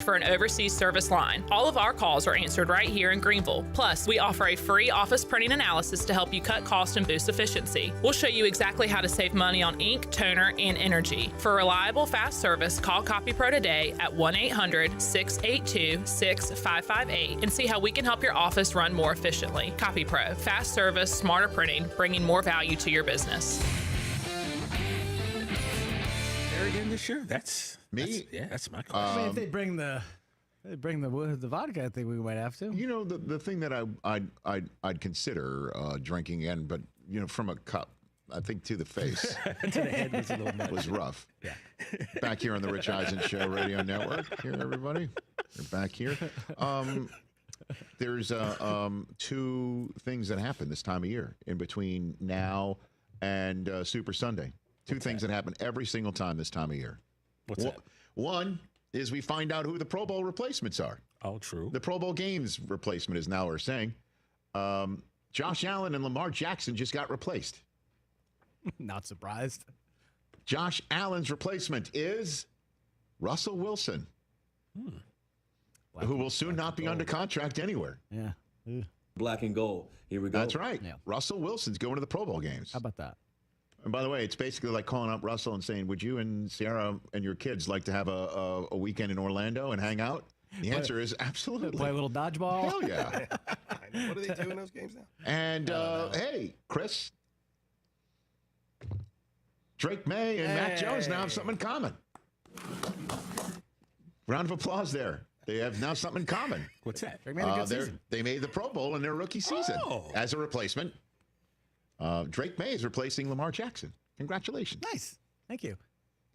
for an overseas service line. All of our calls are answered right here in Greenville. Plus, we offer a free office printing analysis to help you cut costs and boost efficiency. We'll show you exactly how to save money on ink, toner, and energy. For reliable, fast service, call CopyPro today at 1-800-682-6558 and see how we can help your office run more efficiently. CopyPro, fast service, smarter printing, bringing more value to your business. Again this year? That's me. That's my question. I mean, if they bring the vodka, I think we might have to. You know, the thing that I'd consider drinking in, but you know, from a cup, I think to the face, to the head was a little much. Was rough. Yeah. Back here on the Rich Eisen Show Radio Network. Here, everybody. We're back here. There's two things that happen this time of year in between now and Super Sunday. Two things that happen every single time this time of year. What's that? One is we find out who the Pro Bowl replacements are. Oh, true. The Pro Bowl games replacement is now we're saying. Josh Allen and Lamar Jackson just got replaced. Not surprised. Josh Allen's replacement is Russell Wilson, who will soon not be under contract anywhere. Yeah. Black and gold. Here we go. That's right. Yeah. Russell Wilson's going to the Pro Bowl games. How about that? And by the way, it's basically like calling up Russell and saying, would you and Sierra and your kids like to have a weekend in Orlando and hang out? The answer is absolutely. Play a little dodgeball? Hell yeah. What do they do in those games now? And, hey, Chris, Drake May and Mac Jones now have something in common. Round of applause there. They have now something in common. What's that? Drake made a good season. They made the Pro Bowl in their rookie season as a replacement. Drake May is replacing Lamar Jackson. Congratulations. Nice. Thank you.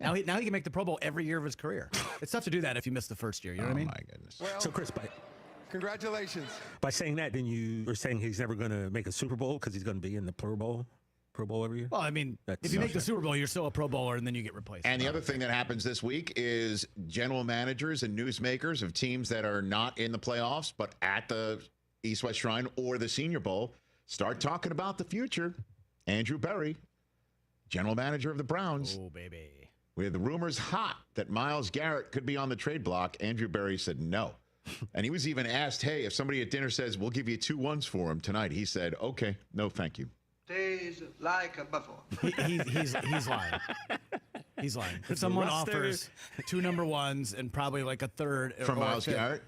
Now he can make the Pro Bowl every year of his career. It's tough to do that if you miss the first year. You know what I mean? Oh, my goodness. Well, So, Chris, congratulations. by saying that, then you are saying he's never going to make a Super Bowl because he's going to be in the Pro Bowl every year? Well, I mean, if you make the Super Bowl, you're still a Pro Bowler, and then you get replaced. And the other thing that happens this week is general managers and newsmakers of teams that are not in the playoffs but at the East-West Shrine or the Senior Bowl start talking about the future. Andrew Berry, general manager of the Browns. Oh, baby. With the rumors hot that Myles Garrett could be on the trade block, Andrew Berry said no. And he was even asked, hey, if somebody at dinner says, we'll give you 2 1s for him tonight, he said, okay, no, thank you. Tastes like a buffalo. He's lying. He's lying. If someone offers 2 number 1s and probably like a third. From Myles Garrett?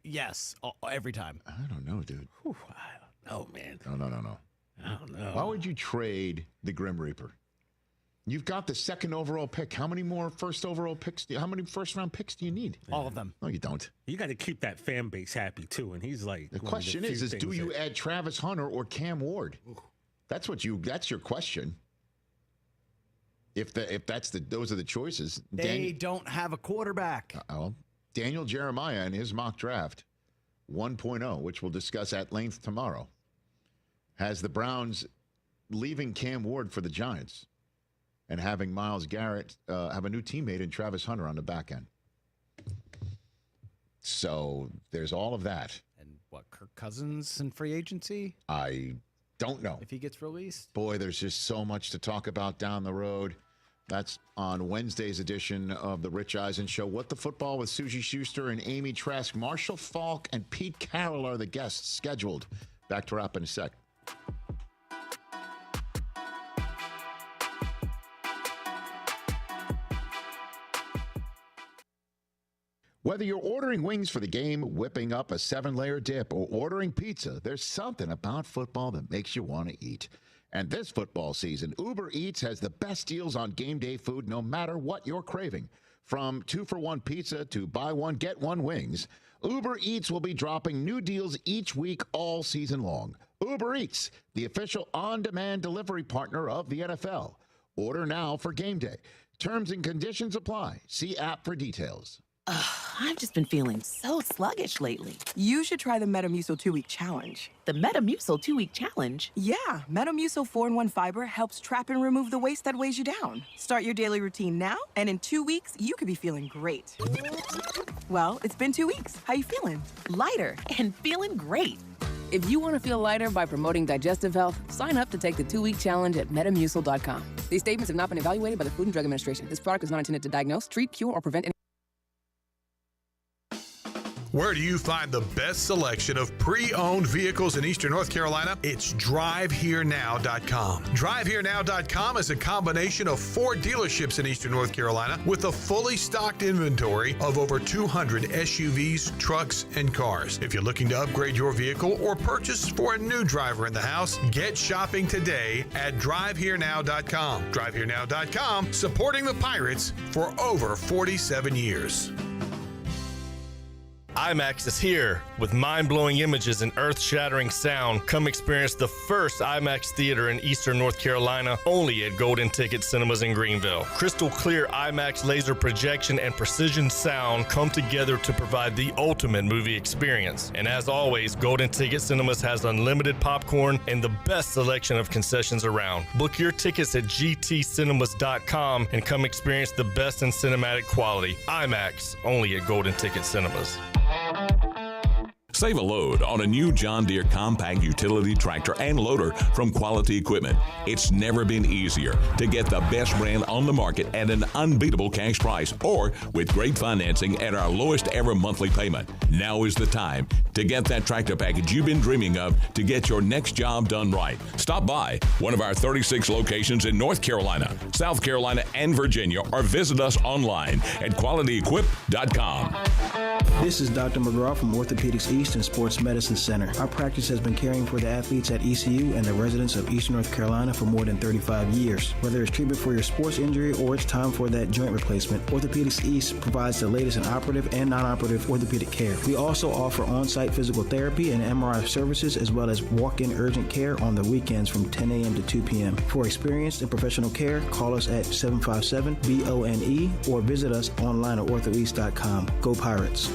Yes, every time. I don't know, dude. Whew, I don't know, man. No. I don't know. Why would you trade the Grim Reaper? You've got the 2nd overall pick. How many more first overall picks? How many first-round picks do you need? All of them. No, you don't. You got to keep that fan base happy, too. And he's like, The question is do you add Travis Hunter or Cam Ward? That's your question. If those are the choices. They don't have a quarterback. Daniel Jeremiah in his mock draft 1.0, which we'll discuss at length tomorrow, has the Browns leaving Cam Ward for the Giants and having Myles Garrett have a new teammate in Travis Hunter on the back end. So there's all of that. And what, Kirk Cousins in free agency? I don't know. If he gets released? Boy, there's just so much to talk about down the road. That's on Wednesday's edition of the Rich Eisen Show. What the Football with Susie Schuster and Amy Trask. Marshall Falk and Pete Carroll are the guests scheduled. Back to wrap in a sec. Whether you're ordering wings for the game, whipping up a 7-layer dip, or ordering pizza, there's something about football that makes you want to eat. And this football season, Uber Eats has the best deals on game day food no matter what you're craving. From 2-for-1 pizza to buy one, get one wings, Uber Eats will be dropping new deals each week all season long. Uber Eats, the official on-demand delivery partner of the NFL. Order now for game day. Terms and conditions apply. See app for details. I've just been feeling so sluggish lately. You should try the Metamucil 2-week challenge. The Metamucil 2-week challenge? Yeah, Metamucil 4-in-1 fiber helps trap and remove the waste that weighs you down. Start your daily routine now, and in 2 weeks, you could be feeling great. Well, it's been 2 weeks. How you feeling? Lighter and feeling great. If you want to feel lighter by promoting digestive health, sign up to take the 2-week challenge at Metamucil.com. These statements have not been evaluated by the Food and Drug Administration. This product is not intended to diagnose, treat, cure, or prevent any Where do you find the best selection of pre-owned vehicles in Eastern North Carolina? It's DriveHereNow.com. DriveHereNow.com is a combination of 4 dealerships in Eastern North Carolina with a fully stocked inventory of over 200 SUVs, trucks, and cars. If you're looking to upgrade your vehicle or purchase for a new driver in the house, get shopping today at DriveHereNow.com. DriveHereNow.com, supporting the Pirates for over 47 years. IMAX is here with mind-blowing images and earth-shattering sound. Come experience the first IMAX theater in Eastern North Carolina, only at Golden Ticket Cinemas in Greenville. Crystal clear IMAX laser projection and precision sound come together to provide the ultimate movie experience. And as always, Golden Ticket Cinemas has unlimited popcorn and the best selection of concessions around. Book your tickets at gtcinemas.com and come experience the best in cinematic quality. IMAX, only at Golden Ticket Cinemas. Save a load on a new John Deere compact utility tractor and loader from Quality Equipment. It's never been easier to get the best brand on the market at an unbeatable cash price or with great financing at our lowest ever monthly payment. Now is the time to get that tractor package you've been dreaming of to get your next job done right. Stop by one of our 36 locations in North Carolina, South Carolina, and Virginia, or visit us online at QualityEquip.com. This is Dr. McGraw from Orthopedics East and Sports Medicine Center. Our practice has been caring for the athletes at ECU and the residents of Eastern North Carolina for more than 35 years. Whether it's treatment for your sports injury or it's time for that joint replacement, Orthopedics East provides the latest in operative and non-operative orthopedic care. We also offer on-site physical therapy and MRI services as well as walk-in urgent care on the weekends from 10 a.m. to 2 p.m. For experienced and professional care, call us at 757-BONE or visit us online at orthoeast.com. Go Pirates.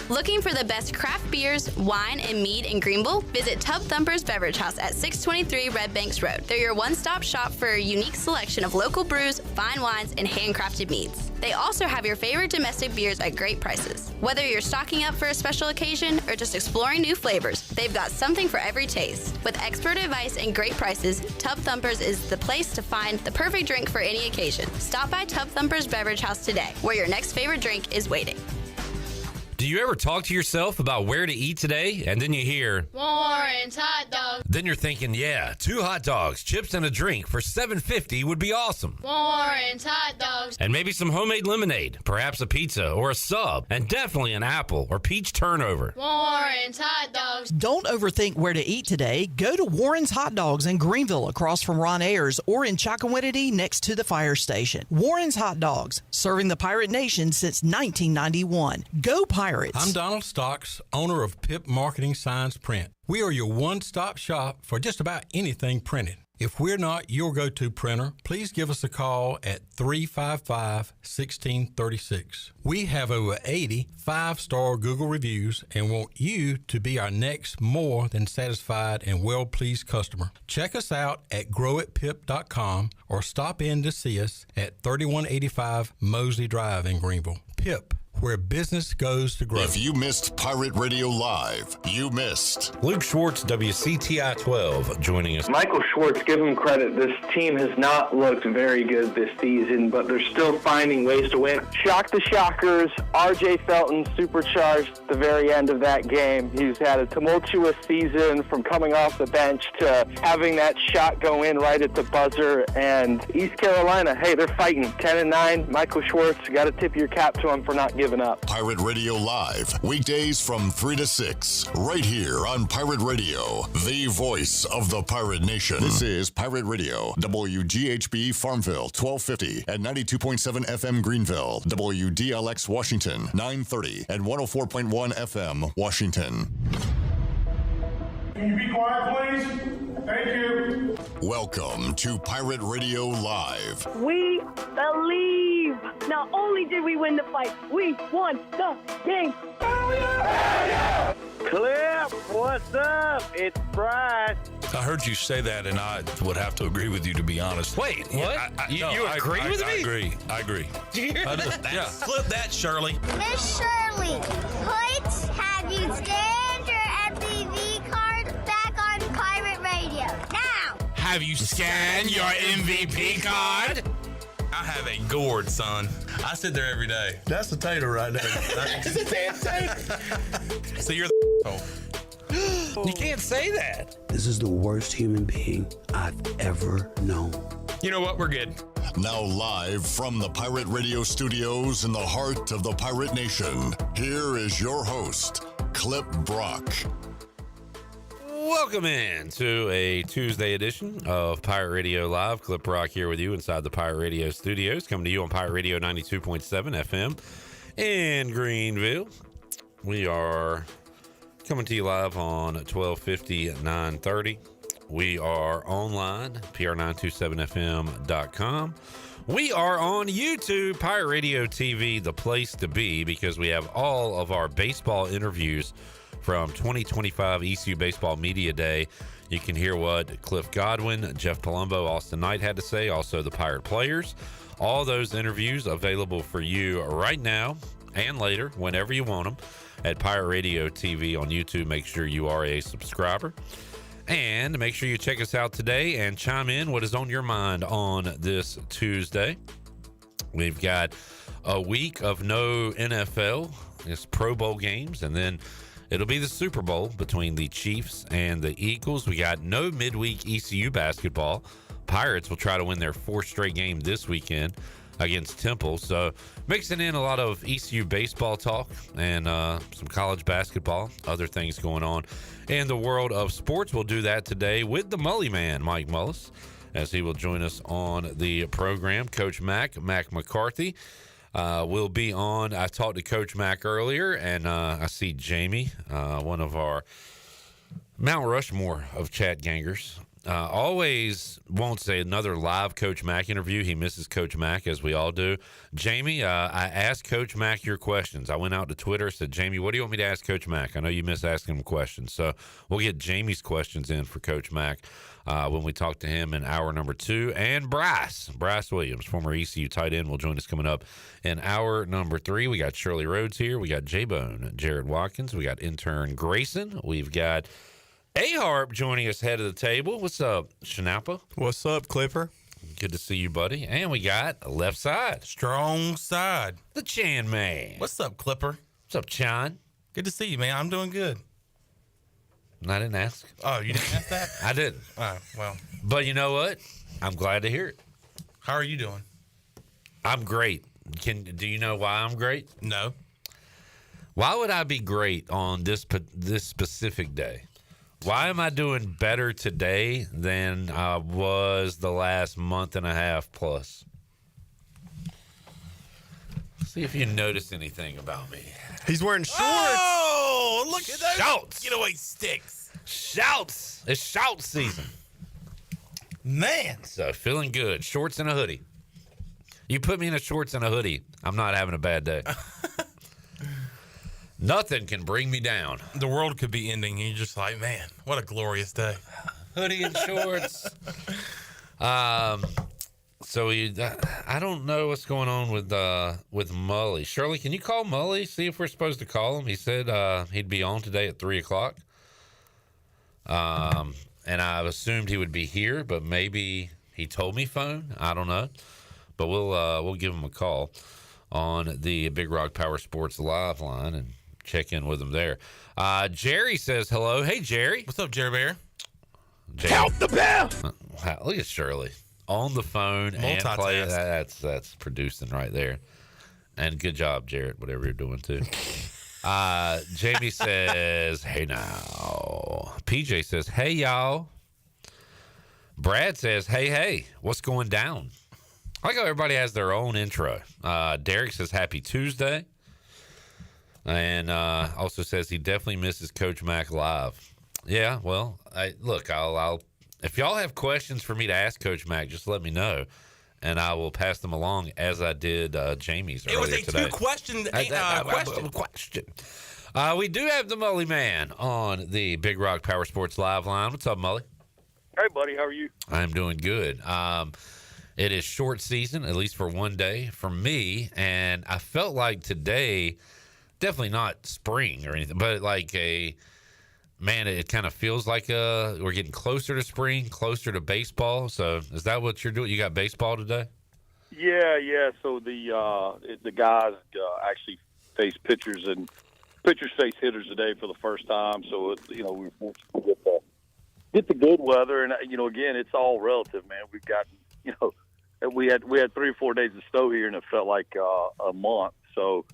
Looking for the best craft beers, wine, and mead in Greenville? Visit Tub Thumpers Beverage House at 623 Red Banks Road. They're your one-stop shop for a unique selection of local brews, fine wines, and handcrafted meads. They also have your favorite domestic beers at great prices. Whether you're stocking up for a special occasion or just exploring new flavors, they've got something for every taste. With expert advice and great prices, Tub Thumpers is the place to find the perfect drink for any occasion. Stop by Tub Thumpers Beverage House today, where your next favorite drink is waiting. Do you ever talk to yourself about where to eat today, and then you hear Warren's Hot Dogs? Then you're thinking, yeah, 2 hot dogs, chips, and a drink for $7.50 would be awesome. Warren's Hot Dogs. And maybe some homemade lemonade, perhaps a pizza or a sub, and definitely an apple or peach turnover. Warren's Hot Dogs. Don't overthink where to eat today. Go to Warren's Hot Dogs in Greenville across from Ron Ayers or in Chocowinity next to the fire station. Warren's Hot Dogs, serving the Pirate Nation since 1991. Go Pirates. I'm Donald Stocks, owner of PIP Marketing Signs Print. We are your one-stop shop for just about anything printed. If we're not your go-to printer, please give us a call at 355-1636. We have over 80 5-star Google reviews and want you to be our next more than satisfied and well-pleased customer. Check us out at growitpip.com or stop in to see us at 3185 Mosley Drive in Greenville. PIP, where business goes to grow. If you missed Pirate Radio Live, you missed. Luke Schwartz, WCTI 12, joining us. Michael Schwartz, give him credit. This team has not looked very good this season, but they're still finding ways to win. Shock the Shockers. R.J. Felton supercharged the very end of that game. He's had a tumultuous season from coming off the bench to having that shot go in right at the buzzer. And East Carolina, hey, they're fighting 10-9. Michael Schwartz, got to tip your cap to him for not giving up. Pirate Radio Live, weekdays from 3 to 6, right here on Pirate Radio, the voice of the Pirate Nation. This is Pirate Radio, WGHB Farmville, 1250 and 92.7 FM Greenville, WDLX Washington, 930 and 104.1 FM Washington. Can you be quiet, please? Thank you. Welcome to Pirate Radio Live. We believe. Not only did we win the fight, we won the game. Hell yeah! Clip, what's up? It's Bryce. I heard you say that, and I would have to agree with you, to be honest. Wait, what? You agree with me? I agree. Did you hear that? Yeah. Clip that, Shirley. Miss Shirley, put have you scanned your MVP card back on Pirate Radio? Now! Have you scanned your MVP card? I have a gourd, son. I sit there every day. That's a tater right there. It's a damn tater. So you're the You can't say that. This is the worst human being I've ever known. You know what? We're good. Now live from the Pirate Radio studios in the heart of the Pirate Nation, here is your host, Clip Brock. Welcome in to a Tuesday edition of Pirate Radio Live. Clip Rock here with you inside the Pirate Radio studios, coming to you on Pirate Radio 92.7 FM in Greenville. We are coming to you live on 1250 930. We are online, pr927fm.com. We are on YouTube, Pirate Radio TV, the place to be, because we have all of our baseball interviews from 2025 ECU Baseball Media Day. You can hear what Cliff Godwin, Jeff Palumbo, Austin Knight had to say, also the Pirate players. All those interviews available for you right now and later, whenever you want them, at Pirate Radio TV on YouTube. Make sure you are a subscriber. And make sure you check us out today and chime in what is on your mind on this Tuesday. We've got a week of no NFL. It's Pro Bowl games, and then it'll be the Super Bowl between the Chiefs and the Eagles. We got no midweek ECU basketball. Pirates will try to win their fourth straight game this weekend against Temple. So mixing in a lot of ECU baseball talk and some college basketball, other things going on in the world of sports. We'll do that today with the Mully man, Mike Mullis, as he will join us on the program. Coach Mack McCarthy, will be on. I talked to Coach Mack earlier, and I see Jamie, one of our Mount Rushmore of chat gangers. Always won't say another live Coach Mack interview. He misses Coach Mack, as we all do. Jamie, I asked Coach Mack your questions. I went out to Twitter, said, Jamie, what do you want me to ask Coach Mack? I know you miss asking him questions. So we'll get Jamie's questions in for Coach Mack when we talk to him in hour number 2. And Bryce Williams, former ECU tight end, will join us coming up in hour number 3. We got Shirley Rhodes here. We got J-Bone, Jared Watkins. We got intern Grayson. We've got A-Harp joining us head of the table. What's up, Shanapa? What's up, Clipper? Good to see you, buddy. And we got left side. Strong side. The Chan man. What's up, Clipper? What's up, Chan? Good to see you, man. I'm doing good. I didn't ask. Oh, you didn't ask that? I didn't. Oh, well. But you know what? I'm glad to hear it. How are you doing? I'm great. Do you know why I'm great? No. Why would I be great on this specific day? Why am I doing better today than I was the last month and a half plus? See if you notice anything about me. He's wearing shorts. Oh, look at those. Shouts. Get away, sticks. Shouts. It's shout season. Man. So feeling good. Shorts and a hoodie. You put me in a shorts and a hoodie, I'm not having a bad day. Nothing can bring me down. The world could be ending, and you're just like, man, what a glorious day. Hoodie and shorts. So I don't know what's going on with Mully. Shirley, can you call Mully? See if we're supposed to call him. He said he'd be on today at 3:00. And I assumed he would be here, but maybe he told me phone. I don't know, but we'll give him a call on the Big Rock Power Sports Live line and check in with him there. Jerry says hello. Hey, Jerry. What's up, Jerry Bear? Count the bell. Wow, look at Shirley on the phone and playing. That's producing right there. And good job, Jarrett, whatever you're doing too. Jamie says, hey now. PJ says, hey y'all. Brad says, hey, what's going down? I like how everybody has their own intro. Derek says, happy Tuesday. And also says he definitely misses Coach Mack live. Yeah, well, I'll if y'all have questions for me to ask Coach Mack, just let me know, and I will pass them along as I did Jamie's earlier today. It was a question. We do have the Mully man on the Big Rock Power Sports Live line. What's up, Mully? Hey, buddy. How are you? I'm doing good. It is short season, at least for one day for me, and I felt like today, definitely not spring or anything, but like it kind of feels like we're getting closer to spring, closer to baseball. So is that what you're doing? You got baseball today? Yeah. So the guys actually face pitchers face hitters today for the first time. So we're fortunate to get the good weather, and again, it's all relative, man. We've got we had 3 or 4 days of snow here, and it felt like a month. So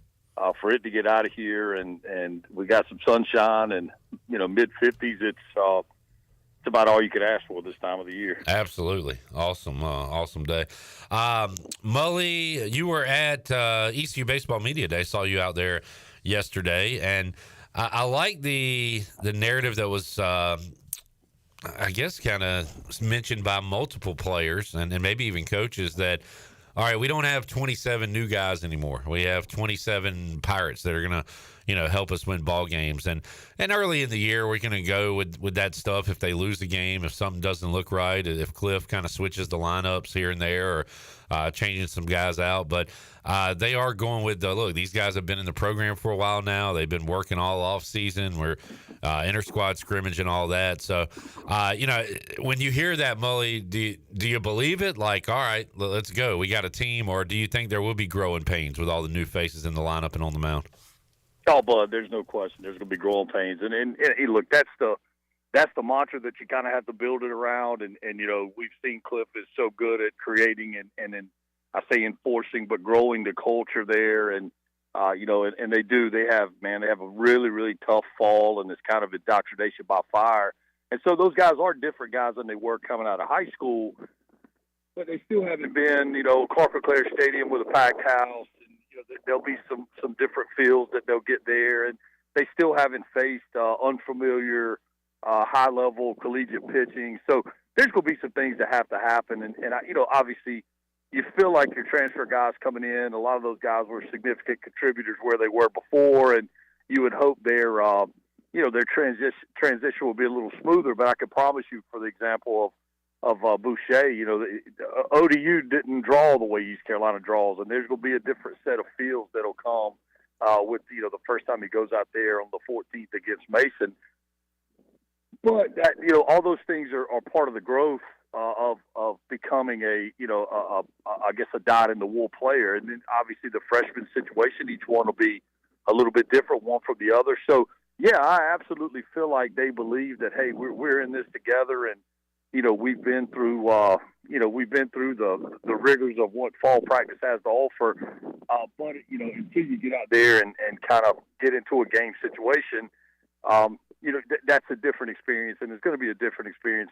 for it to get out of here, and we got some sunshine and mid-50s, it's about all you could ask for this time of the year. Absolutely. Awesome day. Mully, you were at ECU Baseball Media Day. Saw you out there yesterday, and I like the narrative that was I guess kind of mentioned by multiple players and maybe even coaches that, all right, we don't have 27 new guys anymore. We have 27 Pirates that are going to, help us win ball games. And early in the year, we're going to go with that stuff. If they lose the game, if something doesn't look right, if Cliff kind of switches the lineups here and there, or changing some guys out. But they are going with look, these guys have been in the program for a while now. They've been working all off season. We're inter-squad scrimmage and all that. So, when you hear that, Mully, do you believe it? Like, all right, let's go. We got a team. Or do you think there will be growing pains with all the new faces in the lineup and on the mound? Oh, Bud, there's no question. There's going to be growing pains, and look, that's the mantra that you kind of have to build it around. And we've seen Cliff is so good at creating and then I say enforcing, but growing the culture there. And and they have a really, really tough fall, and it's kind of indoctrination by fire. And so those guys are different guys than they were coming out of high school, but they still haven't been, Corporate Clare Stadium with a packed house. There'll be some different feels that they'll get there, and they still haven't faced unfamiliar high-level collegiate pitching. So there's going to be some things that have to happen, and obviously you feel like your transfer guys coming in, a lot of those guys were significant contributors where they were before, and you would hope their transition will be a little smoother. But I can promise you, for the example of Boucher, ODU didn't draw the way East Carolina draws, and there's going to be a different set of feels that'll come with the first time he goes out there on the 14th against Mason. But all those things are part of the growth of becoming a dyed in the wool player, and then obviously the freshman situation, each one will be a little bit different, one from the other. So yeah, I absolutely feel like they believe that, hey, we're in this together, and we've been through the rigors of what fall practice has to offer. But until you get out there and kind of get into a game situation, that's a different experience, and it's going to be a different experience,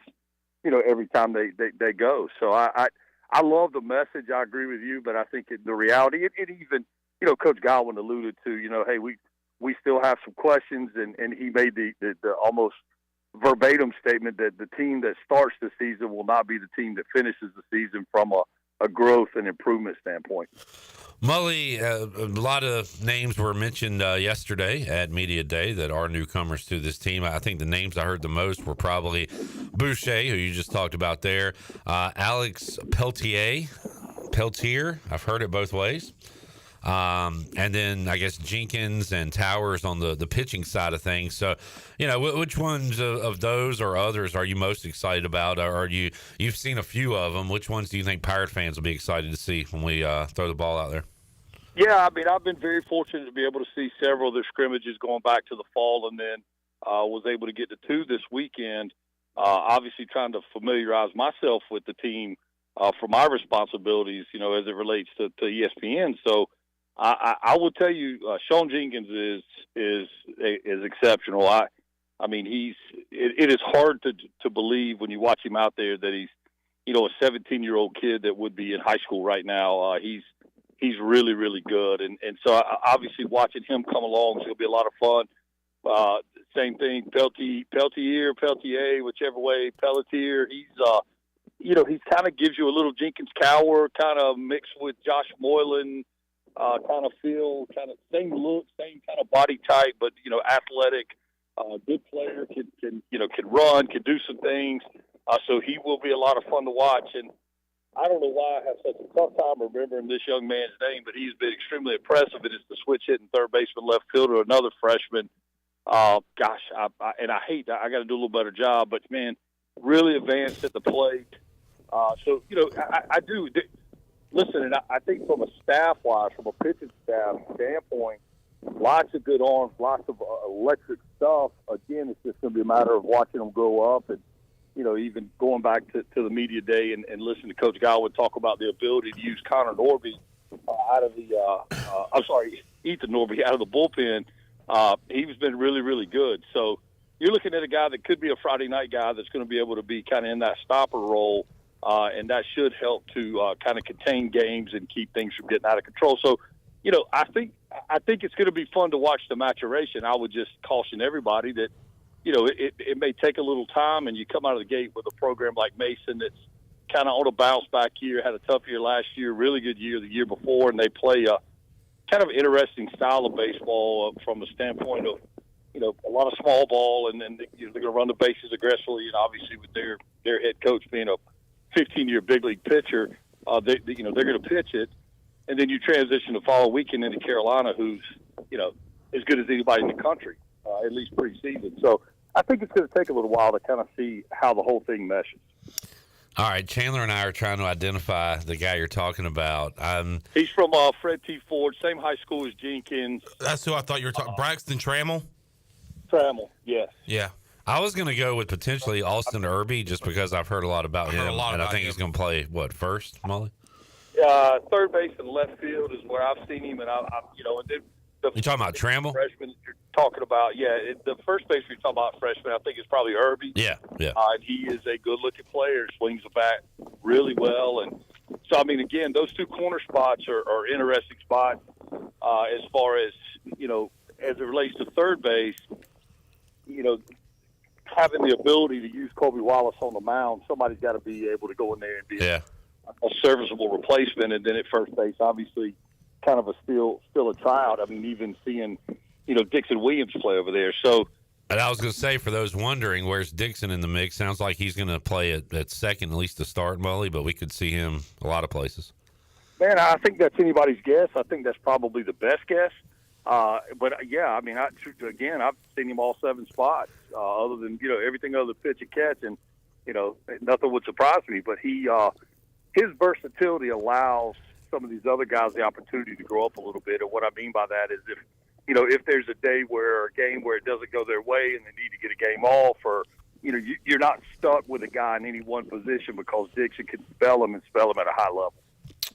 every time they go. So I love the message. I agree with you, but I think the reality, it even, Coach Godwin alluded to, hey, we still have some questions, and he made the almost verbatim statement that the team that starts the season will not be the team that finishes the season from a growth and improvement standpoint. Mully, a lot of names were mentioned yesterday at Media Day that are newcomers to this team. I think the names I heard the most were probably Boucher, who you just talked about there, Alex Peltier, I've heard it both ways. And then I guess Jenkins and Towers on the pitching side of things. So, which ones of those or others are you most excited about? Or you've seen a few of them. Which ones do you think Pirate fans will be excited to see when we throw the ball out there? Yeah, I mean, I've been very fortunate to be able to see several of the scrimmages going back to the fall, and then was able to get to 2 this weekend. Obviously trying to familiarize myself with the team for my responsibilities, as it relates to ESPN. So, I will tell you, Sean Jenkins is exceptional. I mean, it is hard to believe when you watch him out there that he's, a 17-year-old kid that would be in high school right now. He's really, really good, and so obviously watching him come along is going to be a lot of fun. Same thing, Peltier, whichever way, Pelletier. He's kind of gives you a little Jenkins Cower kind of mixed with Josh Moylan. Kind of feel, kind of same look, same kind of body type, but athletic, good player, can run, can do some things. So he will be a lot of fun to watch. And I don't know why I have such a tough time remembering this young man's name, but he's been extremely impressive. It is the switch hitting third baseman, left fielder, another freshman. I hate that. I got to do a little better job, but man, really advanced at the plate. I do. listen, and I think from a staff-wise, from a pitching staff standpoint, lots of good arms, lots of electric stuff. Again, it's just going to be a matter of watching them grow up and, even going back to the media day and listening to Coach Godwin talk about the ability to use Connor Norby out of the Ethan Norby out of the bullpen. He's been really, really good. So you're looking at a guy that could be a Friday night guy that's going to be able to be kind of in that stopper role, and that should help to kind of contain games and keep things from getting out of control. So, I think it's going to be fun to watch the maturation. I would just caution everybody that, it may take a little time, and you come out of the gate with a program like Mason that's kind of on a bounce back year, had a tough year last year, really good year the year before, and they play a kind of interesting style of baseball from the standpoint of, a lot of small ball, and then they're going to run the bases aggressively, and obviously with their head coach being a 15-year big league pitcher, they're going to pitch it, and then you transition the following weekend into Carolina, who's as good as anybody in the country, at least preseason. So I think it's going to take a little while to kind of see how the whole thing meshes. All right, Chandler and I are trying to identify the guy you're talking about. He's from Fred T. Ford, same high school as Jenkins. That's who I thought you were talking. Braxton Trammell. Trammell, yes. Yeah. I was going to go with potentially Austin Irby just because I've heard a lot about him, and I think he's going to play, first, Mully? Third base and left field is where I've seen him, and and then you talking about Trammell? Freshman you're talking about, the first base you're talking about freshman, I think is probably Irby. Yeah. And he is a good-looking player, swings the bat really well, and so I mean, again, those two corner spots are interesting spots as far as as it relates to third base. Having the ability to use Kobe Wallace on the mound, somebody's got to be able to go in there and be a serviceable replacement. And then at first base, obviously, kind of still a tryout. I mean, even seeing Dixon Williams play over there. So, and I was going to say, for those wondering, where's Dixon in the mix? Sounds like he's going to play at second, at least to start, Mully, but we could see him a lot of places. Man, I think that's anybody's guess. I think that's probably the best guess. But I mean, I've seen him all 7 spots, other than, everything other than pitch and catch, and, nothing would surprise me, but his versatility allows some of these other guys the opportunity to grow up a little bit. And what I mean by that is if there's a day where a game where it doesn't go their way and they need to get a game off, or, you're not stuck with a guy in any one position, because Dixon can spell him at a high level.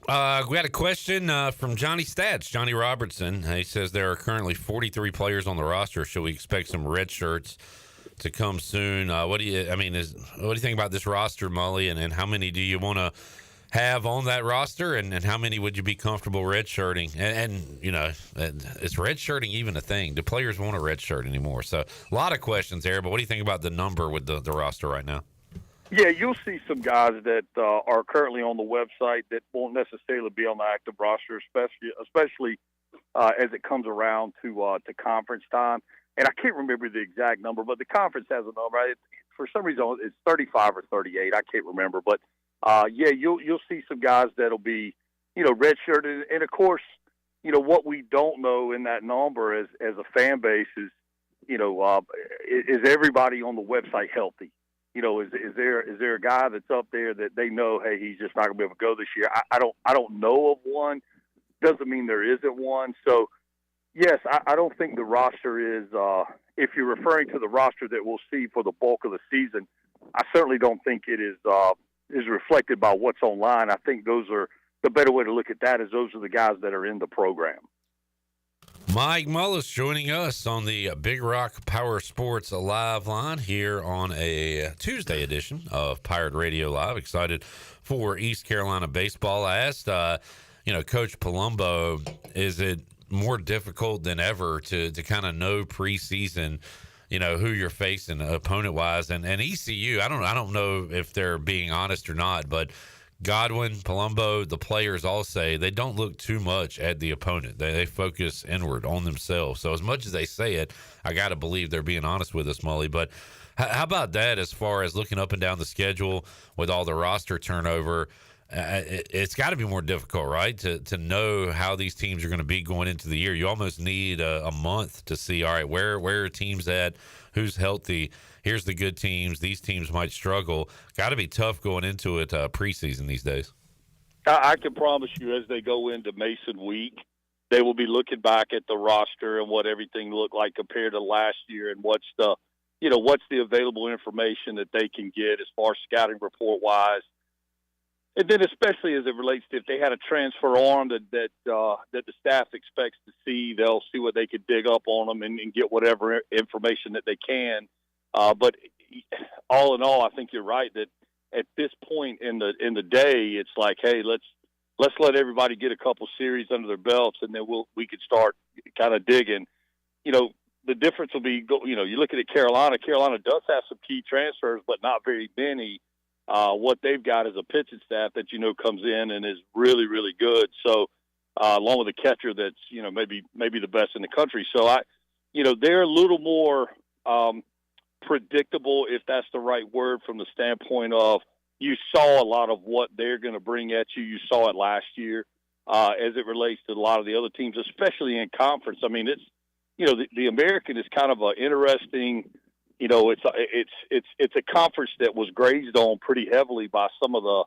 We had a question from Johnny Stats, Johnny Robertson. He says there are currently 43 players on the roster. Should we expect some red shirts to come soon? What do you think about this roster, Mully, and how many do you want to have on that roster, and how many would you be comfortable red shirting? And is red shirting even a thing? Do players want a red shirt anymore? So a lot of questions there, but what do you think about the number with the roster right now? Yeah, you'll see some guys that are currently on the website that won't necessarily be on the active roster, especially as it comes around to conference time. And I can't remember the exact number, but the conference has a number. For some reason, it's 35 or 38. I can't remember, but you'll see some guys that'll be redshirted. And of course, what we don't know in that number as a fan base is is everybody on the website healthy? Is there a guy that's up there that they know, hey, he's just not going to be able to go this year? I don't know of one. Doesn't mean there isn't one. So, yes, I don't think the roster is. If you're referring to the roster that we'll see for the bulk of the season, I certainly don't think it is reflected by what's online. I think those are the better way to look at that. Is those are the guys that are in the program. Mike Mullis joining us on the Big Rock Power Sports Live line here on a Tuesday edition of Pirate Radio Live. Excited for East Carolina baseball. I asked, Coach Palumbo, is it more difficult than ever to kind of know preseason, who you're facing opponent-wise? And ECU, I don't know if they're being honest or not, but Godwin, Palumbo, the players all say they don't look too much at the opponent. They focus inward on themselves. So as much as they say it, I got to believe they're being honest with us, Mully. But how about that as far as looking up and down the schedule with all the roster turnover? It's got to be more difficult, right, to know how these teams are going to be going into the year. You almost need a month to see, all right, where are teams at, who's healthy, here's the good teams, these teams might struggle. Got to be tough going into it preseason these days. I can promise you, as they go into Mason Week, they will be looking back at the roster and what everything looked like compared to last year, and what's the available information that they can get as far as scouting report wise. And then especially as it relates to if they had a transfer arm that the staff expects to see, they'll see what they can dig up on them and get whatever information that they can. But all in all, I think you're right that at this point in the day, it's like, hey, let's let everybody get a couple series under their belts, and then we could start kind of digging. The difference will be, you look at Carolina. Carolina does have some key transfers, but not very many. What they've got is a pitching staff that comes in and is really, really good. So, along with a catcher that's maybe the best in the country. So they're a little more predictable, if that's the right word, from the standpoint of you saw a lot of what they're going to bring at you. You saw it last year as it relates to a lot of the other teams, especially in conference. I mean, it's the American is kind of an interesting. It's a conference that was grazed on pretty heavily by some of the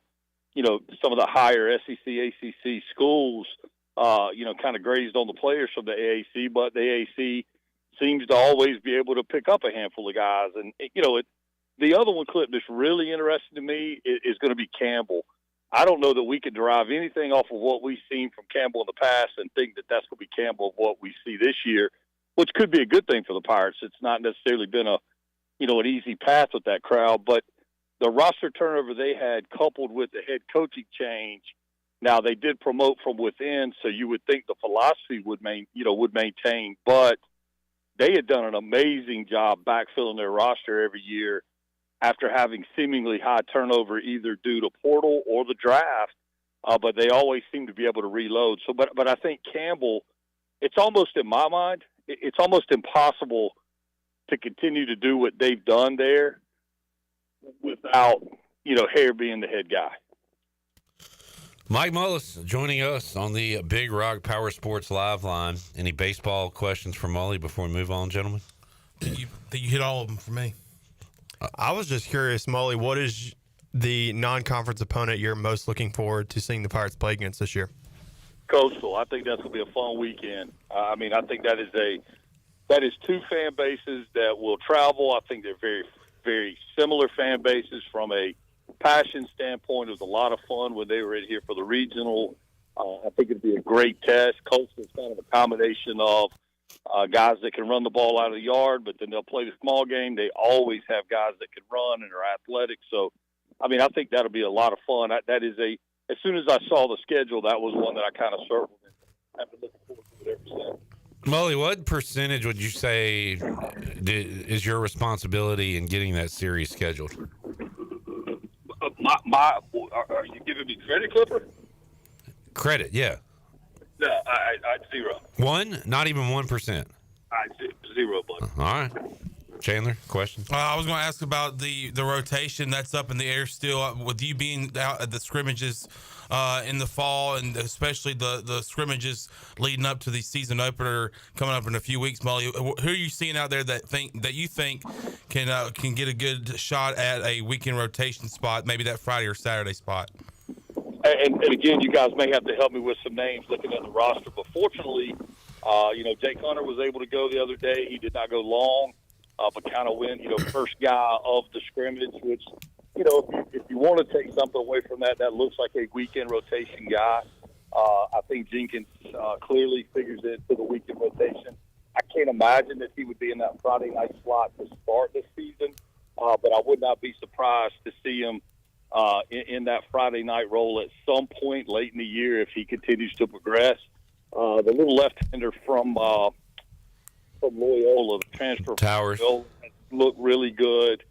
higher SEC, ACC schools. Kind of grazed on the players from the AAC, but the AAC seems to always be able to pick up a handful of guys. And the other one, Clip, that's really interesting to me is going to be Campbell. I don't know that we could derive anything off of what we've seen from Campbell in the past and think that that's going to be Campbell of what we see this year, which could be a good thing for the Pirates. It's not necessarily been an easy path with that crowd, but the roster turnover they had, coupled with the head coaching change. Now they did promote from within, so you would think the philosophy would maintain, but they had done an amazing job backfilling their roster every year after having seemingly high turnover, either due to portal or the draft. But they always seem to be able to reload. So, but I think Campbell, it's almost, in my mind, it's almost impossible to continue to do what they've done there without, Hare being the head guy. Mike Mullis joining us on the Big Rock Power Sports Live line. Any baseball questions for Mully before we move on, gentlemen? You hit all of them for me. I was just curious, Mully, what is the non-conference opponent you're most looking forward to seeing the Pirates play against this year? Coastal. I think that's going to be a fun weekend. I think that is two fan bases that will travel. I think they're very, very similar fan bases from a passion standpoint. It was a lot of fun when they were in here for the regional. I think it'd be a great test. Coastal is kind of a combination of guys that can run the ball out of the yard, but then they'll play the small game. They always have guys that can run and are athletic. So, I think that'll be a lot of fun. As soon as I saw the schedule, that was one that I kind of circled and I've been looking forward to it ever since. Molly, what percentage would you say is your responsibility in getting that series scheduled? Are you giving me credit, Clipper? Credit, yeah. No, I'd zero. One? Not even 1%? I'd zero, bud. All right. Chandler, question? I was going to ask about the rotation that's up in the air still. With you being out at the scrimmages in the fall, and especially the scrimmages leading up to the season opener coming up in a few weeks, Molly, who are you seeing out there that you think can get a good shot at a weekend rotation spot, maybe that Friday or Saturday spot? And again, you guys may have to help me with some names looking at the roster. But fortunately, Jake Hunter was able to go the other day. He did not go long, but kind of went, first guy of the scrimmage, which, if you want to take something away from that, that looks like a weekend rotation guy. I think Jenkins clearly figures into the weekend rotation. I can't imagine that he would be in that Friday night slot to start this season, but I would not be surprised to see him in that Friday night role at some point late in the year if he continues to progress. The little left-hander from Loyola, the transfer Towers, looked really good.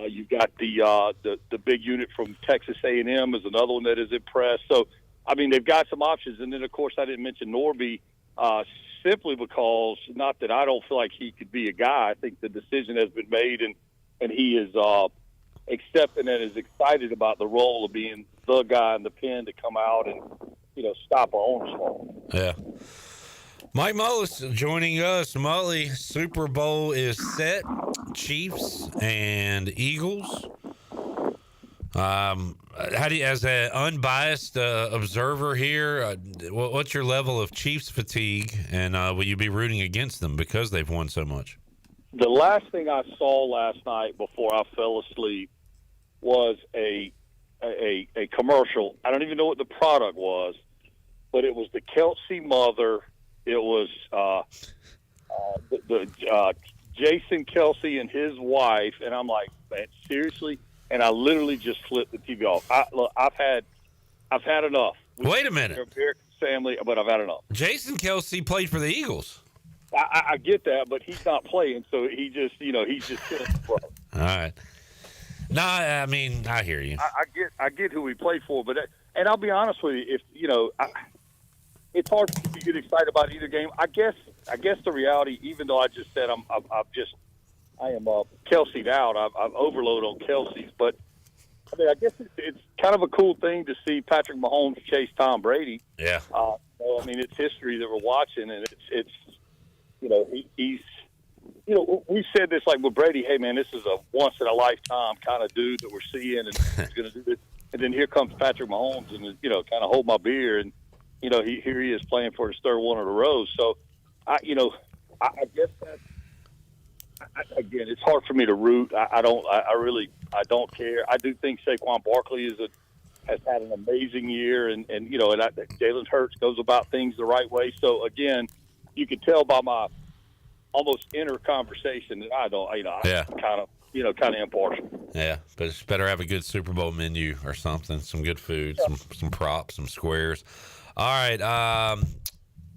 You've got the big unit from Texas A&M is another one that is impressed. So, they've got some options. And then, of course, I didn't mention Norby simply because, not that I don't feel like he could be a guy. I think the decision has been made, and he is accepting and is excited about the role of being the guy in the pen to come out and, stop our own storm. Yeah. Mike Mullis joining us. Mully, Super Bowl is set. Chiefs and Eagles. How do you, as an unbiased observer here, what's your level of Chiefs fatigue, and will you be rooting against them because they've won so much? The last thing I saw last night before I fell asleep was a commercial. I don't even know what the product was, but it was the Kelsey mother. It was Jason Kelsey and his wife, and I'm like, man, seriously? And I literally just flipped the TV off. I've had enough. Wait a minute. We're an American family, but I've had enough. Jason Kelsey played for the Eagles. I get that, but he's not playing, so he's just killing the bro. All right. No, I mean, I hear you. I get who he played for, but and I'll be honest with you, if it's hard to get excited about either game. I guess the reality, even though I just said I am Kelsey'd out. I've overloaded on Kelsey's, but I mean, I guess it's kind of a cool thing to see Patrick Mahomes chase Tom Brady. Yeah. I mean, it's history that we're watching, and it's he's we said this like with Brady. Hey, man, this is a once in a lifetime kind of dude that we're seeing, and he's going to do this. And then here comes Patrick Mahomes, and kind of hold my beer, and here he is playing for his third one in a row. So, I guess that's. Again, it's hard for me to root. I don't care. I do think Saquon Barkley has had an amazing year, and Jalen Hurts goes about things the right way. So again, you can tell by my almost inner conversation that I'm kind of impartial. Yeah, but it's better have a good Super Bowl menu or something, some good food, some props, some squares. All right.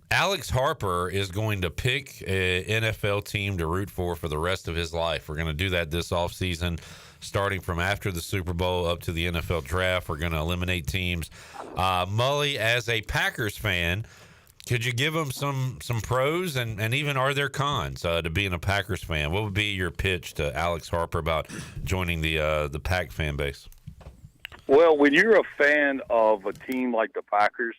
Alex Harper is going to pick an NFL team to root for the rest of his life. We're going to do that this offseason, starting from after the Super Bowl up to the NFL draft. We're going to eliminate teams. Mully, as a Packers fan, could you give him some pros and even are there cons to being a Packers fan? What would be your pitch to Alex Harper about joining the Pack fan base? Well, when you're a fan of a team like the Packers,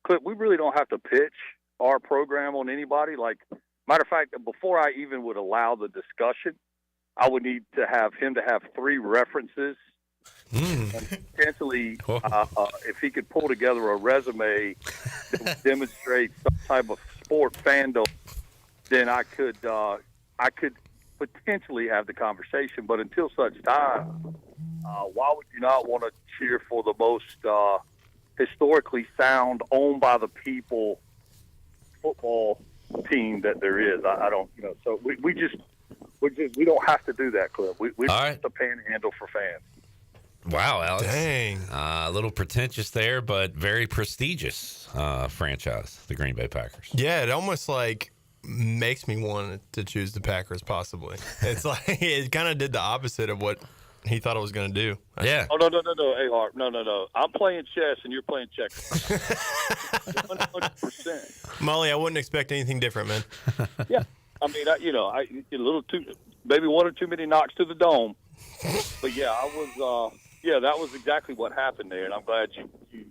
Clip, we really don't have to pitch our program on anybody. Like, matter of fact, before I even would allow the discussion, I would need to have him to have 3 references. And potentially, if he could pull together a resume that would demonstrate some type of sport fandom, then I could potentially have the conversation. But until such time, why would you not want to cheer for the most historically sound, owned by the people football team that there is? I don't, so we don't have to do that, Cliff. We just a panhandle for fans. Wow, Alex. Dang. A little pretentious there, but very prestigious franchise, the Green Bay Packers. Yeah, it almost makes me want to choose the Packers possibly. It's like it kind of did the opposite of what he thought I was going to do. Yeah. Oh, no. Hey, Harp, no. I'm playing chess and you're playing checkers. 100%. Mully, I wouldn't expect anything different, man. Yeah. I mean, a little too, maybe one or too many knocks to the dome. But yeah, that was exactly what happened there, and I'm glad you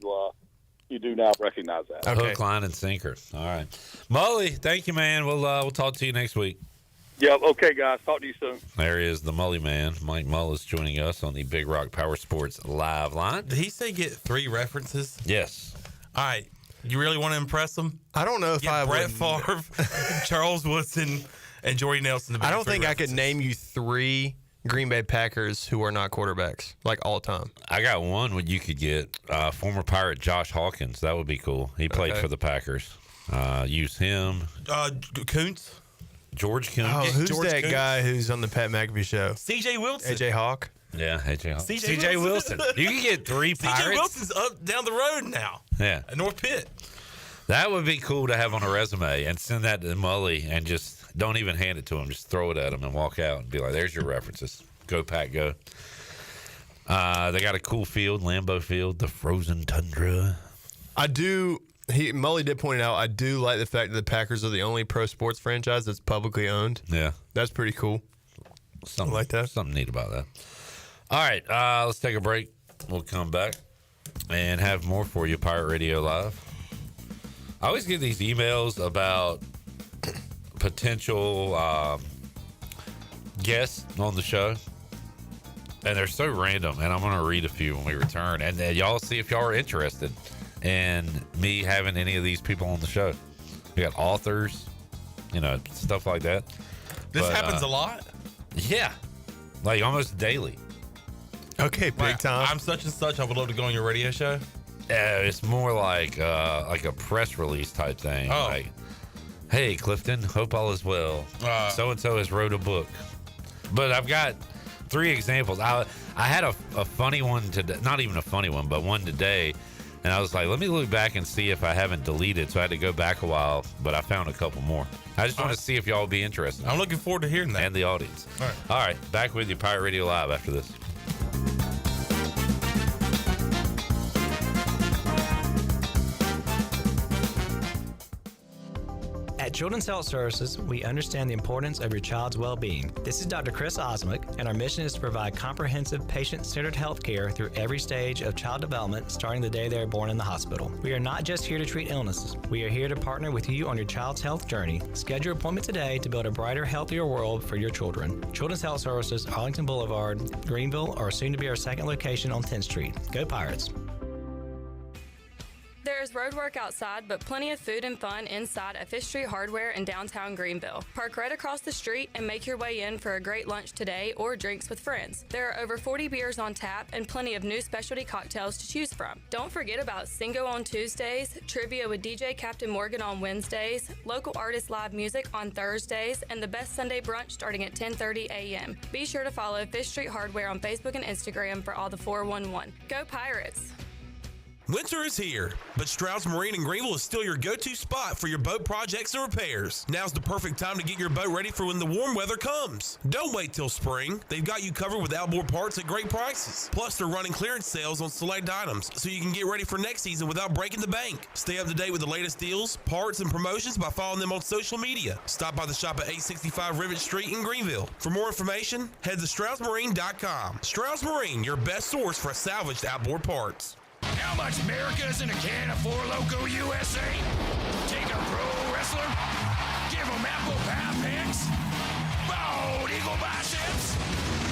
do now recognize that. Okay. Hook, line, and sinker. All right. Mully, thank you, man. We'll talk to you next week. Yeah, okay, guys. Talk to you soon. There is the Mully man. Mike Mullis joining us on the Big Rock Power Sports live line. Did he say get 3 references? Yes. All right. You really want to impress him? I don't know if I Brett Favre, Charles Woodson, and Jordy Nelson. I don't think I could name you 3 Green Bay Packers who are not quarterbacks, all time. I got one what you could get. Former Pirate Josh Hawkins. That would be cool. He played for the Packers. Use him. Kuntz. George Kuntz. Oh, who's George that Kuntz? guy who's on the Pat McAfee show? C.J. Wilson. AJ Hawk. Yeah, AJ Hawk. C.J. Wilson. You can get 3 Pirates. C.J. Wilson's up down the road now. Yeah. At North Pitt. That would be cool to have on a resume and send that to Mully and just don't even hand it to him. Just throw it at him and walk out and be like, there's your references. Go, Pack, go. They got a cool field, Lambeau Field, the frozen tundra. Mully did point out, I do like the fact that the Packers are the only pro sports franchise that's publicly owned. Yeah. That's pretty cool. Something I like that. Something neat about that. All right, let's take a break. We'll come back and have more for you, Pirate Radio Live. I always get these emails about potential guests on the show. And they're so random, and I'm going to read a few when we return. And y'all see if y'all are interested in me having any of these people on the show. We got authors, stuff like that. This happens a lot? Yeah. Like almost daily. Okay, big time. I'm such and such. I would love to go on your radio show. It's more like a press release type thing. Oh. Like, hey, Clifton, hope all is well. So-and-so has wrote a book. But I've got 3 examples. I had a funny one today, not even a funny one, but one today. And I was like, let me look back and see if I haven't deleted. So I had to go back a while, but I found a couple more. I just want to see if y'all will be interested. I'm looking forward to hearing that. And the audience. All right. Back with you, Pirate Radio Live after this. At Children's Health Services, we understand the importance of your child's well-being. This is Dr. Chris Osmick, and our mission is to provide comprehensive, patient-centered health care through every stage of child development, starting the day they are born in the hospital. We are not just here to treat illnesses. We are here to partner with you on your child's health journey. Schedule your appointment today to build a brighter, healthier world for your children. Children's Health Services, Arlington Boulevard, Greenville, or soon to be our second location on 10th Street. Go Pirates! There is road work outside, but plenty of food and fun inside at Fish Street Hardware in downtown Greenville. Park right across the street and make your way in for a great lunch today or drinks with friends. There are over 40 beers on tap and plenty of new specialty cocktails to choose from. Don't forget about Singo on Tuesdays, trivia with DJ Captain Morgan on Wednesdays, local artist live music on Thursdays, and the best Sunday brunch starting at 10:30 a.m. Be sure to follow Fish Street Hardware on Facebook and Instagram for all the 411. Go Pirates! Winter is here, but Stroud's Marine in Greenville is still your go-to spot for your boat projects and repairs. Now's the perfect time to get your boat ready for when the warm weather comes. Don't wait till spring. They've got you covered with outboard parts at great prices. Plus, they're running clearance sales on select items, so you can get ready for next season without breaking the bank. Stay up to date with the latest deals, parts, and promotions by following them on social media. Stop by the shop at 865 Rivet Street in Greenville. For more information, head to StroudsMarine.com. Strauds Marine, your best source for salvaged outboard parts. How much America's in a can of Four Loko USA? Take a pro wrestler, give him apple pie picks, bald eagle biceps,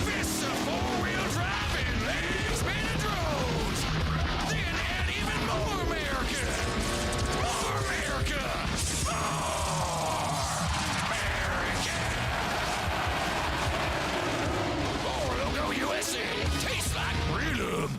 fists of four-wheel drive and legs spinning drones. Then add even more America. More America. More America. Four Loko USA. Tastes like freedom.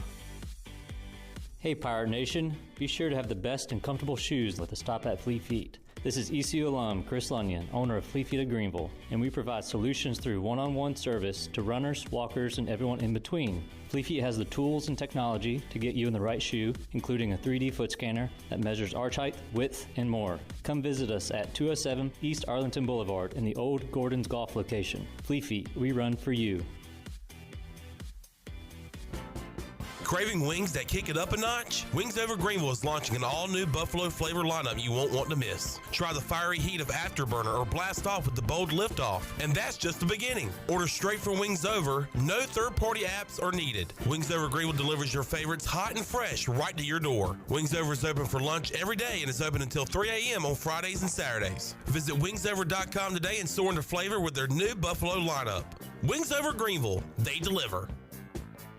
Hey Pirate Nation, be sure to have the best and comfortable shoes with a stop at Fleet Feet. This is ECU alum Chris Lunyon, owner of Fleet Feet of Greenville, and we provide solutions through one-on-one service to runners, walkers, and everyone in between. Fleet Feet has the tools and technology to get you in the right shoe, including a 3D foot scanner that measures arch height, width, and more. Come visit us at 207 East Arlington Boulevard in the old Gordon's Golf location. Fleet Feet, we run for you. Craving wings that kick it up a notch? Wings Over Greenville is launching an all-new buffalo flavor lineup you won't want to miss. Try the fiery heat of Afterburner or blast off with the bold liftoff. And that's just the beginning. Order straight from Wings Over. No third-party apps are needed. Wings Over Greenville delivers your favorites hot and fresh right to your door. Wings Over is open for lunch every day and is open until 3 a.m. on Fridays and Saturdays. Visit wingsover.com today and soar into flavor with their new buffalo lineup. Wings Over Greenville. They deliver.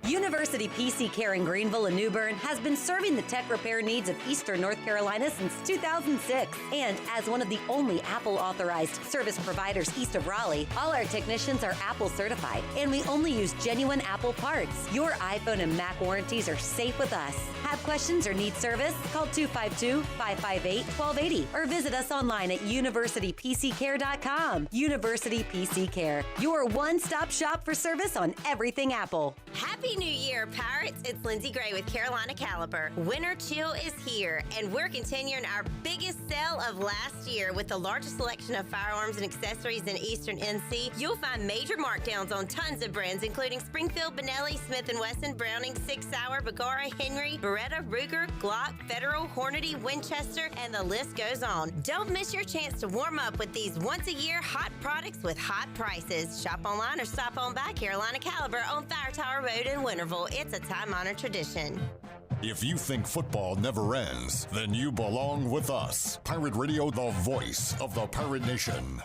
University PC Care in Greenville and New Bern has been serving the tech repair needs of Eastern North Carolina since 2006. And as one of the only Apple-authorized service providers east of Raleigh, all our technicians are Apple certified, and we only use genuine Apple parts. Your iPhone and Mac warranties are safe with us. Have questions or need service? Call 252-558-1280 or visit us online at universitypccare.com. University PC Care, your one-stop shop for service on everything Apple. Happy New Year, Pirates! It's Lindsay Gray with Carolina Caliber. Winter Chill is here, and we're continuing our biggest sale of last year with the largest selection of firearms and accessories in Eastern NC. You'll find major markdowns on tons of brands, including Springfield, Benelli, Smith & Wesson, Browning, Sig Sauer, Bergara, Henry, Beretta, Ruger, Glock, Federal, Hornady, Winchester, and the list goes on. Don't miss your chance to warm up with these once-a-year hot products with hot prices. Shop online or stop on by Carolina Caliber on Fire Tower Road in Winterville. It's a time-honored tradition. If you think football never ends, then you belong with us. Pirate Radio, the voice of the Pirate Nation.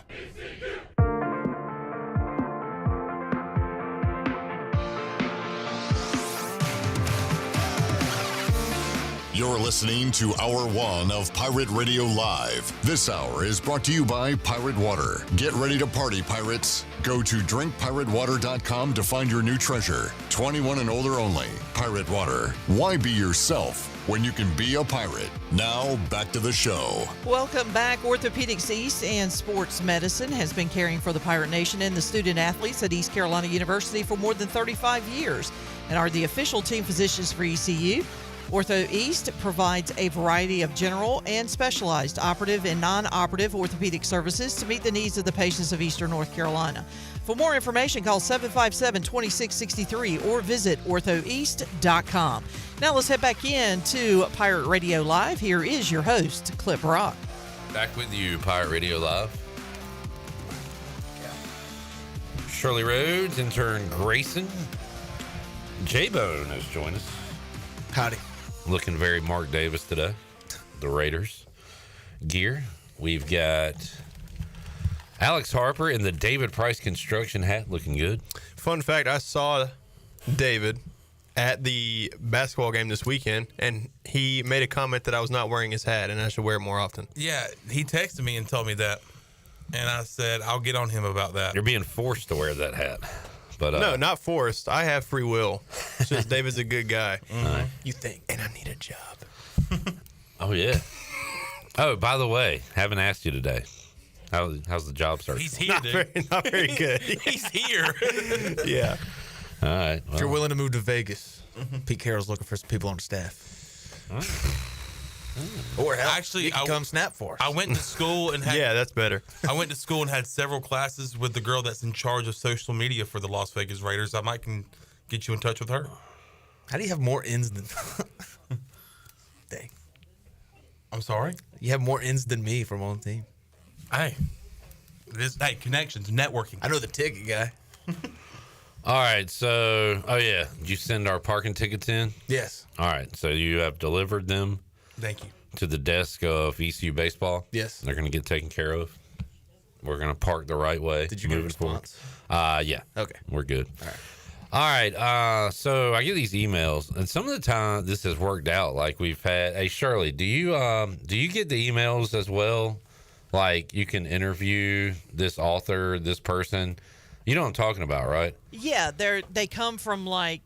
You're listening to Hour 1 of Pirate Radio Live. This hour is brought to you by Pirate Water. Get ready to party, pirates. Go to drinkpiratewater.com to find your new treasure. 21 and older only. Pirate Water. Why be yourself when you can be a pirate? Now, back to the show. Welcome back. Orthopedics East and Sports Medicine has been caring for the Pirate Nation and the student athletes at East Carolina University for more than 35 years and are the official team physicians for ECU. Ortho East provides a variety of general and specialized operative and non-operative orthopedic services to meet the needs of the patients of Eastern North Carolina. For more information, call 757-2663 or visit orthoeast.com. Now let's head back in to Pirate Radio Live. Here is your host, Clip Rock. Back with you, Pirate Radio Live. Shirley Rhodes, intern Grayson. J-Bone has joined us. Howdy. Looking very Mark Davis today. The Raiders gear. We've got Alex Harper in the David Price construction hat, looking good. Fun fact, I saw David at the basketball game this weekend, and he made a comment that I was not wearing his hat and I should wear it more often. Yeah, he texted me and told me that, and I said I'll get on him about that. You're being forced to wear that hat. But no, not forced. I have free will. It's just David's a good guy. Mm-hmm. You think, and I need a job. Oh, yeah. Oh, by the way, haven't asked you today. How's the job search? He's here, Not very good. He's here. Yeah. All right. If you're willing to move to Vegas, Pete Carroll's looking for some people on the staff. Or hell, actually, you can come snap for us. I went to school and had Yeah, that's better. I went to school and had several classes with the girl that's in charge of social media for the Las Vegas Raiders. I might can get you in touch with her. How do you have more ends than? Dang. I'm sorry. You have more ends than me from on the team. Hey, connections, networking. I know the ticket guy. All right. So, did you send our parking tickets in? Yes. All right. So you have delivered them. Thank you. To the desk of ECU baseball. Yes. They're going to get taken care of. We're going to park the right way. Did you get a response? Yeah. Okay. We're good. All right. So I get these emails, and some of the time this has worked out. Like we've had. Hey, Shirley, do you get the emails as well? Like you can interview this author, this person. You know what I'm talking about, right? Yeah, they come from like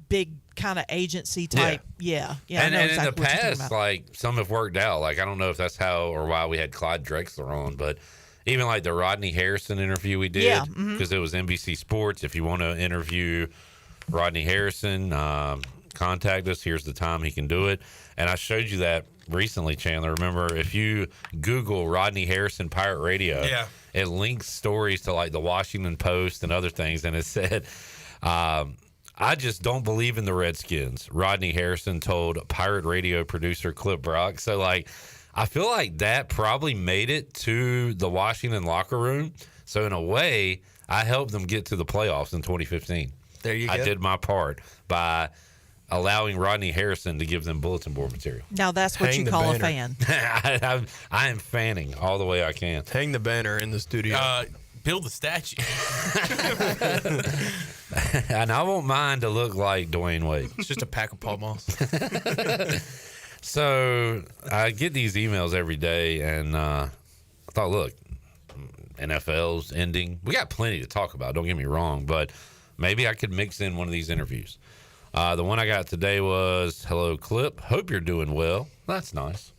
big kind of agency type. Yeah. And, I know and exactly in the what you're talking past, about. like some have worked out. Like I don't know if that's how or why we had Clyde Drexler on, but even like the Rodney Harrison interview we did because it was NBC Sports. If you want to interview Rodney Harrison, contact us. Here's the time he can do it. And I showed you that recently, Chandler. Remember, if you Google Rodney Harrison Pirate Radio, it links stories to like the Washington Post and other things, and it said. I just don't believe in the Redskins, Rodney Harrison told Pirate Radio producer Clip Brock. So, like, I feel like that probably made it to the Washington locker room. So, in a way, I helped them get to the playoffs in 2015. There you go. I did my part by allowing Rodney Harrison to give them bulletin board material. Now that's what you call a fan. I am fanning all the way I can. Hang the banner in the studio. Build the statue. And I won't mind to look like Dwayne Wade. It's just a pack of Paul Moss. So I get these emails every day, and I thought, look, NFL's ending. We got plenty to talk about, don't get me wrong, but maybe I could mix in one of these interviews. The one I got today was, hello, Clip. Hope you're doing well. That's nice.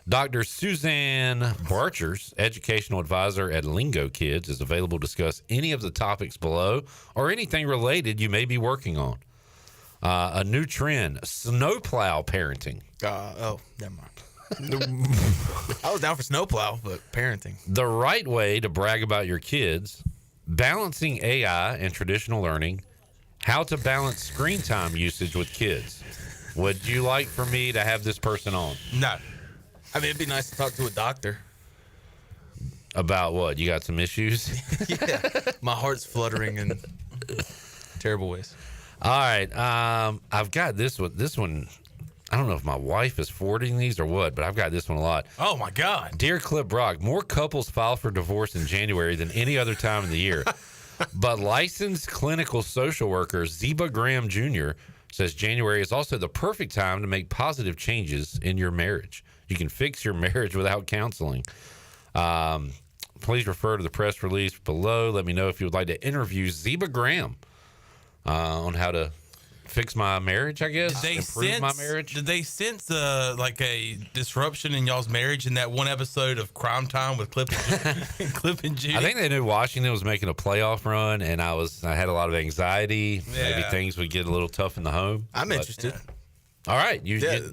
Dr. Suzanne Barchers, educational advisor at Lingo Kids, is available to discuss any of the topics below or anything related you may be working on. A new trend, snowplow parenting. Never mind. I was down for snowplow, but parenting. The right way to brag about your kids, balancing AI and traditional learning, how to balance screen time usage with kids. Would you like for me to have this person on? No. I mean, it'd be nice to talk to a doctor. About what? You got some issues? Yeah. My heart's fluttering in terrible ways. All right. I've got this one. This one, I don't know if my wife is forwarding these or what, but I've got this one a lot. Oh, my God. Dear Clip Brock, more couples file for divorce in January than any other time of the year. But licensed clinical social worker Zeba Graham Jr. says January is also the perfect time to make positive changes in your marriage. You can fix your marriage without counseling. Please refer to the press release below. Let me know if you would like to interview Zeba Graham on how to fix my marriage, I guess. Improve my marriage. Did they sense like a disruption in y'all's marriage in that one episode of Crime Time with Clip and Judy? I think they knew Washington was making a playoff run, and I had a lot of anxiety. Yeah. Maybe things would get a little tough in the home. I'm interested. All right.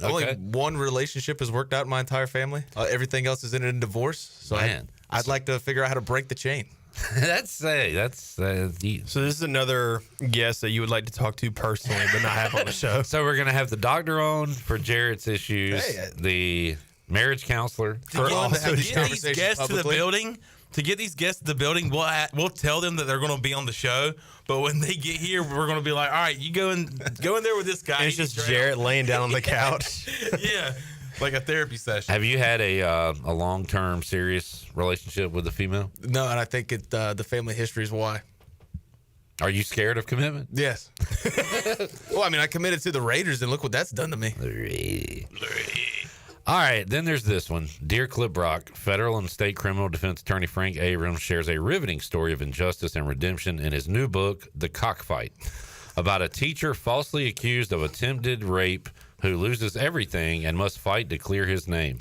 Only one relationship has worked out in my entire family. Everything else is in divorce. So I'd like to figure out how to break the chain. So this is another guest that you would like to talk to personally, but not have on the show. So we're gonna have the doctor on for Jarrett's issues, the marriage counselor to get these guests to the building. To get these guests to the building, we'll tell them that they're going to be on the show. But when they get here, we're going to be like, all right, you go in there with this guy. And it's just Jarrett laying down on the couch. Yeah, like a therapy session. Have you had a long-term serious relationship with a female? No, and I think the family history is why. Are you scared of commitment? Yes. Well, I mean, I committed to the Raiders, and look what that's done to me. All right, then there's this one. Dear Clip Rock, federal and state criminal defense attorney Frank Abrams shares a riveting story of injustice and redemption in his new book, The Cockfight, about a teacher falsely accused of attempted rape who loses everything and must fight to clear his name.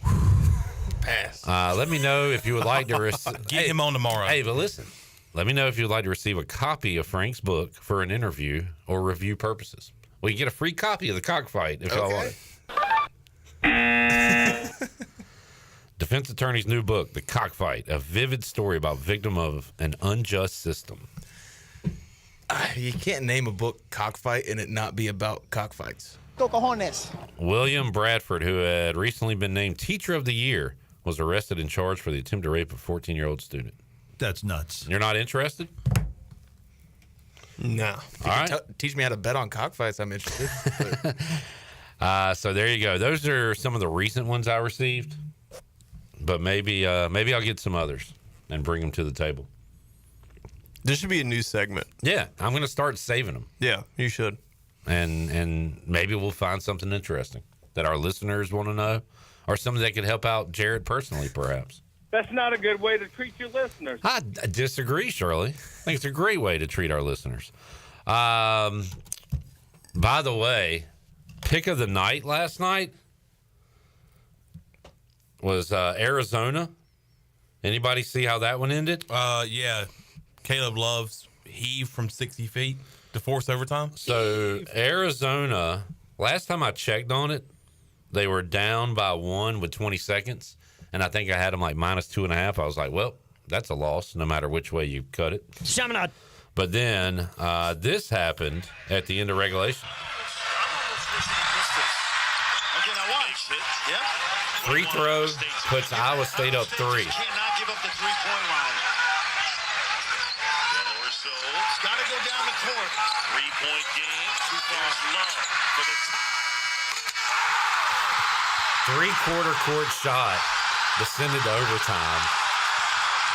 Pass. Let me know if you would like to get him on tomorrow. Hey, but listen, let me know if you would like to receive a copy of Frank's book for an interview or review purposes. Well, you get a free copy of The Cockfight if y'all want it. Defense attorney's new book, The Cockfight, a vivid story about victim of an unjust system. You can't name a book Cockfight and it not be about cockfights. William Bradford, who had recently been named Teacher of the Year, was arrested and charged for the attempt to rape a 14-year-old student. That's nuts. You're not interested? No. All right. Teach me how to bet on cockfights. I'm interested. So there you go. Those are some of the recent ones I received, but maybe I'll get some others and bring them to the table. This should be a new segment. Yeah, I'm going to start saving them. Yeah, you should. And maybe we'll find something interesting that our listeners want to know, or something that could help out Jarrett personally, perhaps. That's not a good way to treat your listeners. I disagree, Shirley. I think it's a great way to treat our listeners. By the way, pick of the night last night was Arizona. Anybody see how that one ended? Yeah. Caleb Love's heave from 60 feet to force overtime. So Arizona, last time I checked on it, they were down by 1 with 20 seconds. And I think I had them like -2.5. I was like, well, that's a loss no matter which way you cut it. Shamanad. But then this happened at the end of regulation. Free throw puts Iowa State up 3. Cannot give up the three-point line. It's got to go down the court. 3-point game. There's Love for the tie. Three-quarter court shot descended to overtime.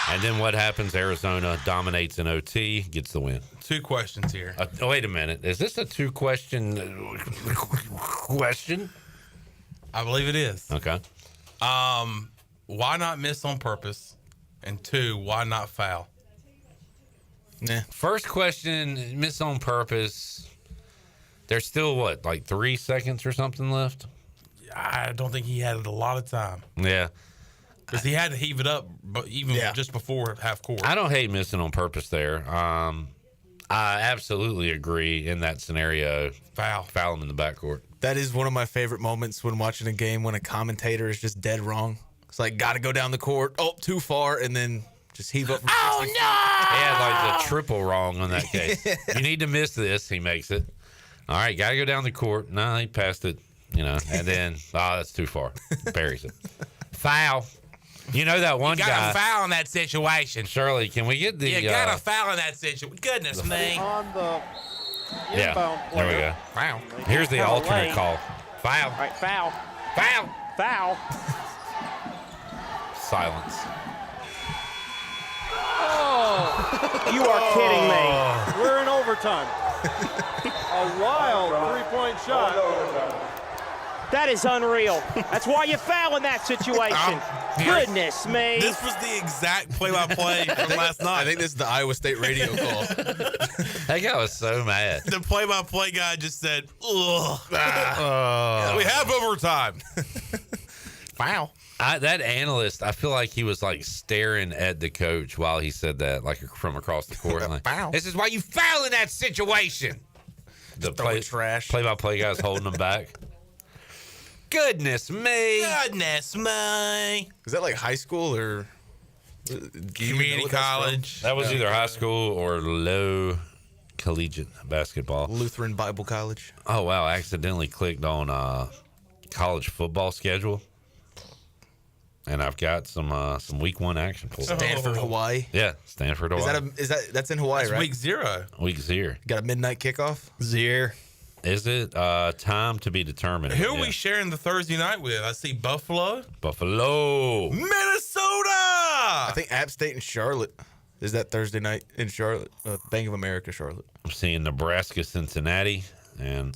And then what happens? Arizona dominates in OT, gets the win. 2 questions here. Wait a minute. Is this a 2-question question? I believe it is. Okay. Why not miss on purpose? And 2, why not foul? Nah. First question, miss on purpose. There's still, like 3 seconds or something left? I don't think he had a lot of time. Yeah. Because he had to heave it up just before half court. I don't hate missing on purpose there. I absolutely agree in that scenario. Foul him in the backcourt. That is one of my favorite moments when watching a game when a commentator is just dead wrong. It's like, got to go down the court. Oh, too far. And then just heave up. Oh, no! He had like the triple wrong on that case. You need to miss this. He makes it. All right, got to go down the court. No, he passed it, and then, that's too far. Buries it. Foul. You know that one guy. You got a foul in that situation. Shirley, can we get the... You got a foul in that situation. Goodness me. On the Yeah, there we go. Foul. Here's the alternate call. Foul. All right, foul. Foul. Foul. Silence. Oh, you are kidding me. We're in overtime. A wild three-point shot. That is unreal. That's why you foul in that situation. Goodness me. This was the exact play-by-play from last night. I think this is the Iowa State radio call. That guy was so mad. The play-by-play guy just said, ugh. We have overtime. Wow. That analyst, I feel like he was like staring at the coach while he said that, like from across the court. Like, this is why you foul in that situation. The play-by-play guy's holding him back. Goodness me. Goodness me. Is that like high school or community college? That was either high school or low collegiate basketball. Lutheran Bible College. Oh, wow. I accidentally clicked on college football schedule. And I've got some week 1 action for Stanford, Hawaii. Yeah, Stanford, Hawaii. That's in Hawaii, that's right? Week 0. Week 0. Got a midnight kickoff? Zier. Is it? Time to be determined. Who are we sharing the Thursday night with? I see Buffalo. Minnesota. I think App State and Charlotte. Is that Thursday night in Charlotte? Bank of America, Charlotte. I'm seeing Nebraska, Cincinnati, and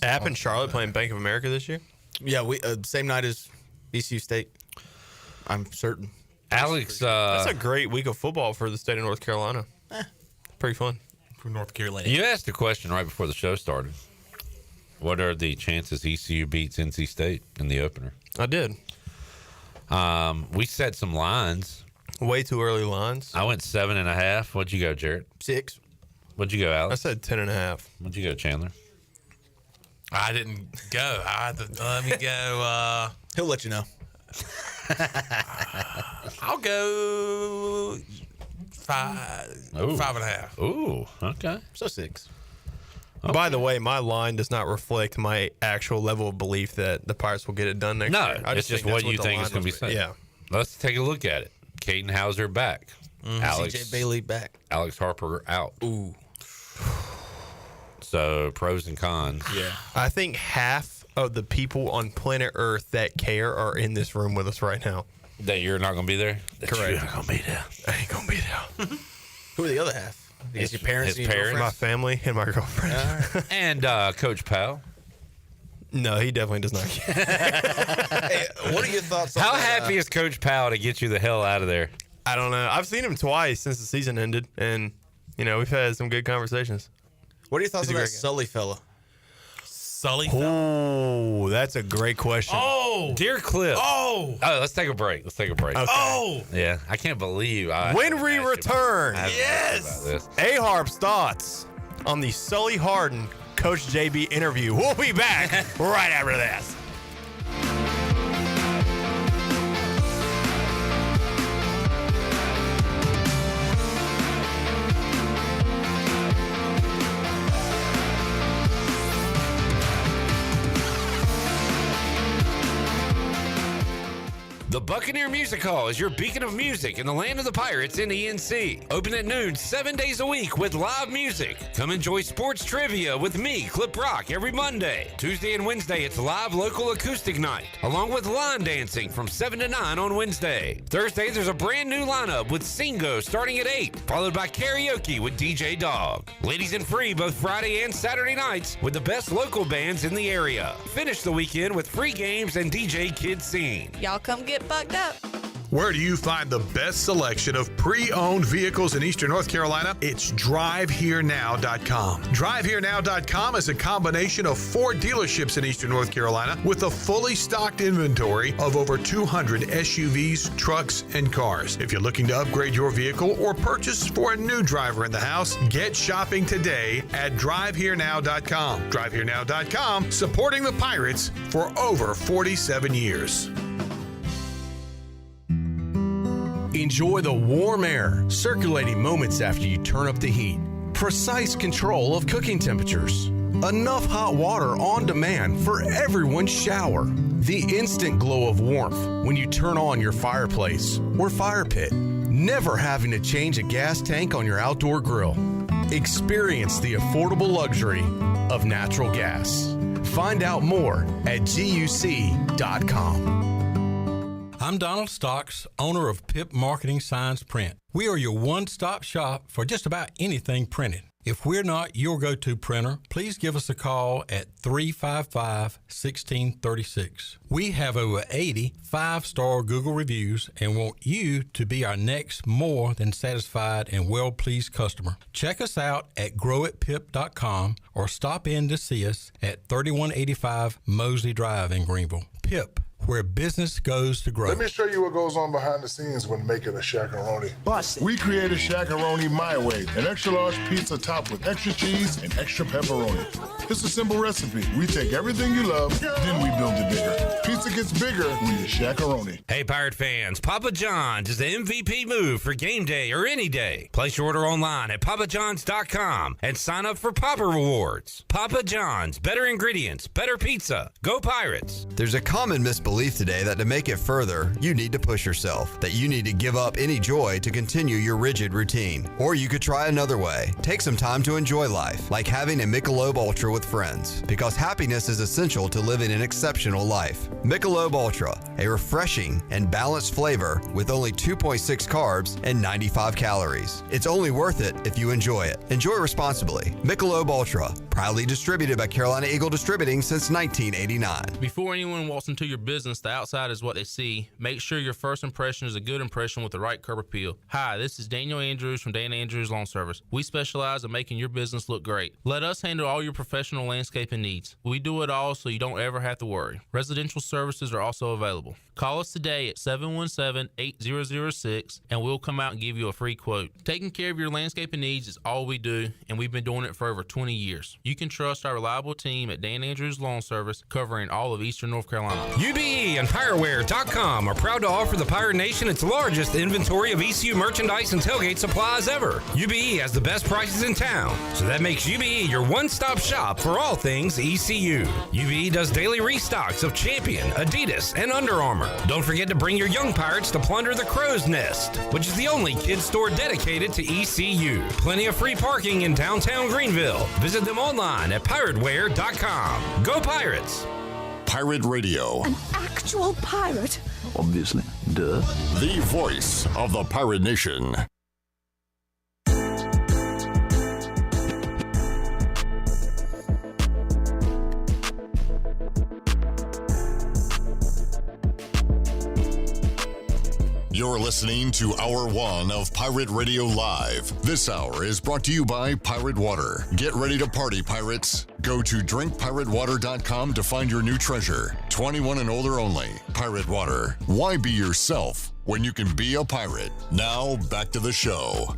App and Charlotte playing Bank of America this year? Yeah, we same night as ECU State. I'm certain. Alex, that's a great week of football for the state of North Carolina. Pretty fun. For North Carolina. You asked a question right before the show started. What are the chances ECU beats NC State in the opener? I did. We set some lines. Way too early lines. I went 7.5. What'd you go, Jarrett? 6. What'd you go, Alex? I said 10.5. What'd you go, Chandler? I didn't go. Let me go. He'll let you know. I'll go 5.5. Ooh, okay. So 6. Okay. By the way, my line does not reflect my actual level of belief that the Pirates will get it done next year. It's just what you think is going to be said. Yeah. Let's take a look at it. Caden Hauser back. Alex, CJ Bailey back. Alex Harper out. Ooh. So pros and cons. Yeah. I think half of the people on planet Earth that care are in this room with us right now. That you're not going to be there? Correct. You're not going to be there. I ain't going to be there. Who are the other half? Is your parents? His parents, my family, and my girlfriend. Right. And Coach Powell. No, he definitely does not care. Hey, what are your thoughts on How that, happy is Coach Powell to get you the hell out of there? I don't know. I've seen him twice since the season ended, and, we've had some good conversations. What are your thoughts on that Sully fella? Sully? Oh, that's a great question. Oh, dear Cliff. Oh, let's take a break. Okay. Oh, yeah. I can't believe when we return. Yes. A-Harp's thoughts on the Sully Harden Coach JB interview. We'll be back right after this. The Buccaneer Music Hall is your beacon of music in the land of the Pirates in ENC. Open at noon 7 days a week with live music. Come enjoy sports trivia with me, Clip Rock, every Monday. Tuesday and Wednesday, it's live local acoustic night, along with line dancing from 7 to 9 on Wednesday. Thursday, there's a brand new lineup with Singo starting at 8, followed by karaoke with DJ Dog. Ladies and free both Friday and Saturday nights with the best local bands in the area. Finish the weekend with free games and DJ Kid Scene. Y'all come get bugged up. Where do you find the best selection of pre-owned vehicles in Eastern North Carolina? It's DriveHereNow.com. DriveHereNow.com is a combination of 4 dealerships in Eastern North Carolina with a fully stocked inventory of over 200 SUVs, trucks, and cars. If you're looking to upgrade your vehicle or purchase for a new driver in the house, get shopping today at DriveHereNow.com. DriveHereNow.com, supporting the Pirates for over 47 years. Enjoy the warm air circulating moments after you turn up the heat. Precise control of cooking temperatures. Enough hot water on demand for everyone's shower. The instant glow of warmth when you turn on your fireplace or fire pit. Never having to change a gas tank on your outdoor grill. Experience the affordable luxury of natural gas. Find out more at GUC.com. I'm Donald Stocks, owner of PIP Marketing Signs Print. We are your one-stop shop for just about anything printed. If we're not your go-to printer, please give us a call at 355-1636. We have over 80 5-star Google reviews and want you to be our next more than satisfied and well-pleased customer. Check us out at growitpip.com or stop in to see us at 3185 Mosley Drive in Greenville. Pip, where business goes to grow. Let me show you what goes on behind the scenes when making a Shaq-a-Roni. Bust it. We created Shaq-a-Roni my way, an extra large pizza topped with extra cheese and extra pepperoni. It's a simple recipe. We take everything you love, then we build it bigger. Pizza gets bigger when you Shaq-a-Roni. Hey, Pirate fans, Papa John's is the MVP move for game day or any day. Place your order online at papajohns.com and sign up for Papa Rewards. Papa John's, better ingredients, better pizza. Go Pirates. There's a common misbelief today that to make it further, you need to push yourself, that you need to give up any joy to continue your rigid routine. Or you could try another way. Take some time to enjoy life, like having a Michelob Ultra with friends, because happiness is essential to living an exceptional life. Michelob Ultra, a refreshing and balanced flavor with only 2.6 carbs and 95 calories. It's only worth it if you enjoy it. Enjoy responsibly. Michelob Ultra, proudly distributed by Carolina Eagle Distributing since 1989. Before anyone walks into your business, the outside is what they see. Make sure your first impression is a good impression with the right curb appeal. Hi, this is Daniel Andrews from Dan Andrews Lawn Service. We specialize in making your business look great. Let us handle all your professional landscaping needs. We do it all so you don't ever have to worry. Residential services are also available. Call us today at 717-8006 and we'll come out and give you a free quote. Taking care of your landscaping needs is all we do, and we've been doing it for over 20 years. You can trust our reliable team at Dan Andrews Lawn Service, covering all of Eastern North Carolina. UBE and PireWare.com are proud to offer the Pirate Nation its largest inventory of ECU merchandise and tailgate supplies ever. UBE has the best prices in town, so that makes UBE your one-stop shop for all things ECU. UBE does daily restocks of Champion, Adidas, and Under Armour. Don't forget to bring your young Pirates to plunder the Crow's Nest, which is the only kids store dedicated to ECU. Plenty of free parking in downtown Greenville. Visit them online at PirateWare.com. Go Pirates! Pirate Radio. An actual pirate? Obviously. Duh. The voice of the Pirate Nation. You're listening to Hour 1 of Pirate Radio Live. This hour is brought to you by Pirate Water. Get ready to party, pirates. Go to drinkpiratewater.com to find your new treasure. 21 and older only. Pirate Water. Why be yourself when you can be a pirate? Now, back to the show.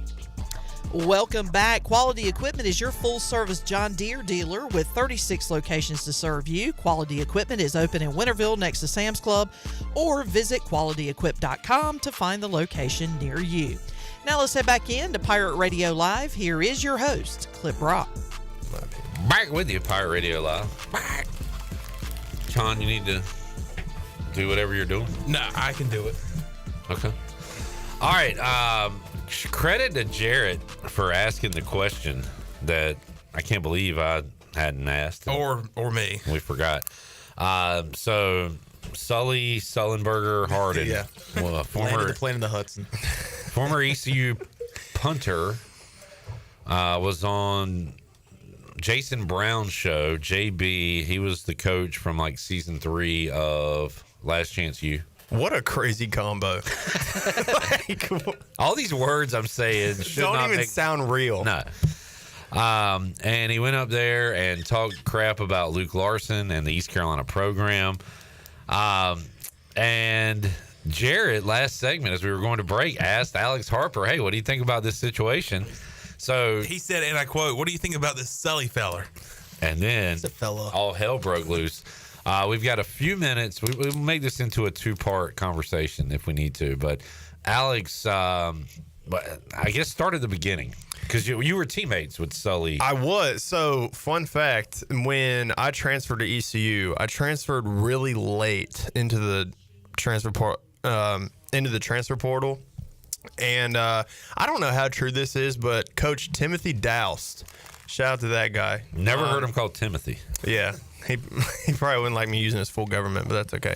Welcome back. Quality Equipment is your full-service John Deere dealer with 36 locations to serve you. Quality Equipment is open in Winterville next to Sam's Club, or visit qualityequip.com to find the location near you. Now let's head back in to Pirate Radio Live. Here is your host, Clip Brock. Back with you, Pirate Radio Live. Back. John, you need to do whatever you're doing? No, I can do it. Okay. All right. Credit to Jarrett for asking the question that I can't believe I hadn't asked. Or me. We forgot. So Sully Sullenberger Harden, Yeah. well, former playing the Hudson. former ECU punter, was on Jason Brown's show, JB. He was the coach from like season 3 of Last Chance U. What a crazy combo. All these words I'm saying should don't not even sound real. No. And he went up there and talked crap about Luke Larson and the East Carolina program. And Jarrett, last segment, as we were going to break, asked Alex Harper, hey, what do you think about this situation? So he said, and I quote, what do you think about this Sully feller? And then all hell broke loose. We've got a few minutes. We'll make this into a 2-part conversation if we need to. But Alex, I guess start at the beginning, because you were teammates with Sully. I was. So, fun fact, when I transferred to ECU, I transferred really late into the transfer portal. And I don't know how true this is, but Coach Timothy Doust, shout out to that guy. Never heard him called Timothy. Yeah. He probably wouldn't like me using his full government, but that's okay.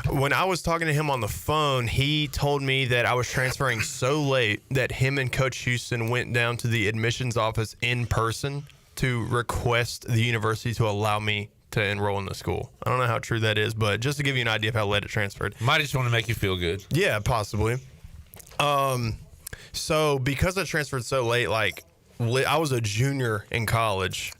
When I was talking to him on the phone, he told me that I was transferring so late that him and Coach Houston went down to the admissions office in person to request the university to allow me to enroll in the school. I don't know how true that is, but just to give you an idea of how late it transferred. Might just want to make you feel good. Yeah, possibly. So because I transferred so late, like I was a junior in college.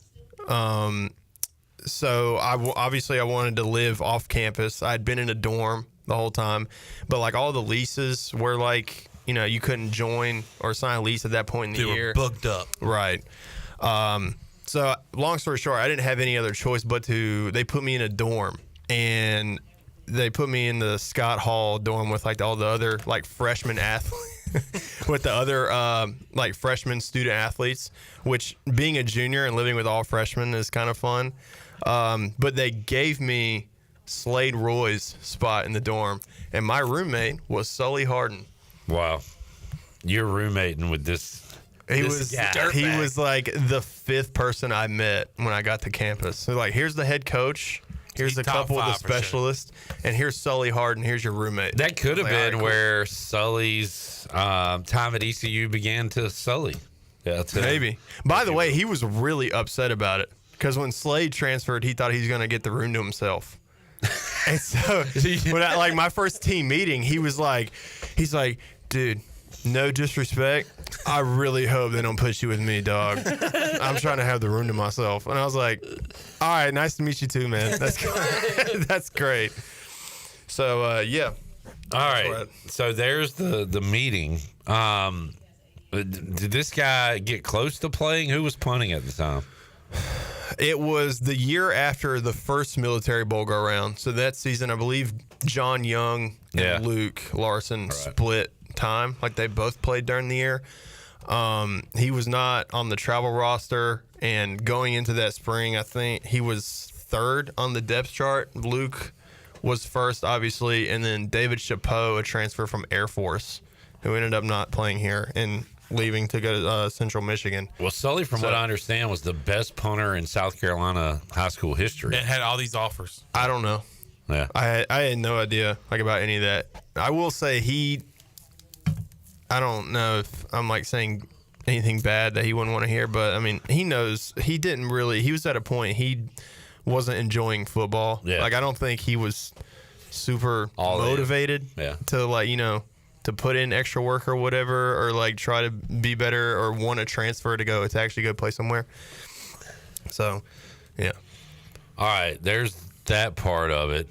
So obviously I wanted to live off campus. I'd been in a dorm the whole time, but like all the leases were like, you know, you couldn't join or sign a lease at that point in the year. They were booked up. Right. So long story short, I didn't have any other choice but they put me in a dorm, and they put me in the Scott Hall dorm with like all the other like freshman athletes, with the other like freshman student athletes, which being a junior and living with all freshmen is kind of fun. But they gave me Slade Roy's spot in the dorm, and my roommate was Sully Harden. Wow. You're roommating with this. He was like the fifth person I met when I got to campus. So like, here's the head coach, here's a couple of the specialists, and here's Sully Harden. Here's your roommate. That could have Like, been all right, where Sully's time at ECU began to sully. Yeah, maybe. By the way, he was really upset about it because when Slade transferred, he thought he was going to get the room to himself. And so, like my first team meeting, he's like, dude, no disrespect, I really hope they don't put you with me, dog. I'm trying to have the room to myself. And I was like, all right, nice to meet you too, man. That's great. So, yeah. All right. So there's the meeting. Did this guy get close to playing? Who was punting at the time? It was the year after the first Military Bowl go around. So that season, I believe John Young and Luke Larson split time. Like they both played during the year. He was not on the travel roster. And going into that spring, I think he was third on the depth chart. Luke was first, obviously. And then David Chapeau, a transfer from Air Force, who ended up not playing here and leaving to go to Central Michigan. Well, Sully, from what I understand, was the best punter in South Carolina high school history. And had all these offers. I don't know. Yeah, I had no idea like about any of that. I will say I don't know if I'm like saying anything bad that he wouldn't want to hear, but I mean, he knows he was at a point he wasn't enjoying football. Yeah. Like I don't think he was super motivated to like, you know, to put in extra work or whatever, or like try to be better or want to transfer to actually go play somewhere. So, yeah. All right, there's that part of it.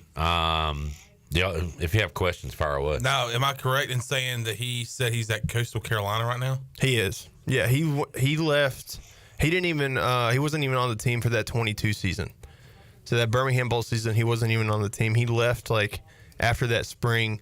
If you have questions, fire away. Now, am I correct in saying that he said he's at Coastal Carolina right now? He is. Yeah, he left. He didn't even. He wasn't even on the team for that 22 season. So that Birmingham Bowl season, he wasn't even on the team. He left like after that spring.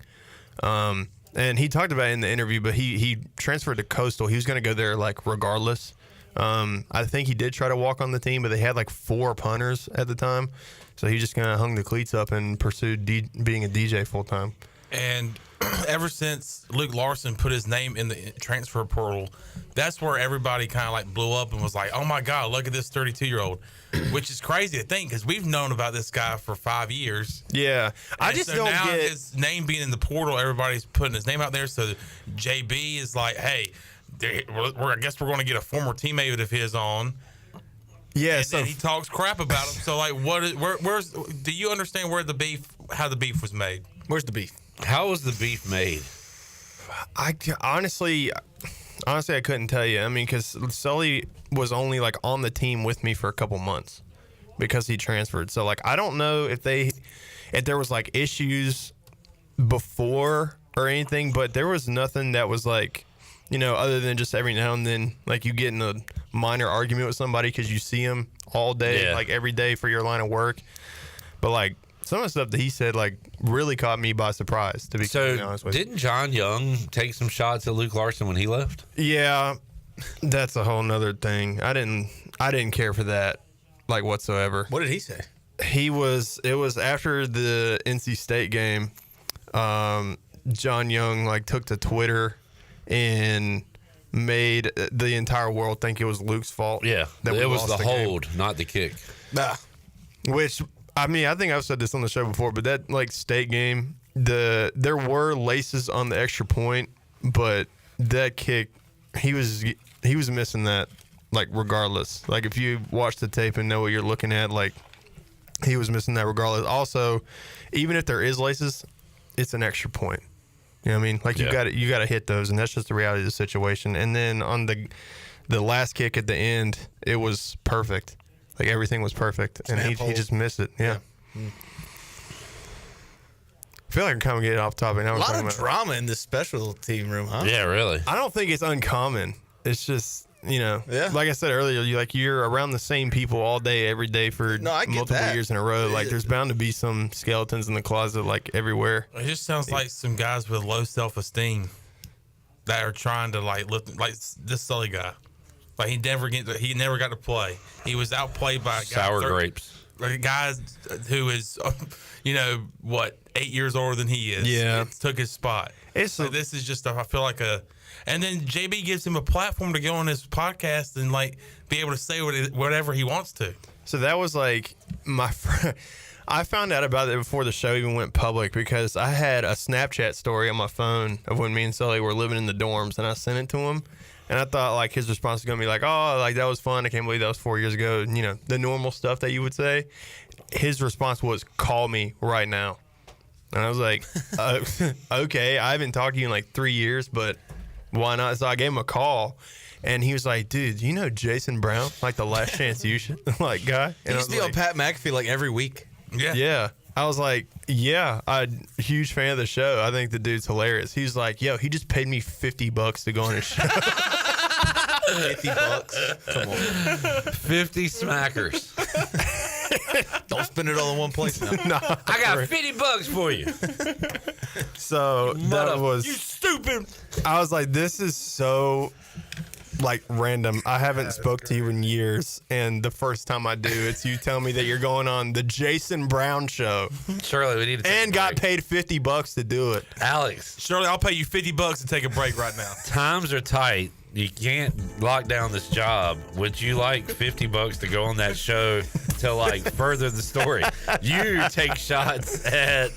And he talked about it in the interview, but he transferred to Coastal. He was going to go there like regardless. I think he did try to walk on the team, but they had like 4 punters at the time. So he just kind of hung the cleats up and pursued being a DJ full time. And ever since Luke Larson put his name in the transfer portal, that's where everybody kind of like blew up and was like, oh my God, look at this 32-year-old, which is crazy to think because we've known about this guy for 5 years. Yeah. I just don't now get his name being in the portal, everybody's putting his name out there. So JB is like, hey, I guess we're going to get a former teammate of his on. Yeah, and then he talks crap about him. So like, where's? Do you understand how the beef was made? Where's the beef? How was the beef made? I honestly, I couldn't tell you. I mean, because Sully was only like on the team with me for a couple months because he transferred. So like, I don't know if there was like issues before or anything, but there was nothing that was like, you know, other than just every now and then, like you get in a minor argument with somebody because you see them all day, like every day for your line of work. But like some of the stuff that he said, like really caught me by surprise, to be completely honest with you. Didn't John Young take some shots at Luke Larson when he left? Yeah, that's a whole nother thing. I didn't care for that, like whatsoever. What did he say? It was after the NC State game. John Young like took to Twitter and made the entire world think it was Luke's fault. Yeah, that it was the game. hold, not the kick. Which I mean, I think I've said this on the show before, but that like state game, there were laces on the extra point, but that kick, he was missing that, like, regardless. Like, if you watch the tape and know what you're looking at, like, he was missing that regardless. Also, even if there is laces, it's an extra point. You know what I mean? Like, you got to hit those, and that's just the reality of the situation. And then on the last kick at the end, it was perfect. Like, everything was perfect, and he just missed it. Yeah. I feel like I'm kind of getting off topic now. A lot of drama in this special team room, huh? Yeah, really. I don't think it's uncommon. It's just, like I said earlier, you're around the same people all day, every day for multiple years in a row. Like, there's bound to be some skeletons in the closet, like, everywhere. It just sounds like some guys with low self-esteem that are trying to, like, look like this Sully guy. Like, he never got to play. He was outplayed by a guy sour grapes. Like a guy who is, 8 years older than he is. Yeah, took his spot. So this is just, I feel like and then JB gives him a platform to go on his podcast and like be able to say whatever he wants to. So that was like my friend. I found out about it before the show even went public because I had a Snapchat story on my phone of when me and Sully were living in the dorms, and I sent it to him. And I thought, like, his response was going to be like, oh, like, that was fun. I can't believe that was 4 years ago. The normal stuff that you would say. His response was, call me right now. And I was like, okay, I haven't talked to you in, like, 3 years, but why not? So I gave him a call. And he was like, dude, you know Jason Brown? Like, the Last Chance You Should, like, guy? He used to be on Pat McAfee, like, every week. Yeah. I was like, I'm a huge fan of the show. I think the dude's hilarious. He's like, yo, he just paid me $50 to go on his show. $50? Come on. 50 smackers. Don't spend it all in one place now. No, I got $50 for you. So that was... You stupid. I was like, this is so... like random. I haven't spoke to you in years, and the first time I do, it's you tell me that you're going on the Jason Brown show. Shirley, we need to and got paid $50 to do it. Alex, Shirley, I'll pay you $50 to take a break right now. Times are tight. You can't lock down this job. Would you like $50 to go on that show to like further the story? You take shots at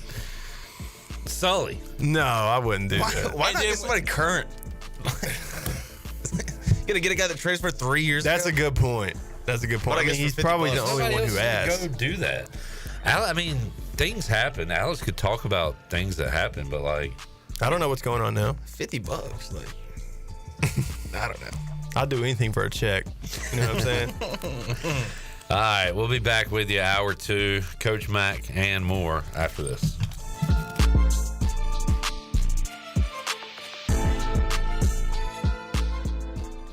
Sully. No, I wouldn't do that. Why not get somebody current? Gonna get a guy that transferred 3 years ago? That's a good point. I mean, he's probably the only one who asked. Go do that. I mean, things happen. Alex could talk about things that happen, but like, I don't know what's going on now. $50, like, I don't know. I'll do anything for a check. You know what I'm saying? All right, we'll be back with you hour 2, Coach Mack and more after this.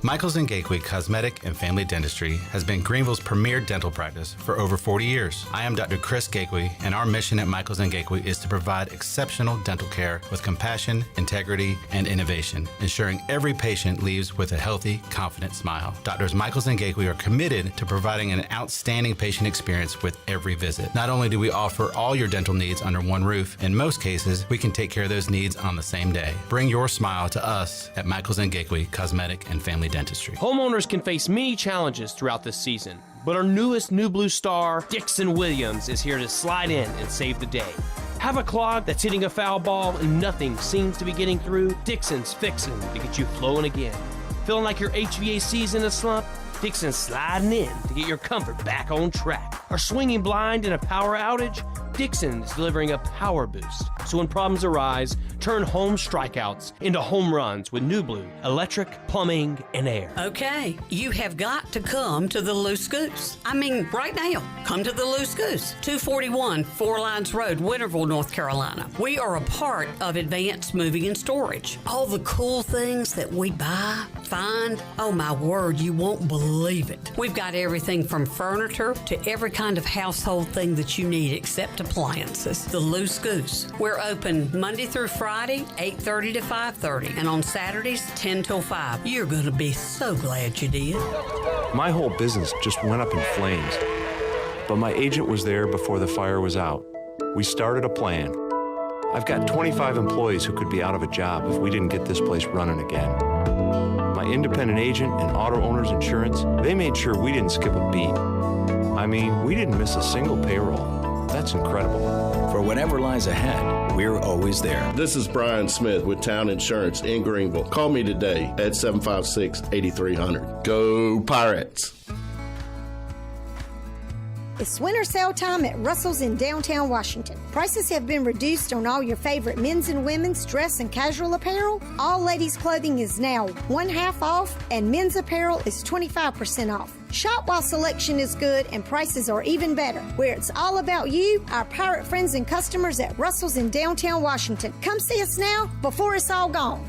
Michaels & Gakwe Cosmetic and Family Dentistry has been Greenville's premier dental practice for over 40 years. I am Dr. Chris Gakwe, and our mission at Michaels & Gakwe is to provide exceptional dental care with compassion, integrity, and innovation, ensuring every patient leaves with a healthy, confident smile. Doctors Michaels & Gakwe are committed to providing an outstanding patient experience with every visit. Not only do we offer all your dental needs under one roof, in most cases, we can take care of those needs on the same day. Bring your smile to us at Michaels & Gakwe Cosmetic and Family Dentistry. Homeowners can face many challenges throughout this season, but our newest New Blue star, Dixon Williams, is here to slide in and save the day. Have a clog that's hitting a foul ball and nothing seems to be getting through? Dixon's fixing to get you flowing again. Feeling like your HVAC's in a slump? Dixon's sliding in to get your comfort back on track. Are swinging blind in a power outage? Dixon is delivering a power boost. So when problems arise, turn home strikeouts into home runs with New Blue, electric, plumbing, and air. Okay, you have got to come to the Loose Goose. I mean, right now, come to the Loose Goose, 241 Four Lines Road, Winterville, North Carolina. We are a part of Advanced Moving and Storage. All the cool things that we buy, find, oh my word, you won't believe it. We've got everything from furniture to every kind of household thing that you need except appliances. The Loose Goose. We're open Monday through Friday, 8:30 to 5:30, and on Saturdays, 10 till 5. You're going to be so glad you did. My whole business just went up in flames, but my agent was there before the fire was out. We started a plan. I've got 25 employees who could be out of a job if we didn't get this place running again. My independent agent and auto owners insurance, they made sure we didn't skip a beat. I mean, we didn't miss a single payroll. That's incredible. For whatever lies ahead, we're always there. This is Brian Smith with Town Insurance in Greenville. Call me today at 756-8300. Go Pirates! It's winter sale time at Russell's in downtown Washington. Prices have been reduced on all your favorite men's and women's dress and casual apparel. All ladies' clothing is now 1/2 off, and men's apparel is 25% off. Shop while selection is good and prices are even better. Where it's all about you, our pirate friends and customers at Russell's in downtown Washington. Come see us now before it's all gone.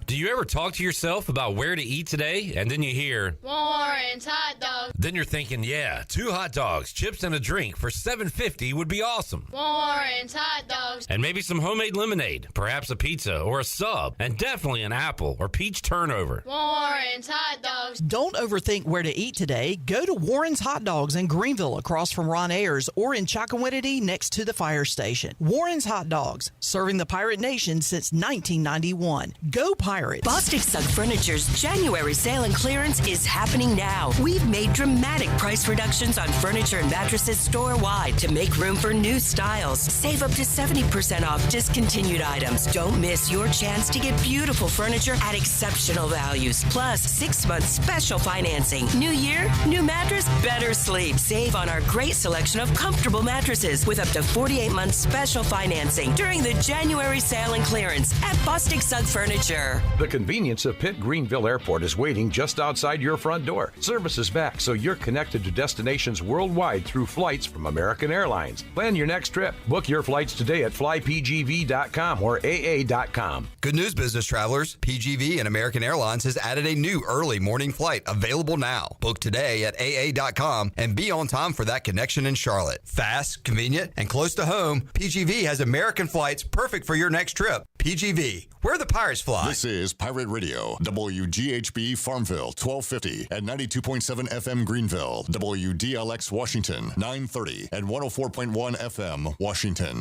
Do you ever talk to yourself about where to eat today, and then you hear Warren's Hot Dogs. Then you're thinking, yeah, 2 hot dogs, chips, and a drink for $7.50 would be awesome. Warren's Hot Dogs. And maybe some homemade lemonade, perhaps a pizza or a sub, and definitely an apple or peach turnover. Warren's Hot Dogs. Don't overthink where to eat today. Go to Warren's Hot Dogs in Greenville across from Ron Ayers or in Chocowinity next to the fire station. Warren's Hot Dogs, serving the Pirate Nation since 1991. Go Pirates! Bostic Sugg Furniture's January sale and clearance is happening now. We've made dramatic price reductions on furniture and mattresses store-wide to make room for new styles. Save up to 70% off discontinued items. Don't miss your chance to get beautiful furniture at exceptional values. Plus, 6-month special financing. New year, new mattress, better sleep. Save on our great selection of comfortable mattresses with up to 48 months special financing during the January sale and clearance at Bostic Sugg Furniture. The convenience of Pitt Greenville Airport is waiting just outside your front door. Service is back, so you're connected to destinations worldwide through flights from American Airlines. Plan your next trip. Book your flights today at flypgv.com or aa.com. Good news, business travelers. PGV and American Airlines has added a new early morning flight available now. Book today at aa.com and be on time for that connection in Charlotte. Fast, convenient, and close to home, PGV has American flights perfect for your next trip. PGV, where the Pirates fly. This is Pirate Radio, WGHB Farmville, 1250 and 92.7 FM Greenville, WDLX Washington, 930 and 104.1 FM Washington.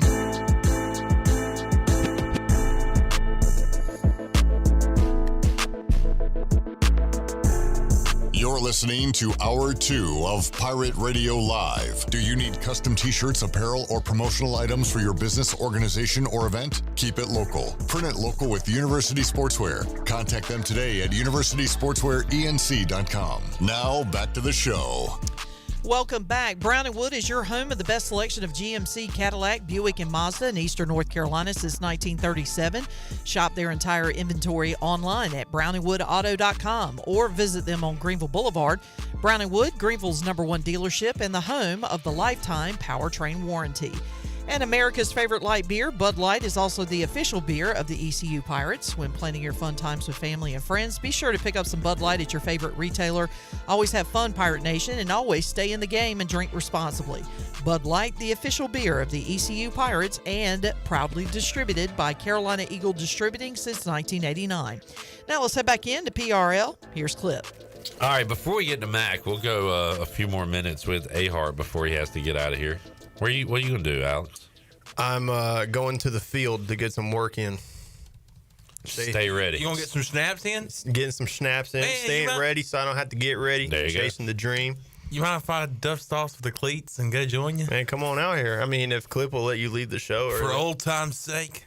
You're listening to Hour 2 of Pirate Radio Live. Do you need custom t-shirts, apparel, or promotional items for your business, organization, or event? Keep it local. Print it local with University Sportswear. Contact them today at universitysportswearenc.com. Now, back to the show. Welcome back. Brown & Wood is your home of the best selection of GMC, Cadillac, Buick, and Mazda in Eastern North Carolina since 1937. Shop their entire inventory online at brownandwoodauto.com or visit them on Greenville Boulevard. Brown & Wood, Greenville's #1 dealership and the home of the lifetime powertrain warranty. And America's favorite light beer, Bud Light, is also the official beer of the ECU Pirates. When planning your fun times with family and friends, be sure to pick up some Bud Light at your favorite retailer. Always have fun, Pirate Nation, and always stay in the game and drink responsibly. Bud Light, the official beer of the ECU Pirates, and proudly distributed by Carolina Eagle Distributing since 1989. Now let's head back in to PRL. Here's Clip. All right, before we get to Mack, we'll go a few more minutes with Ahart before he has to get out of here. What are you going to do, Alex? I'm going to the field to get some work in. Stay ready. You going to get some snaps in? Getting some snaps in. Man, staying ready so I don't have to get ready. There you Chasing the dream. You mind if I dust off the cleats and go join you? Man, come on out here. I mean, if Clip will let you lead the show. For old time's sake.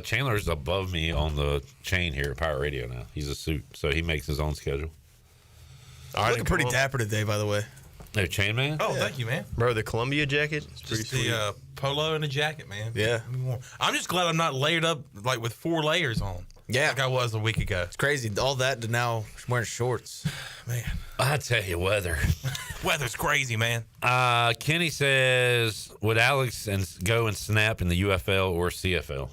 Chandler's above me on the chain here at Pirate Radio now. He's a suit, so he makes his own schedule. Looking pretty dapper today, by the way. No, chain man? Oh, thank you, man. Bro, the Columbia jacket. It's pretty Just sweet. the polo and a jacket, man. Yeah. I'm just glad I'm not layered up like with 4 layers on. Yeah. Like I was a week ago. It's crazy. All that to now wearing shorts. Man. I tell you, Weather's crazy, man. Kenny says, would Alex go and snap in the UFL or CFL?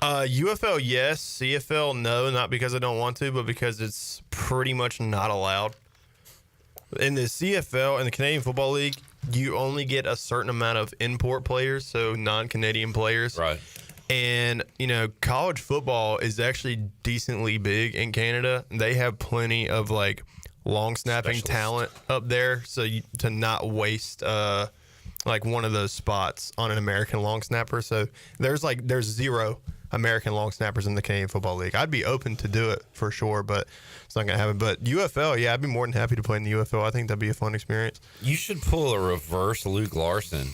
UFL, yes. CFL, no. Not because I don't want to, but because it's pretty much not allowed. In the CFL, in the Canadian Football League, you only get a certain amount of import players, so non-Canadian players. Right. And, college football is actually decently big in Canada. They have plenty of, long snapping talent up there, so to not waste, one of those spots on an American long snapper. So there's zero American long snappers in the Canadian Football League. I'd be open to do it for sure, but it's not going to happen. But UFL, yeah, I'd be more than happy to play in the UFL. I think that'd be a fun experience. You should pull a reverse Luke Larson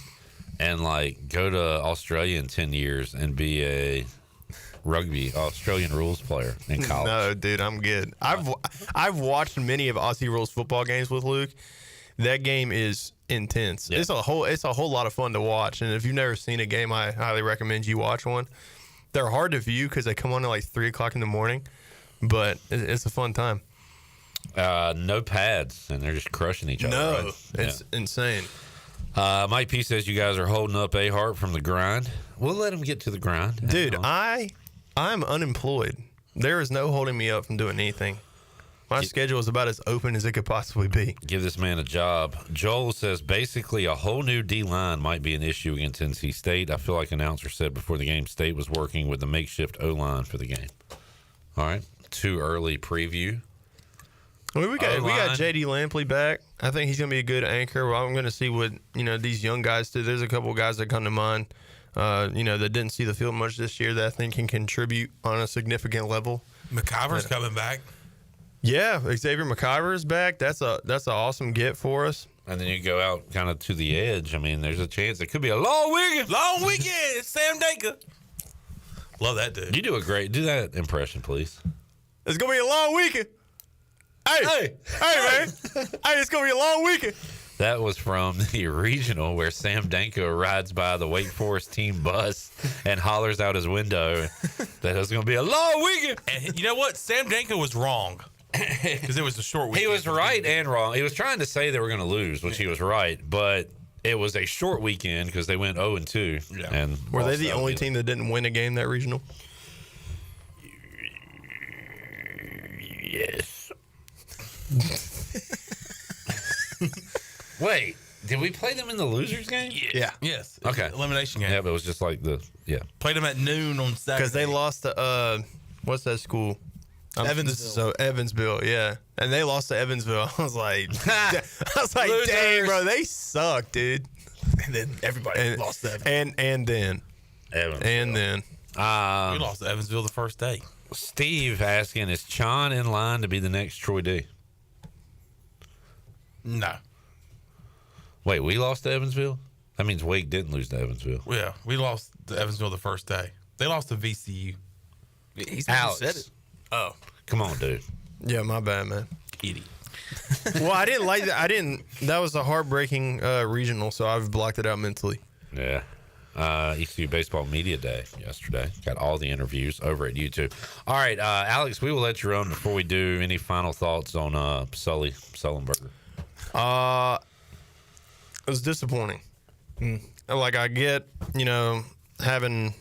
and like go to Australia in 10 years and be a rugby Australian rules player in college. No, dude, I'm good. I've watched many of Aussie rules football games with Luke. That game is intense. Yeah. It's a whole lot of fun to watch. And if you've never seen a game, I highly recommend you watch one. They're hard to view because they come on at like 3 o'clock in the morning, but it's a fun time. No pads, and they're just crushing each other. No, right? it's insane. Mike P says you guys are holding up A-Hart from the grind. We'll let him get to the grind. Dude, I'm unemployed. There is no holding me up from doing anything. My schedule is about as open as it could possibly be. Give this man a job. Joel says basically a whole new D-line might be an issue against NC State. I feel like announcer said before the game State was working with the makeshift O-line for the game. All right. Too early preview. Well, we got J.D. Lampley back. I think he's going to be a good anchor. Well, I'm going to see what these young guys do. There's a couple of guys that come to mind, that didn't see the field much this year that I think can contribute on a significant level. McIver's coming back. Yeah, Xavier McIver is back. That's an awesome get for us. And then you go out kind of to the edge. I mean, there's a chance it could be a long weekend. Long weekend. Sam Danka. Love that dude. You do do that impression, please. It's gonna be a long weekend. Hey, man. Hey, it's gonna be a long weekend. That was from the regional where Sam Danko rides by the Wake Forest team bus and hollers out his window that it's going to be a long weekend. And you know what? Sam Danko was wrong because it was a short weekend. He was right and wrong. He was trying to say they were going to lose, which he was right, but it was a short weekend because they went 0-2. Yeah. And were they the only team that didn't win a game that regional? Yes. Wait, did we play them in the losers game? Yeah. Yes. Okay. Elimination game. Yeah, but it was just like Played them at noon on Saturday. Because they lost to, what's that school? Evansville. Evansville, yeah. And they lost to Evansville. I was like, Losers. dang, bro, they suck, dude. And then everybody lost to Evansville. And then. We lost to Evansville the first day. Steve asking, is Chon in line to be the next Troy D? No. Wait, we lost to Evansville? That means Wake didn't lose to Evansville. Yeah, we lost to Evansville the first day. They lost to VCU. Alex. Said it. Oh. Come on, dude. Yeah, my bad, man. Idiot. Well, I didn't like that. That was a heartbreaking regional, so I've blocked it out mentally. Yeah. ECU Baseball Media Day yesterday. Got all the interviews over at YouTube. All right, Alex, we will let you run before we do any final thoughts on Sullenberger. It was disappointing. Like, I get, having,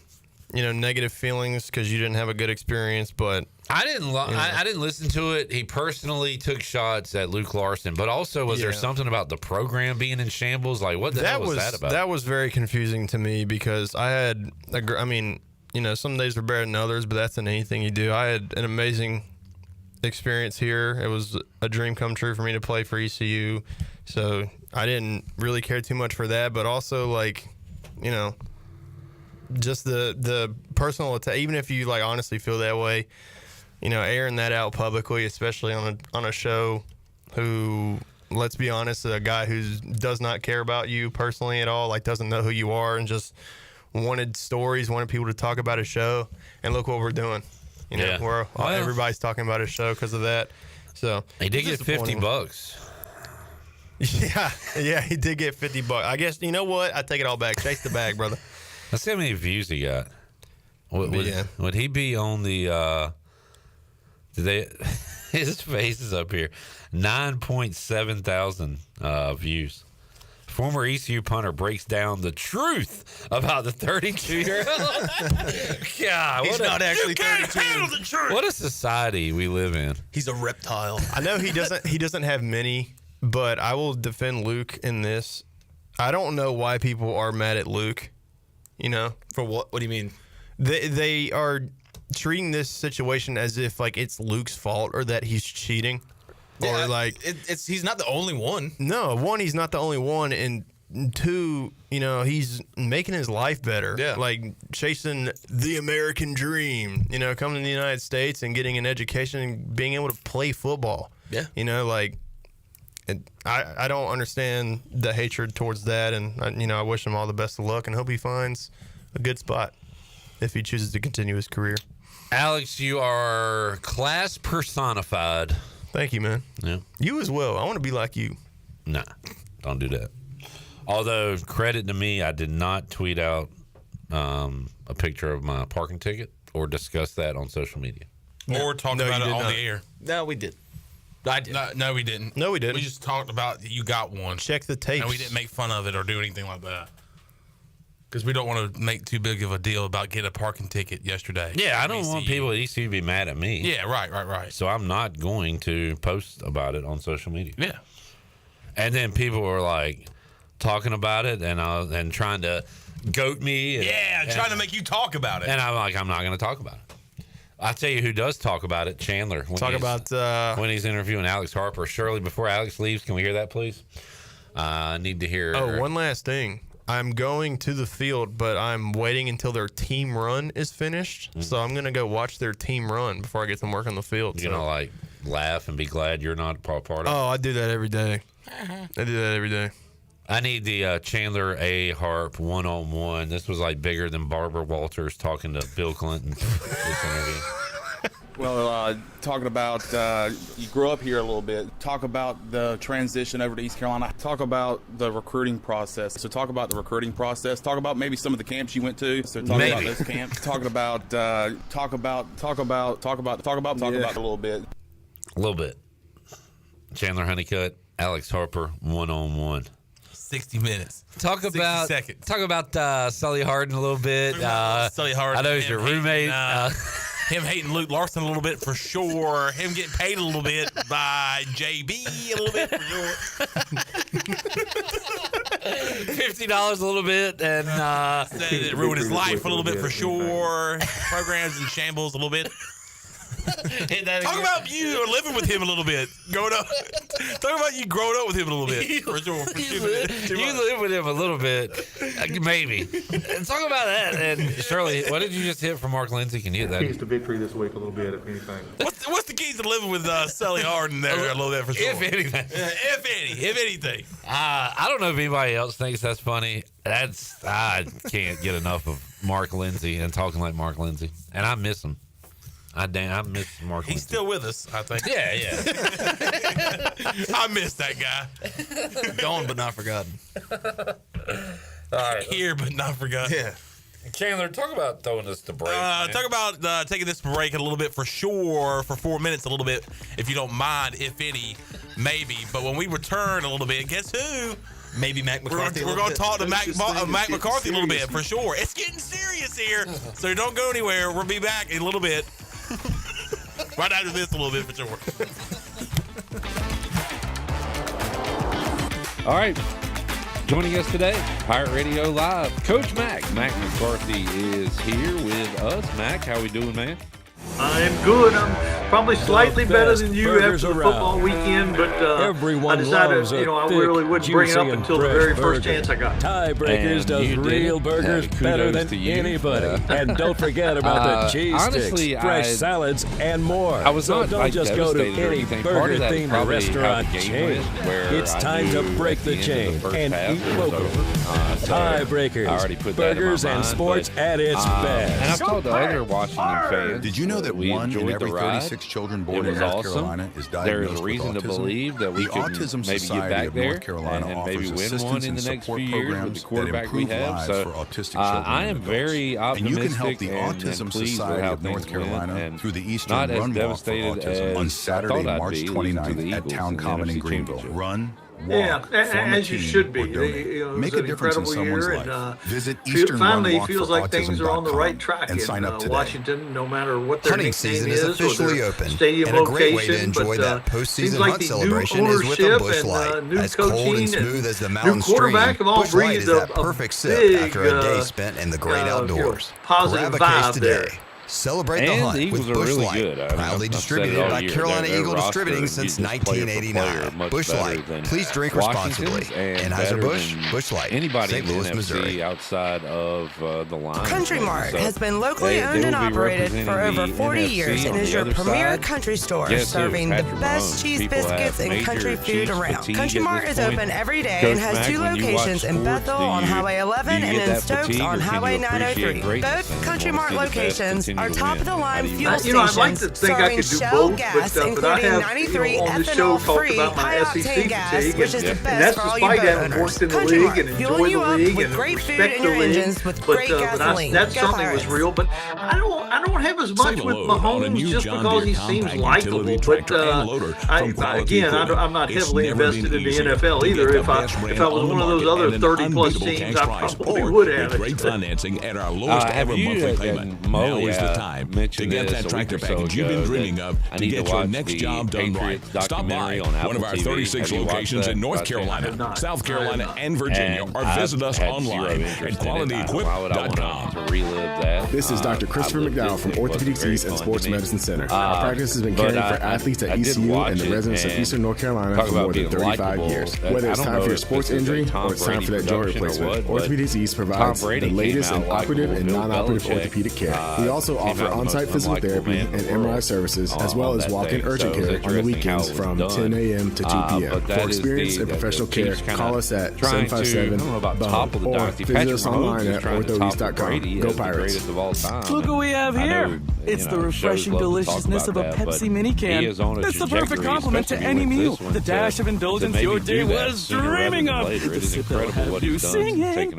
negative feelings because you didn't have a good experience, but I didn't listen to it. He personally took shots at Luke Larson, but also was there something about the program being in shambles? Like, what the hell was that about? That was very confusing to me because some days were better than others, but that's in anything you do. I had an amazing experience here. It was a dream come true for me to play for ECU, so I didn't really care too much for that, but also, just the personal attack, even if you honestly feel that way, airing that out publicly, especially on a show who, let's be honest, a guy who does not care about you personally at all, doesn't know who you are, and just wanted people to talk about his show, and look what we're doing. Everybody's talking about his show because of that. So he did get $50. Yeah, he did get $50. I guess, you know what? I take it all back. Chase the bag, brother. Let's see how many views he got. Would he be on the his face is up here. 9.7 thousand views. Former ECU punter breaks down the truth about the 32-year-old. God, he's not actually 32. Handle the truth. What a society we live in. He's a reptile. I know he doesn't have many, but I will defend Luke in this. I don't know why people are mad at Luke. For what? What do you mean? They are treating this situation as if it's Luke's fault or that he's cheating. Yeah, or he's not the only one. No, he's not the only one, and two, he's making his life better. Yeah. Like chasing the American dream, coming to the United States and getting an education and being able to play football. Yeah. I don't understand the hatred towards that. And, I wish him all the best of luck and hope he finds a good spot if he chooses to continue his career. Alex, you are class personified. Thank you, man. Yeah. You as well. I want to be like you. Nah, don't do that. Although, credit to me, I did not tweet out a picture of my parking ticket or discuss that on social media. Or talk about it on the air. No, we did. I did. No, we didn't. No, we didn't. We just talked about you got one. Check the tapes. And we didn't make fun of it or do anything like that. Because we don't want to make too big of a deal about getting a parking ticket yesterday. Yeah, I don't want people at ECU to be mad at me. Yeah, right. So I'm not going to post about it on social media. Yeah. And then people were like talking about it and trying to goat me. And, trying to make you talk about it. And I'm like, I'm not going to talk about it. I'll tell you who does talk about it, Chandler. When he's interviewing Alex Harper. Shirley, before Alex leaves, can we hear that, please? I need to hear. Oh, one last thing. I'm going to the field, but I'm waiting until their team run is finished. So I'm going to go watch their team run before I get them work on the field. You're going to laugh and be glad you're not part of it? Oh, I do that every day. I do that every day. I need the Chandler A. Harp one-on-one. This was bigger than Barbara Walters talking to Bill Clinton. This interview. Well, talking about you grew up here a little bit. Talk about the transition over to East Carolina. Talk about the recruiting process. So talk about the recruiting process. Talk about maybe some of the camps you went to. So talk about those camps. Talk about a little bit. A little bit. Chandler Honeycutt, Alex Harper, one-on-one. 60 minutes. Talk about 60 seconds. Talk about Sully Harden a little bit. Sully Harden. I know he's your roommate. Him hating Luke Larson a little bit for sure. Him getting paid a little bit by JB a little bit for sure. $50 a little bit, and said it ruined his life a little bit for sure. Programs in shambles a little bit. Talk about you living with him a little bit. Talk about you growing up with him a little bit. For sure. You live with him a little bit, maybe. And talk about that. And Shirley, what did you just hit from Mark Lindsay? Can you hit that? Keys to victory this week a little bit, if anything. What's the keys to living with Sully Harden there a little bit for sure? If anything. If anything. I don't know if anybody else thinks that's funny. I can't get enough of Mark Lindsay and talking like Mark Lindsay. And I miss him. I miss Mark Lindsay. He's still with us, I think. Yeah. I miss that guy. Gone but not forgotten. All right. Here but not forgotten. Yeah. Chandler, talk about throwing us to break. Talk about taking this break a little bit for sure, for 4 minutes a little bit, if you don't mind, if any, maybe. But when we return a little bit, guess who? Maybe Mack McCarthy. We're going to talk to Mack McCarthy a little bit for sure. It's getting serious here, so don't go anywhere. We'll be back in a little bit. Right after this, a little bit for sure. All right. Joining us today, Pirate Radio Live, Coach Mack. Mack McCarthy is here with us. Mack, how we doing, man? I'm good. I'm probably slightly better than you after the football weekend, but I decided, I really wouldn't bring it up until the very first chance I got. Tiebreakers does real burgers better than anybody. And don't forget about the cheese sticks, fresh salads, and more. I was so not don't just go to any burger-themed restaurant chain. It's time to break the chain and eat local. Tiebreakers, burgers and sports at its best. And I've told the other Washington fans. Did you know that we 1 in enjoyed every the ride? 36 children born in North Carolina is There is diagnosed reason with to autism? believe that we the can Autism maybe Society get back of there North Carolina and maybe offers win assistance one in and the next support few years with programs the quarterback that we improve have. lives So for autistic children I am and very adults. And you can help optimistic the and Autism pleased with Society how of North things Carolina went, through the and Eastern not as Run Walk for devastated Autism on as Saturday, I thought I'd March be losing to 29th the at Eagles Town in the Common in NFC Greenville. Championship. Run, Yeah, walk, form a as you team, should be. or donate. Make a difference in someone's life. And, Visit Eastern finally, Run it feels like things are on the right track and in sign up today. Washington, no matter what their Hunting nickname season is or officially their open, stadium and a great way to location, enjoy but, that seems postseason like hunt the celebration new is with a ownership Busch and, Light. new As cold and coaching smooth as the new mountain stream, quarterback have all Busch Light is breathed that a perfect sip big, after a day spent in the great outdoors. positive Grab a case vibe today. there. Celebrate the And hunt the Eagles with are Busch really Light. good. I mean, Proudly I've said it distributed all by year. Carolina Their Eagle roster, Distributing you since just player for player, 1989. much Busch better Light. than Please drink Washington's responsibly. and Anheuser-Busch, better than Busch Light. anybody St. in the Louis, NFC Missouri. outside of the line. Country Mart So has been locally they owned and will be operated for representing over the 40 NFC years and on is the your other premier side. country store, Guess who? serving the Patrick best Mahomes. cheese People have biscuits and major country food cheese around. fatigue Country at Mart this is point. open every day Coach and has Mack, 2 when you watch locations in sports, Bethel do on you- Highway 11 do you and get in that Stokes fatigue, or on can you Highway appreciate 903. greatness Both and Country wanna Mart see the best locations continue are to top of the win? How line do you fuel manage You know, I'd like stations to think I serving could do Shell both, gas, but I including have, 93 on this show, talked ethanol-free, about my high-octane SEC gas, fatigue, which is the and best that's for all you despite boat having owners. worked in the Country league Mart, and fueling enjoy you the up league with and great food respect in the your league. engines with But great gasoline. that's Go something was Pirates. real. But I don't have as much Save a with load on a Mahomes new just John because he Deere seems compact likable. utility But tractor and loader from Quality again, Equipment. I'm not It's heavily never invested been in the easier NFL to either. get If the I best brand was on the one of those market other at an 30 plus unbeatable teams, cash I price, probably or would get have it. great financing at our lowest ever you, monthly payment. Now Mully, is the time to mentioned get this that a tractor week or so package you've been ago dreaming that of I to need get to your watch next the job done right. Patriots Stop by documentary on one Apple of our TV. 36 Have you watched locations that? in North I think I Carolina, have not. South Carolina, I have and Virginia, And or I've visit us had online zero at interest in it. Why would I want qualityequip.com. to relive that? This is Dr. Christopher McDowell from Orthopedics East and Sports Medicine Center. Our practice has been caring for athletes at ECU and the residents of Eastern North Carolina for more than 35 years. Whether it's time for your sports injury or it's time for that joint replacement, Orthopedics East provides the latest in operative and non-operative orthopedic care. We also offer on-site physical therapy and MRI services, as well as walk-in urgent care on the weekends from 10 a.m. to 2 p.m. For experience and professional care, call us at 757-BONE or visit us online at orthoeast.com. Go Pirates. Look what we have here. It's the refreshing deliciousness of a Pepsi mini can. It's the perfect complement to any meal. The dash of indulgence your day was dreaming of. The sip that'll have you singing.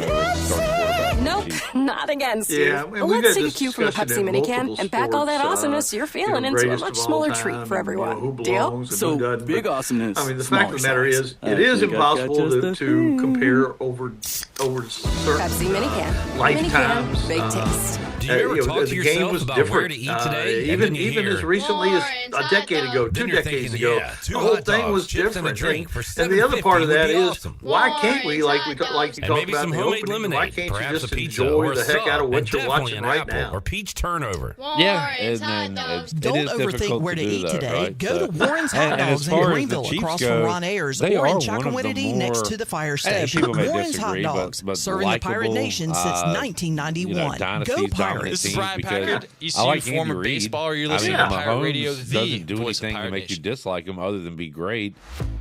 Nope, not again, Steve. Yeah, and we've Let's had take a this cue from the discussion Pepsi in mini can multiple and pack all that sports, awesomeness you're feeling into a greatest much of all smaller time, treat for everyone. who Deal? belongs and So, who doesn't. big But, awesomeness, I mean, the fact of the matter smaller is, size. it is I think I've got impossible just to the compare over certain Pepsi mini can. Mini lifetimes. can, big taste. Do you ever talk to the game yourself was about different. where to eat today? And then Even you as hear, recently as a decade ago, Then 2 you're decades thinking, ago, yeah, two the whole hot thing dogs, was chips, and a different. drink for And the other part of $7.50 that would be is, awesome. why can't we, like you And talked maybe about some in the homemade opening, lemonade, why can't you perhaps just a pizza enjoy or a the heck out of sub, what and you're definitely watching an right apple now? or peach turnover. Yeah, and it Don't is overthink difficult where to do eat that, today. right? Go So- to Warren's Hot and as Dogs in far as the Greenville, Chiefs across go, from Ron Ayers, they or are in one of the Chocowinity next more- to the fire and station. people may Warren's Hot disagree, Dogs, but serving the Pirate likable, Nation since 1991. dynasties, Go dominant Pirates! teams, Brian because Packard, I like ECU former Andy Reid. baseballer. You're I listening mean, to Pirate Mahomes Radio, the doesn't do voice of anything to Pirate make you Nation. dislike him other than be great.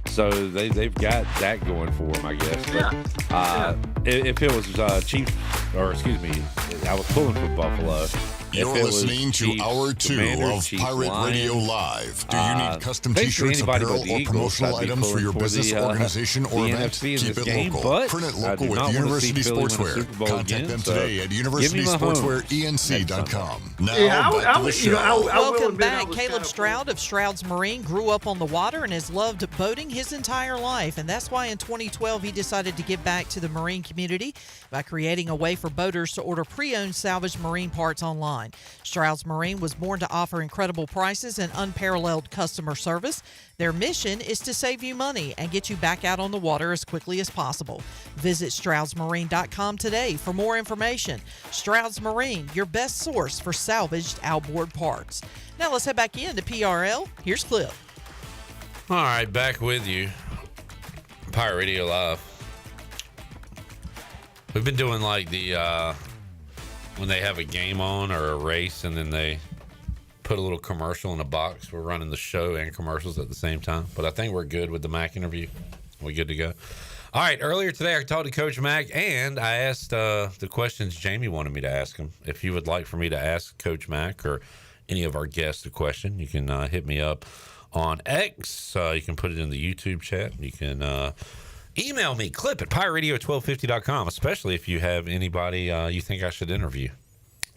So they've got that going for them, I guess. But if it was Chiefs, or excuse me, I was pulling for Buffalo. You're listening to Hour 2 of Pirate Radio Live. Do you need custom t-shirts, apparel, or promotional items for your business, organization, or event? Keep it local. Print it local with University Sportswear. Contact them today at universitysportswearenc.com. Now, back to the show. Welcome back. Caleb Stroud of Stroud's Marine grew up on the water and has loved boating his entire life. And that's why in 2012 he decided to give back to the marine community by creating a way for boaters to order pre-owned salvaged marine parts online. Stroud's Marine was born to offer incredible prices and unparalleled customer service. Their mission is to save you money and get you back out on the water as quickly as possible. Visit StroudsMarine.com today for more information. Stroud's Marine, your best source for salvaged outboard parts. Now let's head back into PRL. Here's Cliff. All right, back with you. Pirate Radio Live. We've been doing like the when they have a game on or a race and then they put a little commercial in a box. We're running the show and commercials at the same time. But I think we're good with the Mack interview. We good to go? All right, earlier today I talked to Coach Mack and I asked the questions Jamie wanted me to ask him. If you would like for me to ask Coach Mack or any of our guests a question, you can hit me up on X. You can put it in the YouTube chat. You can email me, clip at piratradio1250.com, especially if you have anybody you think I should interview,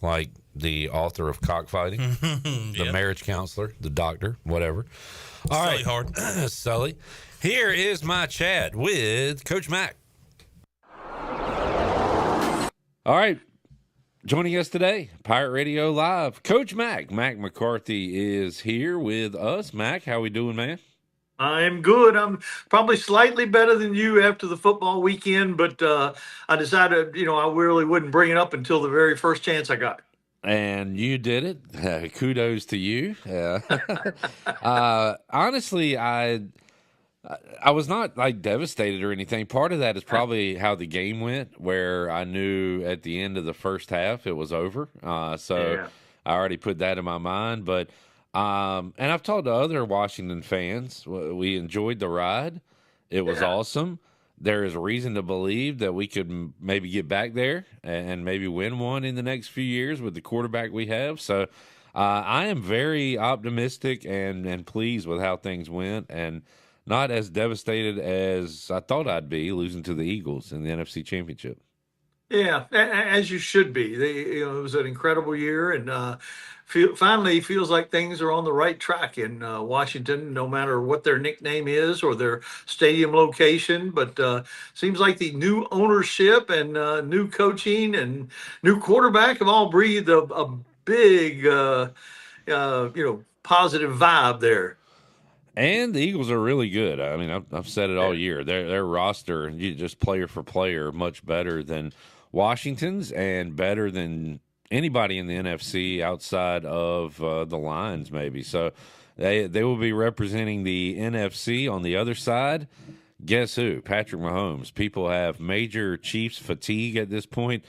like the author of Cockfighting, the marriage counselor, the doctor, whatever. All right, hard. Sully. Here is my chat with Coach Mack. All right. Joining us today, Pirate Radio Live, Coach Mack. Mack McCarthy is here with us. Mack, how we doing, man? I'm good. I'm probably slightly better than you after the football weekend, but I decided, I really wouldn't bring it up until the very first chance I got. and you did it. Kudos to you. Honestly, I was not like devastated or anything. Part of that is probably how the game went, where I knew at the end of the first half it was over. So I already put that in my mind. But and I've talked to other Washington fans. We enjoyed the ride. It was awesome. There is a reason to believe that we could maybe get back there and maybe win one in the next few years with the quarterback we have. So I am very optimistic and pleased with how things went, and not as devastated as I thought I'd be losing to the Eagles in the NFC Championship. Yeah, as you should be. It was an incredible year, and finally feels like things are on the right track in Washington, no matter what their nickname is or their stadium location. But seems like the new ownership and new coaching and new quarterback have all breathed a big, positive vibe there. And the Eagles are really good. I mean, I've said it all year. Their roster, just player for player, much better than Washington's and better than anybody in the NFC outside of the Lions, maybe. So they will be representing the NFC on the other side. Guess who? Patrick Mahomes. People have major Chiefs fatigue at this point.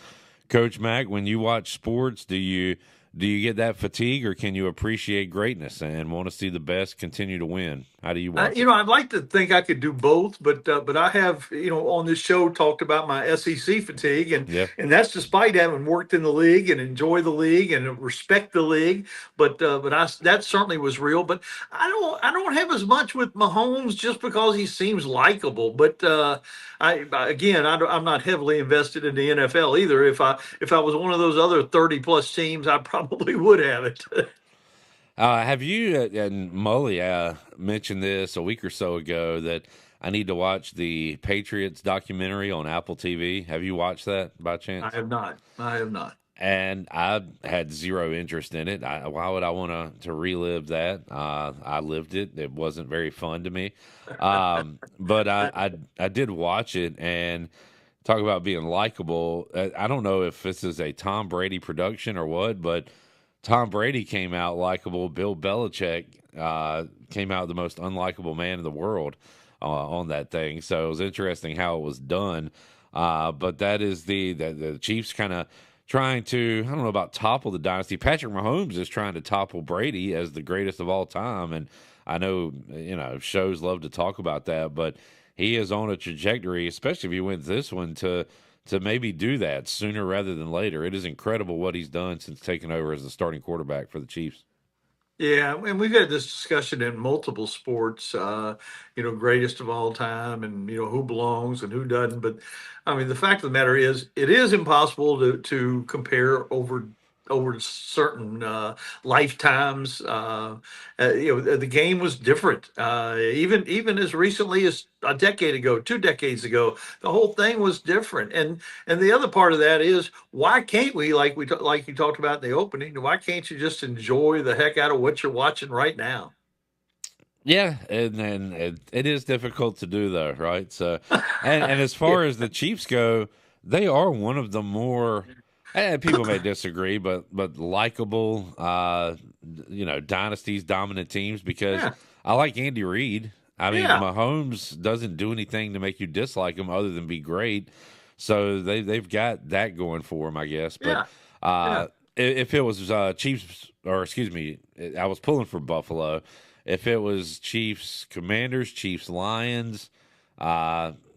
Coach Mack, when you watch sports, do you get that fatigue, or can you appreciate greatness and want to see the best continue to win? How do you watch it? I'd like to think I could do both, but I have, on this show talked about my SEC fatigue, and that's despite having worked in the league and enjoy the league and respect the league. But that certainly was real. But I don't have as much with Mahomes just because he seems likable. But I'm not heavily invested in the NFL either. If I was one of those other 30+ teams, I probably would have it. Have you, and Mully mentioned this a week or so ago, that I need to watch the Patriots documentary on Apple TV. Have you watched that by chance? I have not. And I had zero interest in it. Why would I want to relive that? I lived it. It wasn't very fun to me. But I did watch it, and talk about being likable. I don't know if this is a Tom Brady production or what, but Tom Brady came out likable. Bill Belichick came out the most unlikable man in the world on that thing. So it was interesting how it was done. But that is the Chiefs kind of trying to, I don't know about topple the dynasty. Patrick Mahomes is trying to topple Brady as the greatest of all time. And I know, shows love to talk about that, but he is on a trajectory, especially if he wins this one, to maybe do that sooner rather than later. It is incredible what he's done since taking over as the starting quarterback for the Chiefs. Yeah, and we've had this discussion in multiple sports, greatest of all time, and who belongs and who doesn't. But I mean, the fact of the matter is, it is impossible to compare over certain lifetimes. The game was different. Even as recently as a decade ago, 2 decades ago, the whole thing was different. And the other part of that is, why can't we, like you talked about in the opening, why can't you just enjoy the heck out of what you're watching right now? Yeah, and it is difficult to do though, right? So, and as far as the Chiefs go, they are one of the more. And people may disagree, but likable, dynasties, dominant teams, because I like Andy Reid. I mean, Mahomes doesn't do anything to make you dislike him other than be great. So they've got that going for them, I guess. But if it was Chiefs, or excuse me, I was pulling for Buffalo. If it was Chiefs, Commanders, Chiefs, Lions,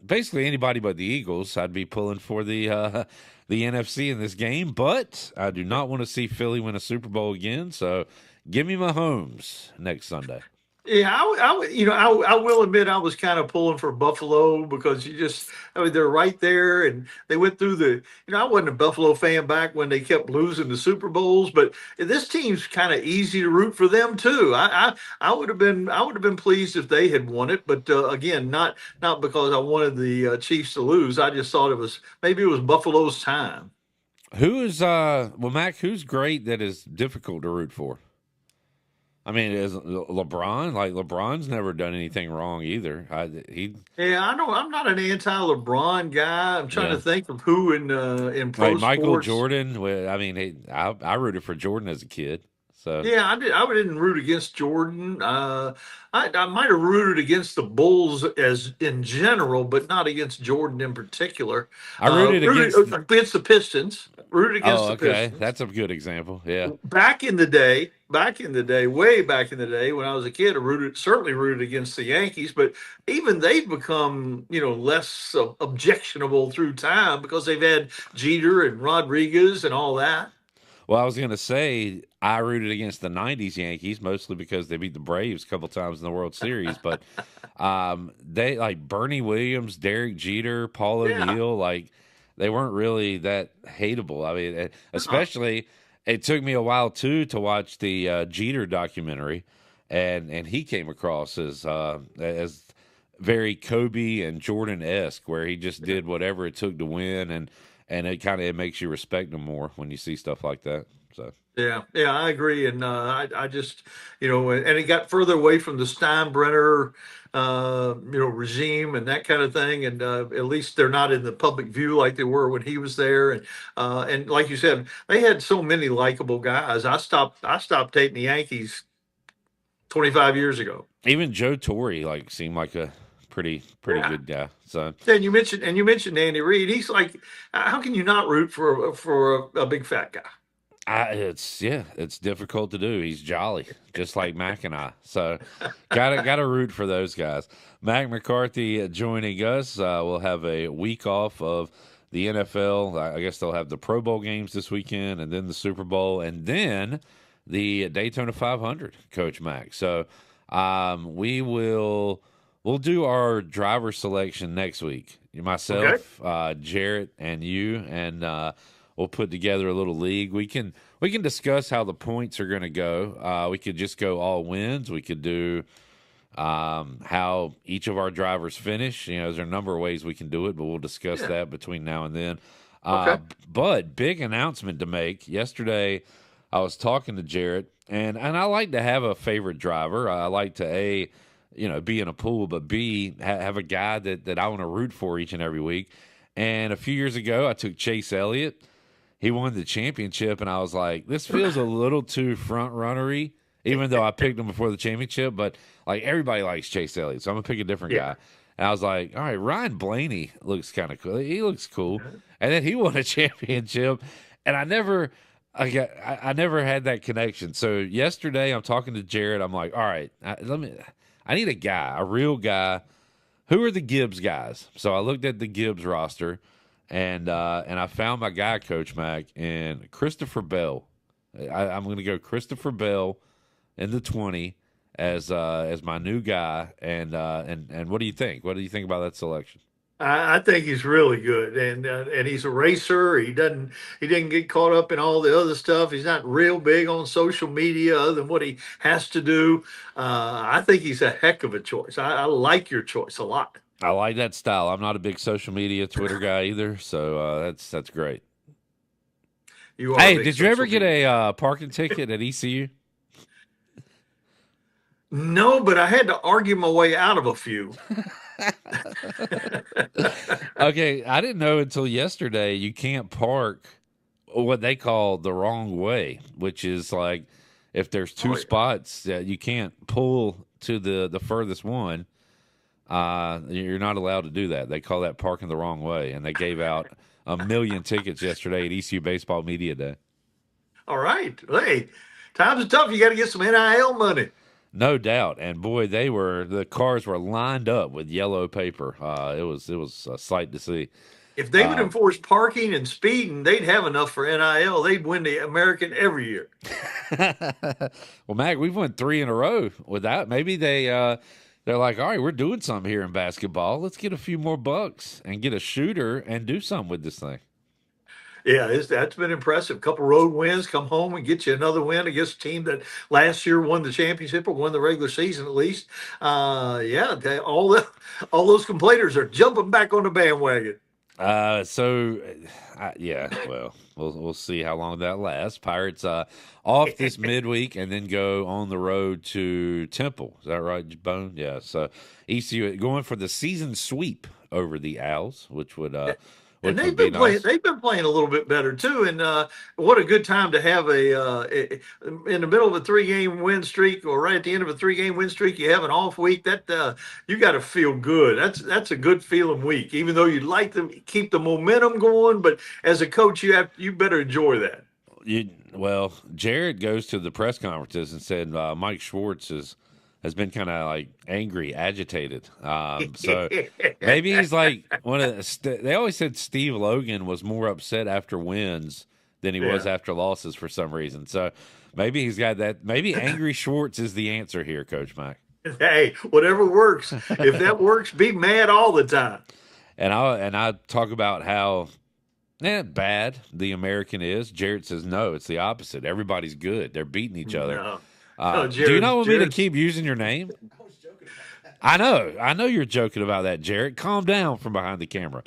basically anybody but the Eagles, I'd be pulling for the NFC in this game, but I do not want to see Philly win a Super Bowl again. So give me Mahomes next Sunday. Yeah, I will admit I was kind of pulling for Buffalo because they're right there, and they went through I wasn't a Buffalo fan back when they kept losing the Super Bowls, but this team's kind of easy to root for them too. I would have been pleased if they had won it, but again, not because I wanted the Chiefs to lose. I just thought it was Buffalo's time. Mack, who's great that is difficult to root for? I mean, is LeBron, like LeBron's never done anything wrong either. Yeah, I know. I'm not an anti-LeBron guy. I'm trying to think of who in pro like Michael sports. Jordan. I mean, I rooted for Jordan as a kid. So yeah, I didn't root against Jordan. I might have rooted against the Bulls as in general, but not against Jordan in particular. I rooted against the Pistons. Rooted against the okay, Pistons. that's a good example. Yeah. Back in the day, way back in the day when I was a kid, I certainly rooted against the Yankees, but even they've become, less objectionable through time because they've had Jeter and Rodriguez and all that. Well, I was going to say I rooted against the '90s Yankees mostly because they beat the Braves a couple times in the World Series, but they like Bernie Williams, Derek Jeter, Paul O'Neill, like they weren't really that hateable. I mean, especially it took me a while too to watch the Jeter documentary, and he came across as very Kobe and Jordan-esque, where he just did whatever it took to win, and it makes you respect him more when you see stuff like that. So yeah, I agree, and I just and it got further away from the Steinbrenner regime and that kind of thing, and at least they're not in the public view like they were when he was there, and like you said, they had so many likable guys. I stopped taking the Yankees 25 years ago. Even Joe Torre seemed like a pretty good guy. So and you mentioned Andy Reid. He's like, how can you not root for a big fat guy? It's difficult to do. He's jolly, just like Mack and I. So gotta root for those guys. Mack McCarthy joining us. We'll have a week off of the NFL. I guess they'll have the Pro Bowl games this weekend, and then the Super Bowl, and then the Daytona 500. Coach Mack. So we'll do our driver selection next week. Myself, Jarrett, and you, and we'll put together a little league. We can discuss how the points are going to go. We could just go all wins. We could do how each of our drivers finish. There's a number of ways we can do it, but we'll discuss that between now and then. But big announcement to make. Yesterday, I was talking to Jarrett, and I like to have a favorite driver. I like to be in a pool, but B, have a guy that I want to root for each and every week. And a few years ago, I took Chase Elliott. He won the championship, and I was like, this feels a little too front-runnery, even though I picked him before the championship. But, everybody likes Chase Elliott, so I'm going to pick a different guy. And I was like, all right, Ryan Blaney looks kind of cool. He looks cool. And then he won a championship, and I never had that connection. So yesterday, I'm talking to Jared. I'm like, all right, I need a guy, a real guy. Who are the Gibbs guys? So I looked at the Gibbs roster, and I found my guy, Coach Mack, and Christopher Bell. I'm going to go Christopher Bell in the 20 as my new guy. And what do you think? What do you think about that selection? I think he's really good, and he's a racer. He didn't get caught up in all the other stuff. He's not real big on social media other than what he has to do. I think he's a heck of a choice. I like your choice a lot. I like that style. I'm not a big social media Twitter guy either, so that's great. Hey, did you ever get a parking ticket at ECU? No, but I had to argue my way out of a few. Okay, I didn't know until yesterday you can't park what they call the wrong way, which is like if there's two spots that you can't pull to the furthest one. You're not allowed to do that. They call that parking the wrong way, and they gave out 1 million tickets yesterday at ECU Baseball Media Day. All right, hey, times are tough. You got to get some NIL money. No doubt, and boy, the cars were lined up with yellow paper. It was a sight to see. If they would enforce parking and speeding, they'd have enough for NIL. They'd win the American every year. Well, Mac, we've won 3 in a row with that. Maybe they're like, all right, we're doing something here in basketball. Let's get a few more bucks and get a shooter and do something with this thing. Yeah, that's been impressive. Couple road wins, come home and get you another win against a team that last year won the championship or won the regular season at least. All those complainers are jumping back on the bandwagon. Well, we'll see how long that lasts. Pirates off this midweek and then go on the road to Temple. Is that right, Bone? Yeah. So ECU going for the season sweep over the Owls, which would And which they've would be been playing. nice. They've been playing a little bit better too. And what a good time to have in the middle of a 3-game win streak, or right at the end of a 3-game win streak. You have an off week. That you got to feel good. That's a good feeling week. Even though you'd like to keep the momentum going, but as a coach, you better enjoy that. Jared goes to the press conferences and said Mike Schwartz has been kind of like angry, agitated. So maybe he's like they always said Steve Logan was more upset after wins than he was after losses for some reason. So maybe he's got that. Maybe angry Schwartz is the answer here, Coach Mack. Hey, whatever works. If that works, be mad all the time. And I talk about how bad the American is. Jared says no, it's the opposite. Everybody's good. They're beating each other. No. Do you not want me to keep using your name? I know you're joking about that, Jared. Calm down from behind the camera.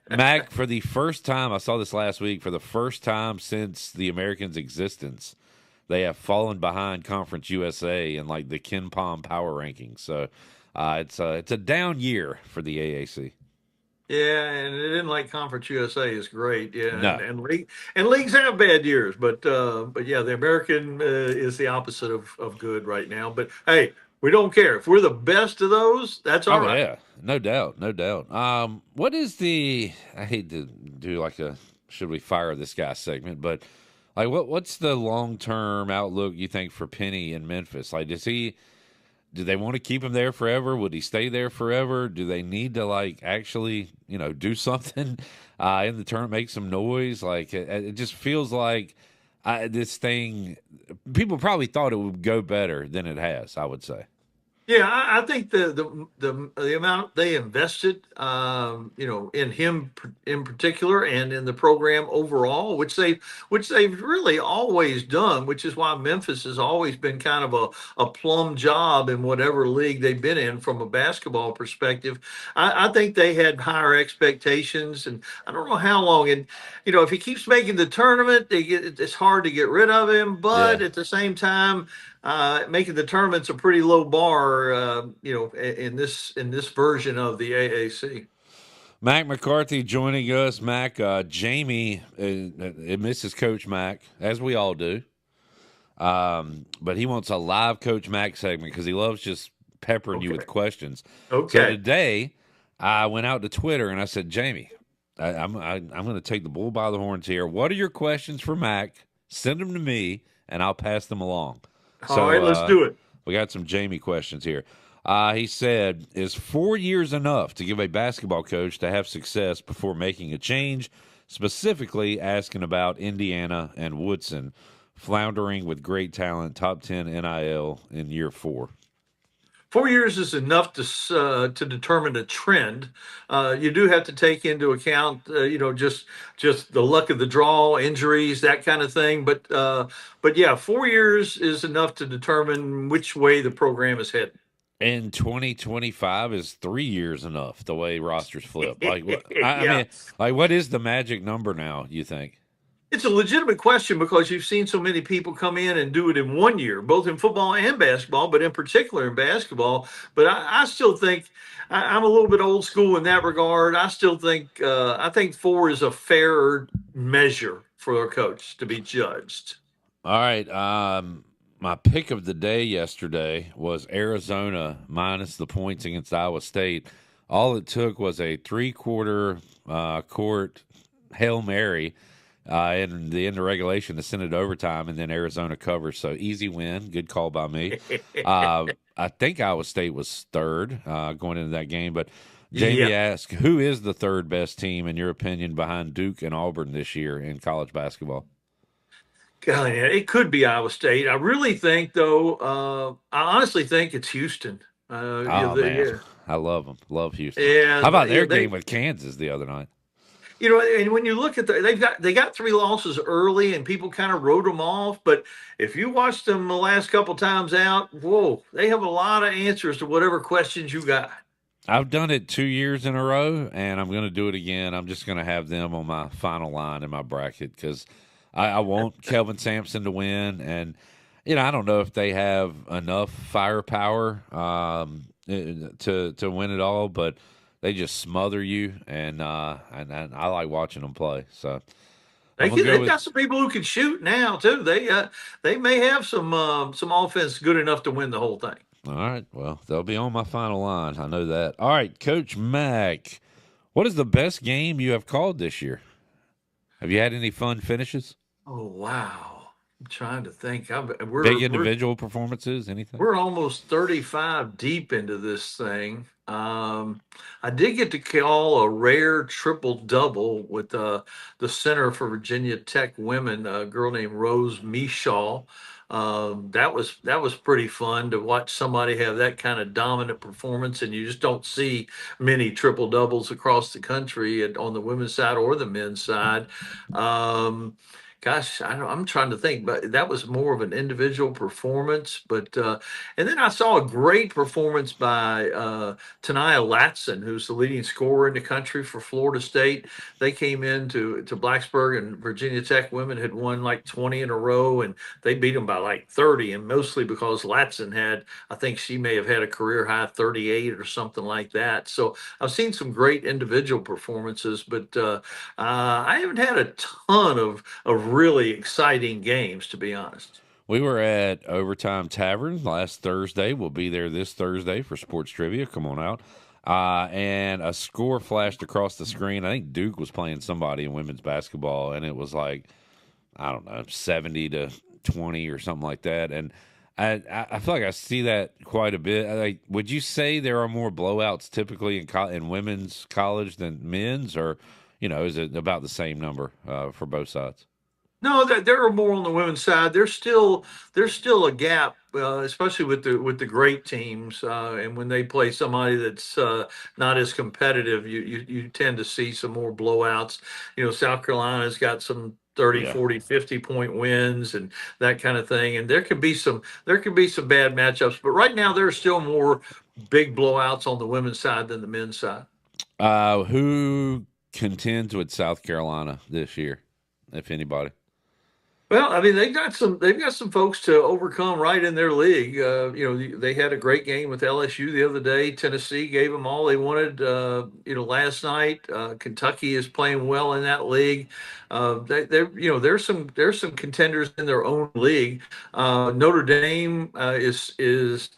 Mac, for the first time, I saw this last week, for the first time since the Americans' existence, they have fallen behind Conference USA in like the Ken Pom power rankings. So it's a down year for the AAC. Yeah, and it isn't like Conference USA is great. Yeah, No. and leagues have bad years, but yeah, the American is the opposite of good right now. But hey, we don't care if we're the best of those. That's all right. Yeah, no doubt. What is I hate to do like a should we fire this guy segment, but like what's the long-term outlook you think for Penny in Memphis? Like, do they want to keep him there forever? Would he stay there forever? Do they need to like actually, do something in the tournament, make some noise? Like it just feels like this thing. People probably thought it would go better than it has, I would say. Yeah, I think the amount they invested, in him in particular, and in the program overall, which they've really always done, which is why Memphis has always been kind of a plum job in whatever league they've been in from a basketball perspective. I think they had higher expectations, and I don't know how long. And if he keeps making the tournament, it's hard to get rid of him. But at the same time, making the tournament's a pretty low bar, in this version of the AAC. Mac McCarthy joining us. Mac, Jamie misses Coach Mac, as we all do. But he wants a live Coach Mac segment because he loves just peppering you with questions. Okay. So today, I went out to Twitter and I said, Jamie, I'm going to take the bull by the horns here. What are your questions for Mac? Send them to me, and I'll pass them along. All right, let's do it. We got some Jamie questions here. He said, is 4 years enough to give a basketball coach to have success before making a change? Specifically asking about Indiana and Woodson floundering with great talent, top 10 NIL in year 4. 4 years is enough to determine a trend. You do have to take into account, just the luck of the draw, injuries, that kind of thing. But yeah, 4 years is enough to determine which way the program is headed. In 2025 is 3 years enough? The way rosters flip, I mean, like, what is the magic number now? You think? It's a legitimate question because you've seen so many people come in and do it in 1 year, both in football and basketball, but in particular in basketball. But I still think I'm a little bit old school in that regard. I still think I think 4 is a fairer measure for a coach to be judged. All right. My pick of the day yesterday was Arizona minus the points against Iowa State. All it took was a 3-quarter court Hail Mary in the end of regulation to send it to overtime, and then Arizona covers. So easy win. Good call by me. I think Iowa State was third going into that game. But Jamie asked, who is the third best team, in your opinion, behind Duke and Auburn this year in college basketball? God, yeah, it could be Iowa State. I really think, though, I honestly think it's Houston. Man. I love them. Love Houston. Yeah, how about their game with Kansas the other night? And when you look at they got 3 losses early, and people kind of wrote them off. But if you watched them the last couple times out, whoa, they have a lot of answers to whatever questions you got. I've done it 2 years in a row, and I'm going to do it again. I'm just going to have them on my final line in my bracket because I want Kelvin Sampson to win. And, I don't know if they have enough firepower to win it all, but they just smother you, and I like watching them play. So they've got some people who can shoot now too. They may have some offense good enough to win the whole thing. All right. Well, they'll be on my final line. I know that. All right, Coach Mack, what is the best game you have called this year? Have you had any fun finishes? Oh, wow. I'm trying to think. Big individual performances, anything? We're almost 35 deep into this thing. I did get to call a rare triple-double with the center for Virginia Tech women, a girl named Rose Mishaw. That was pretty fun to watch somebody have that kind of dominant performance, and you just don't see many triple doubles across the country on the women's side or the men's side. Gosh, I'm trying to think, but that was more of an individual performance. But and then I saw a great performance by Tania Latson, who's the leading scorer in the country for Florida State. They came into Blacksburg, and Virginia Tech women had won like 20 in a row, and they beat them by like 30, and mostly because Latson had, I think she may have had a career high 38 or something like that. So I've seen some great individual performances, but I haven't had a ton of really exciting games, to be honest. We were at Overtime Tavern last Thursday. We'll be there this Thursday for sports trivia. Come on out. And a score flashed across the screen. I think Duke was playing somebody in women's basketball, and it was like, I don't know, 70-20 or something like that. And I feel like I see that quite a bit. Like, would you say there are more blowouts typically in women's college than men's, or is it about the same number for both sides? No, there are more on the women's side. There's still a gap, especially with the great teams, and when they play somebody that's not as competitive, you tend to see some more blowouts. South Carolina's got some 30, 40, 50-point wins and that kind of thing, and there could be some bad matchups. But right now, there are still more big blowouts on the women's side than the men's side. Who contends with South Carolina this year, if anybody? Well, I mean, they've got some folks to overcome right in their league. They had a great game with LSU the other day. Tennessee gave them all they wanted. Last night, Kentucky is playing well in that league. There's some contenders in their own league. Notre Dame is.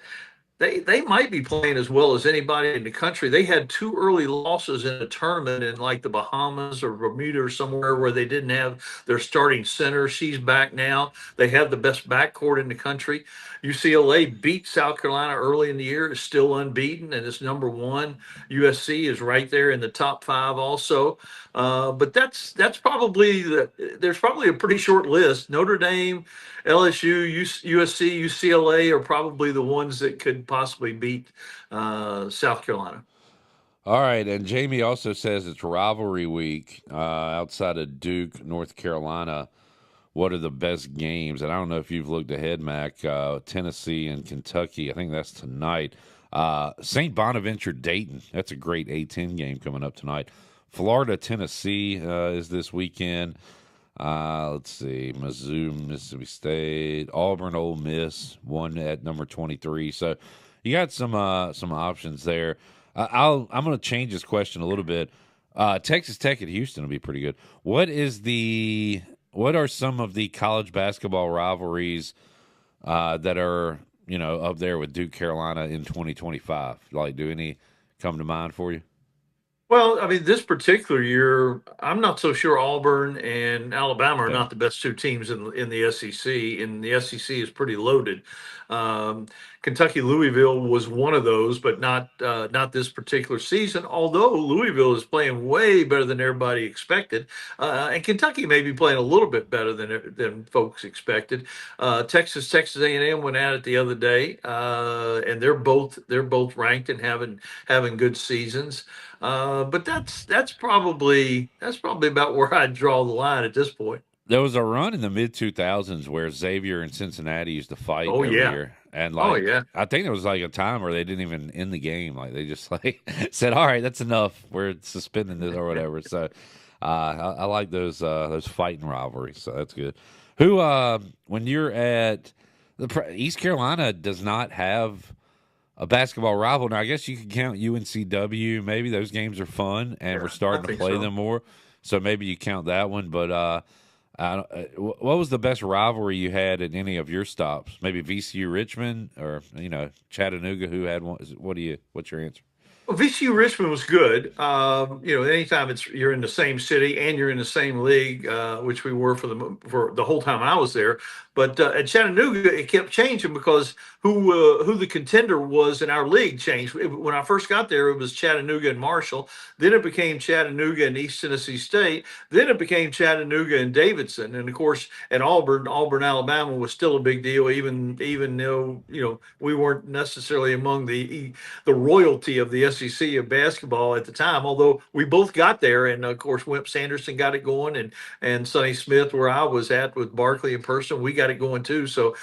They might be playing as well as anybody in the country. They had 2 early losses in a tournament in like the Bahamas or Bermuda or somewhere where they didn't have their starting center. She's back now. They have the best backcourt in the country. UCLA beat South Carolina early in the year, is still unbeaten, and it's number 1. USC is right there in the top 5 also. But that's probably there's probably a pretty short list. Notre Dame, LSU, USC, UCLA are probably the ones that could possibly beat South Carolina. All right, and Jamie also says it's rivalry week outside of Duke, North Carolina. What are the best games? And I don't know if you've looked ahead, Mac. Tennessee and Kentucky, I think that's tonight. St. Bonaventure, Dayton, that's a great A-10 game coming up tonight. Florida, Tennessee is this weekend. Let's see, Mizzou, Mississippi State, Auburn, Ole Miss, one at number 23. So you got some options there. I'm going to change this question a little bit. Texas Tech at Houston will be pretty good. What are some of the college basketball rivalries that are up there with Duke, Carolina in 2025? Like, do any come to mind for you? Well, I mean, this particular year, I'm not so sure Auburn and Alabama are not the best 2 teams in the SEC, and the SEC is pretty loaded. Kentucky Louisville was one of those, but not this particular season. Although Louisville is playing way better than everybody expected, and Kentucky may be playing a little bit better than folks expected. Texas A&M went at it the other day, and they're both ranked and having good seasons. But that's probably about where I'd draw the line at this point. There was a run in the mid 2000s where Xavier and Cincinnati used to fight every year, and I think there was like a time where they didn't even end the game. Like they just like said, "All right, that's enough. We're suspending this or whatever." So I like those fighting rivalries. So that's good. Who when you're at East Carolina does not have a basketball rival. Now I guess you could count UNCW. Maybe those games are fun, and we're starting to play them more. So maybe you count that one, but. What was the best rivalry you had at any of your stops? Maybe VCU Richmond or Chattanooga. Who had one? What's your answer? Well, VCU Richmond was good. Anytime you're in the same city and you're in the same league, which we were for the whole time I was there. But at Chattanooga, it kept changing because who the contender was in our league changed. When I first got there, it was Chattanooga and Marshall. Then it became Chattanooga and East Tennessee State. Then it became Chattanooga and Davidson. And of course, at Auburn, Alabama was still a big deal, even though we weren't necessarily among the royalty of the SEC of basketball at the time. Although we both got there, and of course, Wimp Sanderson got it going, and Sonny Smith, where I was at with Barkley in person, we got it going too. So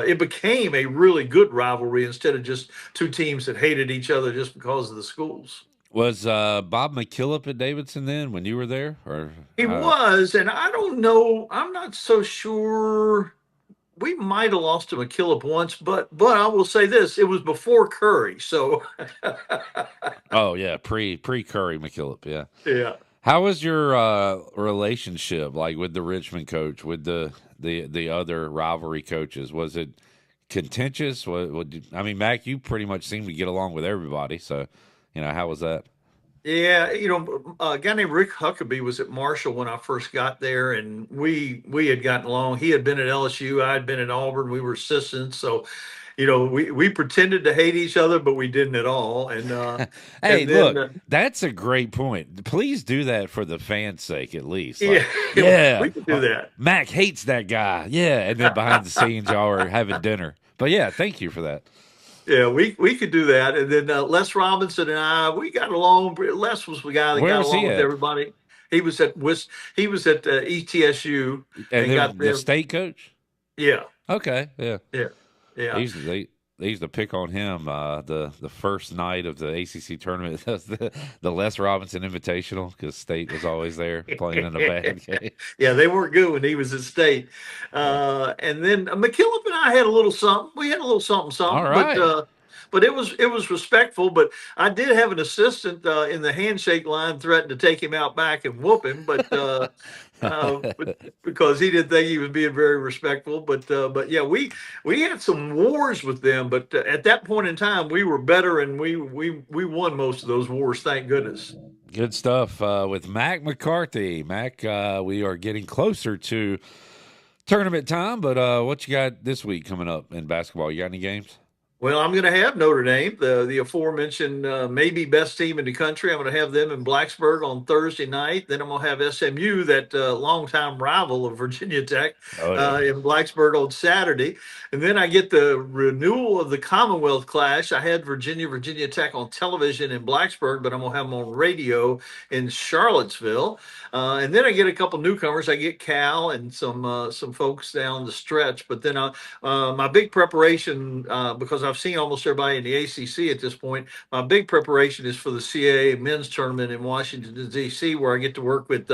it became a really good rivalry instead of just two teams that hated each other just because of the schools. Was Bob McKillop at Davidson then when you were there? Or he was, and I don't know. I'm not so sure. We might have lost to McKillop once, but I will say this: it was before Curry. So. Oh yeah, pre Curry McKillop. Yeah. Yeah. How was your relationship like with the Richmond coach, with the other rivalry coaches? Was it contentious? Mack, you pretty much seemed to get along with everybody. So, how was that? Yeah, a guy named Rick Huckabee was at Marshall when I first got there, and we had gotten along. He had been at LSU, I had been at Auburn. We were assistants, so we pretended to hate each other, but we didn't at all. And hey, and then, look, that's a great point. Please do that for the fans' sake, at least. Yeah, we can do that. Mack hates that guy. Yeah, and then behind the scenes, y'all are having dinner. But yeah, thank you for that. Yeah, we could do that. And then Les Robinson and I, we got along. Les was the guy that got along with everybody. He was at ETSU and got the state coach. Yeah. Okay. Yeah. Yeah. Yeah. They used to pick on him the first night of the ACC tournament, the Les Robinson Invitational, because State was always there playing in a bad game. Yeah, they weren't good when he was at State. And then McKillop and I had a little something. We had a little something. All right. But it was respectful. But I did have an assistant in the handshake line threaten to take him out back and whoop him, but because he didn't think he was being very respectful. But yeah, we had some wars with them. But at that point in time, we were better, and we won most of those wars. Thank goodness. Good stuff with Mack McCarthy. Mack, we are getting closer to tournament time. But what you got this week coming up in basketball? You got any games? Well, I'm going to have Notre Dame, the aforementioned maybe best team in the country. I'm going to have them in Blacksburg on Thursday night. Then I'm going to have SMU, that longtime rival of Virginia Tech, in Blacksburg on Saturday. And then I get the renewal of the Commonwealth Clash. I had Virginia Tech on television in Blacksburg, but I'm going to have them on radio in Charlottesville. And then I get a couple newcomers. I get Cal and some folks down the stretch. But then my big preparation, because I've seen almost everybody in the ACC at this point, my big preparation is for the CAA men's tournament in Washington, D.C., where I get to work with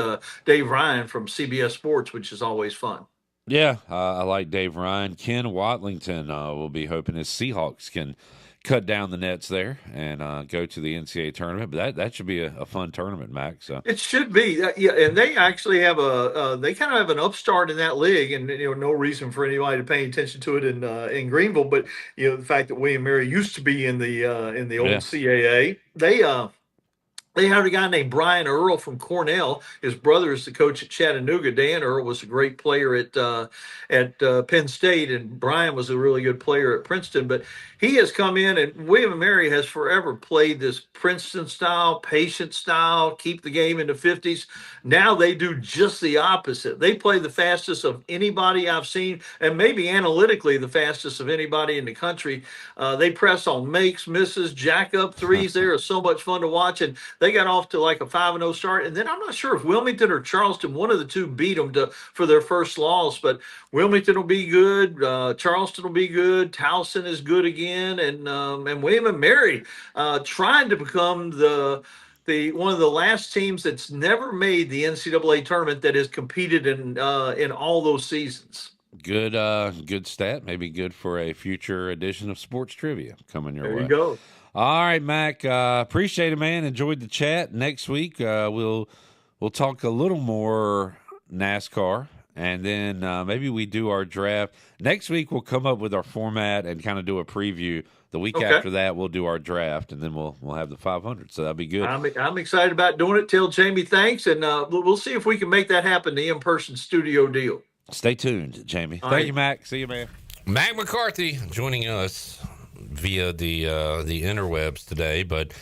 Dave Ryan from CBS Sports, which is always fun. Yeah, I like Dave Ryan. Ken Watlington will be hoping his Seahawks can cut down the nets there and go to the NCAA tournament. But that should be a fun tournament, Mac. So it should be. Yeah, and they actually have they kind of have an upstart in that league, and no reason for anybody to pay attention to it in Greenville. But the fact that William Mary used to be in the old CAA, they have a guy named Brian Earl from Cornell. His brother is the coach at Chattanooga. Dan Earl was a great player at Penn State, and Brian was a really good player at Princeton. But he has come in, and William & Mary has forever played this Princeton style, patient style, keep the game in the 50s. Now they do just the opposite. They play the fastest of anybody I've seen, and maybe analytically the fastest of anybody in the country. They press on makes, misses, jack up threes. They are so much fun to watch, and they got off to like a 5-0 start. And then I'm not sure if Wilmington or Charleston, one of the two beat them for their first loss. But Wilmington will be good. Charleston will be good. Towson is good again. And William and Mary trying to become the one of the last teams that's never made the NCAA tournament that has competed in all those seasons. Good stat. Maybe good for a future edition of Sports Trivia coming your way. There you go. All right, Mac. Appreciate it, man. Enjoyed the chat. Next week we'll talk a little more NASCAR, and then maybe we do our draft. Next week we'll come up with our format and kind of do a preview. The week after that, we'll do our draft, and then we'll have the 500. So that'll be good. I'm excited about doing it. Tell Jamie thanks, and we'll see if we can make that happen, the in-person studio deal. Stay tuned, Jamie. Thank you, Mac. See you, man. Mac McCarthy joining us via the interwebs today, but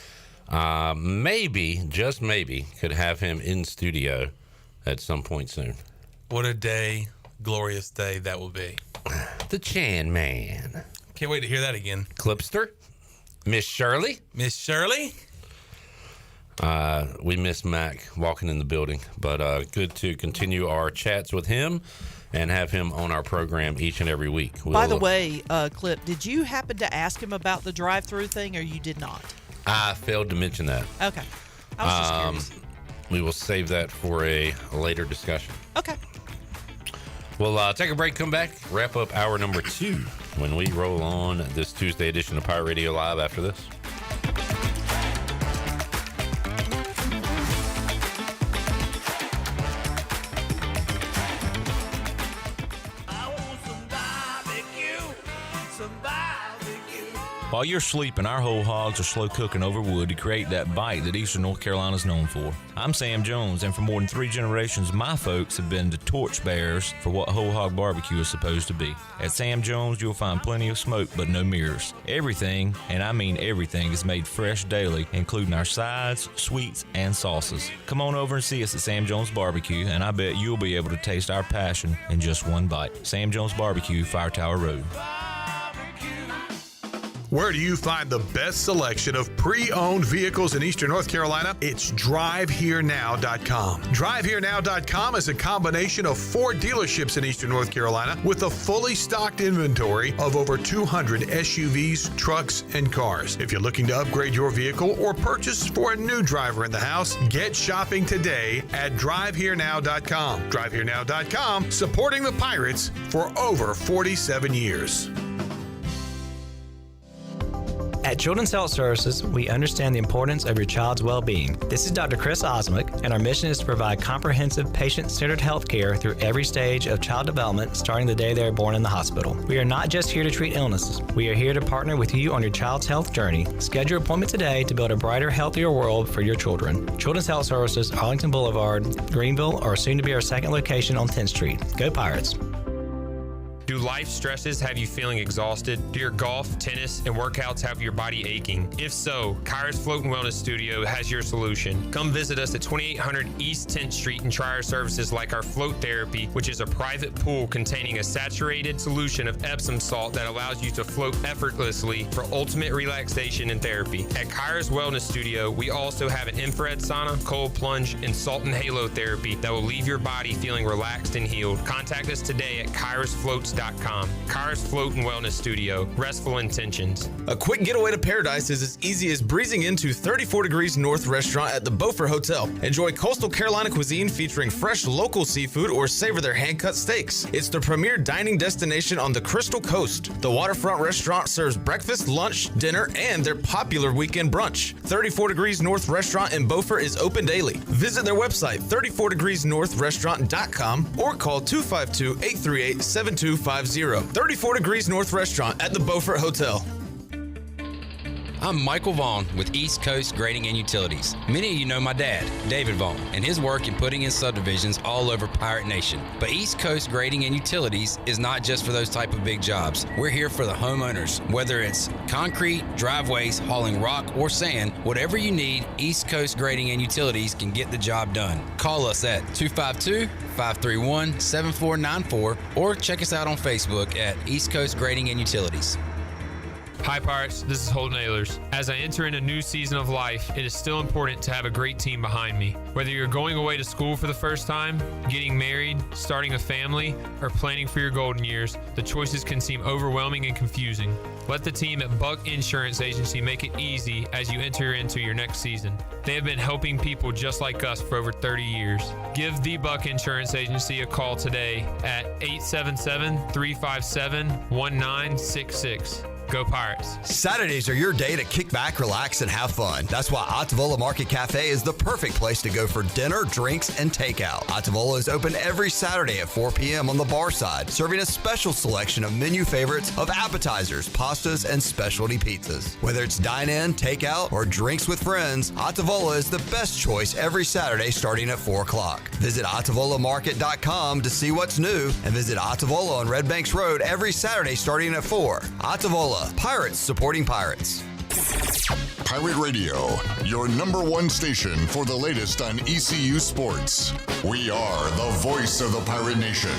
maybe, just maybe, could have him in studio at some point soon. What a day, glorious day that will be. The Chan Man. Can't wait to hear that again. Clipster, Miss Shirley. Miss Shirley. We miss Mac walking in the building, but good to continue our chats with him and have him on our program each and every week. By the way, Clip, did you happen to ask him about the drive-through thing, or you did not? I failed to mention that. Okay. I was just curious. We will save that for a later discussion. Okay. We'll take a break, come back, wrap up hour number 2 when we roll on this Tuesday edition of Pirate Radio Live after this. While you're sleeping, our whole hogs are slow cooking over wood to create that bite that Eastern North Carolina is known for. I'm Sam Jones, and for more than 3 generations, my folks have been the torchbearers for what whole hog barbecue is supposed to be. At Sam Jones, you'll find plenty of smoke, but no mirrors. Everything, and I mean everything, is made fresh daily, including our sides, sweets, and sauces. Come on over and see us at Sam Jones Barbecue, and I bet you'll be able to taste our passion in just one bite. Sam Jones Barbecue, Fire Tower Road. Where do you find the best selection of pre-owned vehicles in Eastern North Carolina? It's DriveHereNow.com. DriveHereNow.com is a combination of 4 dealerships in Eastern North Carolina with a fully stocked inventory of over 200 SUVs, trucks, and cars. If you're looking to upgrade your vehicle or purchase for a new driver in the house, get shopping today at DriveHereNow.com. DriveHereNow.com, supporting the Pirates for over 47 years. At Children's Health Services, we understand the importance of your child's well-being. This is Dr. Chris Osmick, and our mission is to provide comprehensive, patient-centered health care through every stage of child development, starting the day they are born in the hospital. We are not just here to treat illnesses. We are here to partner with you on your child's health journey. Schedule your appointment today to build a brighter, healthier world for your children. Children's Health Services, Arlington Boulevard, Greenville, or soon to be our second location on 10th Street. Go Pirates! Do life stresses have you feeling exhausted? Do your golf, tennis, and workouts have your body aching? If so, Kairos Float and Wellness Studio has your solution. Come visit us at 2800 East 10th Street and try our services like our float therapy, which is a private pool containing a saturated solution of Epsom salt that allows you to float effortlessly for ultimate relaxation and therapy. At Kairos Wellness Studio, we also have an infrared sauna, cold plunge, and salt and halo therapy that will leave your body feeling relaxed and healed. Contact us today at KairosFloats.com. Kairos Float and Wellness Studio. Restful intentions. A quick getaway to paradise is as easy as breezing into 34 Degrees North restaurant at the Beaufort Hotel. Enjoy coastal Carolina cuisine featuring fresh local seafood or savor their hand-cut steaks. It's the premier dining destination on the Crystal Coast. The waterfront restaurant serves breakfast, lunch, dinner, and their popular weekend brunch. 34 Degrees North restaurant in Beaufort is open daily. Visit their website, 34degreesnorthrestaurant.com, or call 252-838-7250. 34 Degrees North Restaurant at the Beaufort Hotel. I'm Michael Vaughn with East Coast Grading and Utilities. Many of you know my dad, David Vaughn, and his work in putting in subdivisions all over Pirate Nation. But East Coast Grading and Utilities is not just for those type of big jobs. We're here for the homeowners. Whether it's concrete, driveways, hauling rock, or sand, whatever you need, East Coast Grading and Utilities can get the job done. Call us at 252-531-7494 or check us out on Facebook at East Coast Grading and Utilities. Hi Pirates, this is Holden Ehlers. As I enter in a new season of life, it is still important to have a great team behind me. Whether you're going away to school for the first time, getting married, starting a family, or planning for your golden years, the choices can seem overwhelming and confusing. Let the team at Buck Insurance Agency make it easy as you enter into your next season. They have been helping people just like us for over 30 years. Give the Buck Insurance Agency a call today at 877-357-1966. Go Pirates. Saturdays are your day to kick back, relax, and have fun. That's why Ottavola Market Cafe is the perfect place to go for dinner, drinks, and takeout. Ottavola is open every Saturday at 4 p.m. on the bar side, serving a special selection of menu favorites of appetizers, pastas, and specialty pizzas. Whether it's dine-in, takeout, or drinks with friends, Ottavola is the best choice every Saturday starting at 4 o'clock. Visit OttavolaMarket.com to see what's new, and visit Ottavola on Red Banks Road every Saturday starting at 4. Ottavola, Pirates supporting Pirates. Pirate Radio, your number one station for the latest on ECU sports. We are the voice of the Pirate Nation.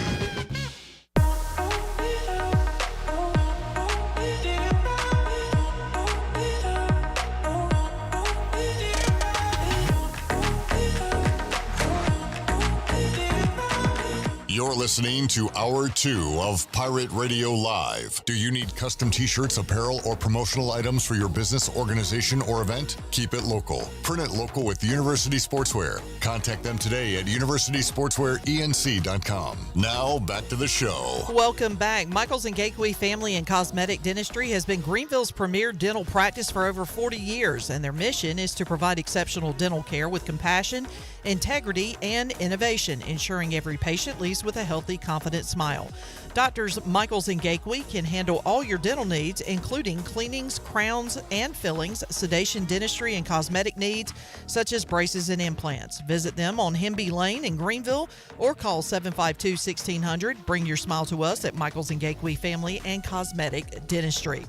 You're listening to Hour 2 of Pirate Radio Live. Do you need custom t-shirts, apparel, or promotional items for your business, organization, or event? Keep it local. Print it local with University Sportswear. Contact them today at universitysportswearenc.com. Now, back to the show. Welcome back. Michaels and Gateway Family and Cosmetic Dentistry has been Greenville's premier dental practice for over 40 years, and their mission is to provide exceptional dental care with compassion, integrity, and innovation, ensuring every patient leaves with a healthy, confident smile. Doctors Michaels and Gateway can handle all your dental needs, including cleanings, crowns, and fillings, sedation, dentistry, and cosmetic needs, such as braces and implants. Visit them on Hemby Lane in Greenville or call 752-1600. Bring your smile to us at Michaels and Gateway Family and Cosmetic Dentistry.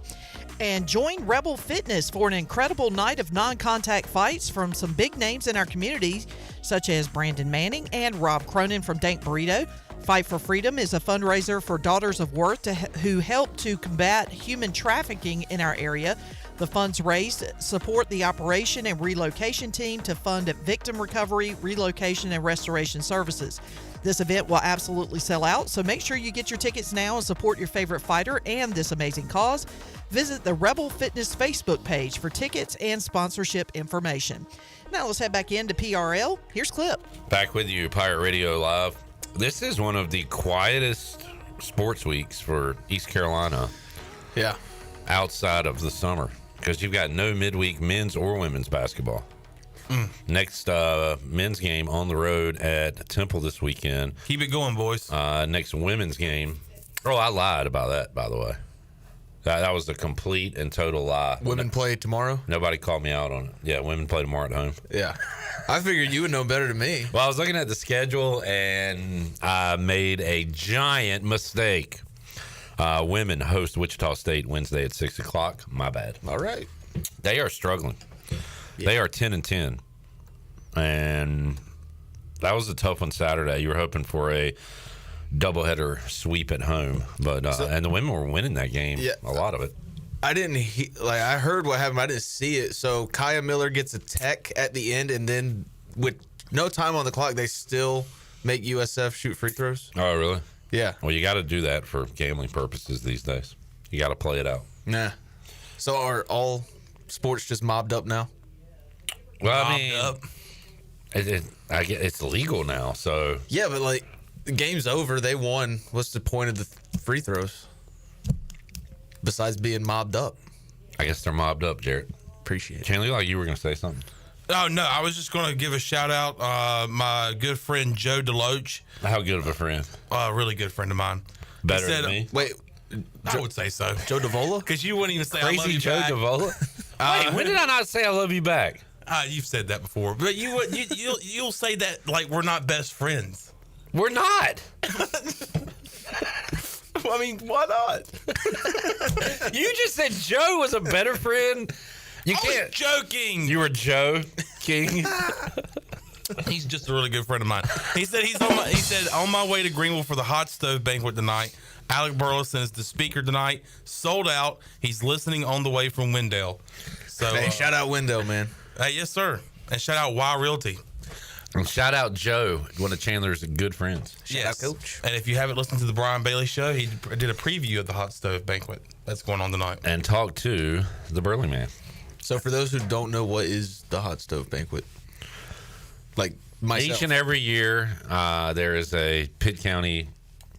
And join Rebel Fitness for an incredible night of non-contact fights from some big names in our community, such as Brandon Manning and Rob Cronin from Dank Burrito. Fight for Freedom is a fundraiser for Daughters of Worth who help to combat human trafficking in our area. The funds raised support the operation and relocation team to fund victim recovery, relocation, and restoration services. This event will absolutely sell out, so make sure you get your tickets now and support your favorite fighter and this amazing cause. Visit the Rebel Fitness Facebook page for tickets and sponsorship information. Now let's head back into PRL. Here's Clip. Back with you, Pirate Radio Live. This is one of the quietest sports weeks for East Carolina. Yeah. Outside of the summer, because you've got no midweek men's or women's basketball. Next men's game on the road at Temple this weekend. Keep it going, boys. Next women's game. Oh, I lied about that, by the way. That was a complete and total lie. Women play tomorrow? Nobody called me out on it. Yeah, women play tomorrow at home. Yeah. I figured you would know better than me. Well, I was looking at the schedule, and I made a giant mistake. Women host Wichita State Wednesday at 6 o'clock. My bad. All right. They are struggling. Yeah. They are 10-10. And that was a tough one Saturday. You were hoping for a doubleheader sweep at home, but and the women were winning that game, a lot of it. I didn't I heard what happened. I didn't see it. So Kaya Miller gets a tech at the end, and then with no time on the clock, they still make USF shoot free throws. Oh, really? Yeah. Well, you got to do that for gambling purposes these days. You got to play it out. Nah. So are all sports just mobbed up now? Well, I mean, I get it's legal now, so yeah, but like the game's over. They won. What's the point of the free throws? Besides being mobbed up. I guess they're mobbed up, Jarrett. Appreciate it. Chandler, like you were going to say something. Oh, no, I was just going to give a shout out. My good friend Joe DeLoach. How good of a friend? A really good friend of mine. Better than me? Wait, I would say so. Joe DeVola? Because you wouldn't even say Crazy I love you Joe back. DeVola? Wait, when did I not say I love you back? You've said that before, but you'll say that like we're not best friends. We're not. I mean, why not? You just said Joe was a better friend. You I was joking. You were Joe King. He's just a really good friend of mine. He said on my way to Greenville for the hot stove banquet tonight. Alec Burleson is the speaker tonight. Sold out. He's listening on the way from Wendell. So hey, shout out Wendell, man. Hey, yes, sir. And shout out Y Realty. And shout out Joe, one of Chandler's good friends. Shout out Coach. And if you haven't listened to the Brian Bailey show, he did a preview of the hot stove banquet that's going on tonight. And talked to the Burley man. So for those who don't know, what is the hot stove banquet? Like myself. Each and every year, there is a Pitt County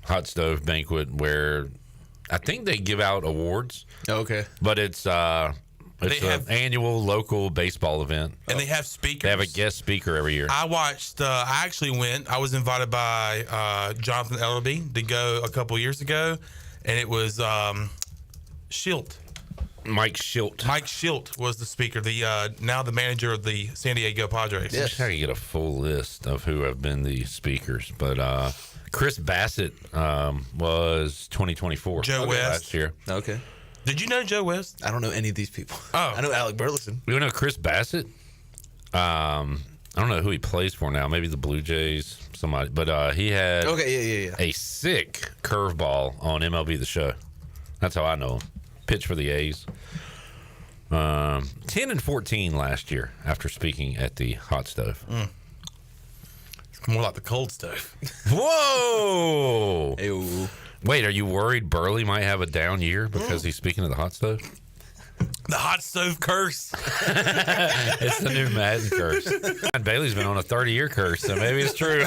hot stove banquet where I think they give out awards. Oh, okay. But it's an annual local baseball event. And they have speakers. They have a guest speaker every year. I actually went. I was invited by Jonathan Ellaby to go a couple years ago, and it was Schilt. Mike Schilt. Mike Schilt was the speaker, now the manager of the San Diego Padres. Yes. I can get a full list of who have been the speakers. But Chris Bassett was 2024. Joe West. Last year. Okay. Did you know Joe West? I don't know any of these people. Oh. I know Alec Burleson. You know Chris Bassett? I don't know who he plays for now. Maybe the Blue Jays, somebody. But he had a sick curveball on MLB The Show. That's how I know him. Pitch for the A's. 10-14 last year after speaking at the hot stove. It's more like the cold stove. Whoa! Ew. Wait, are you worried Burley might have a down year because he's speaking at the hot stove? The hot stove curse. It's the new Madden curse. And Bailey's been on a 30-year curse, so maybe it's true.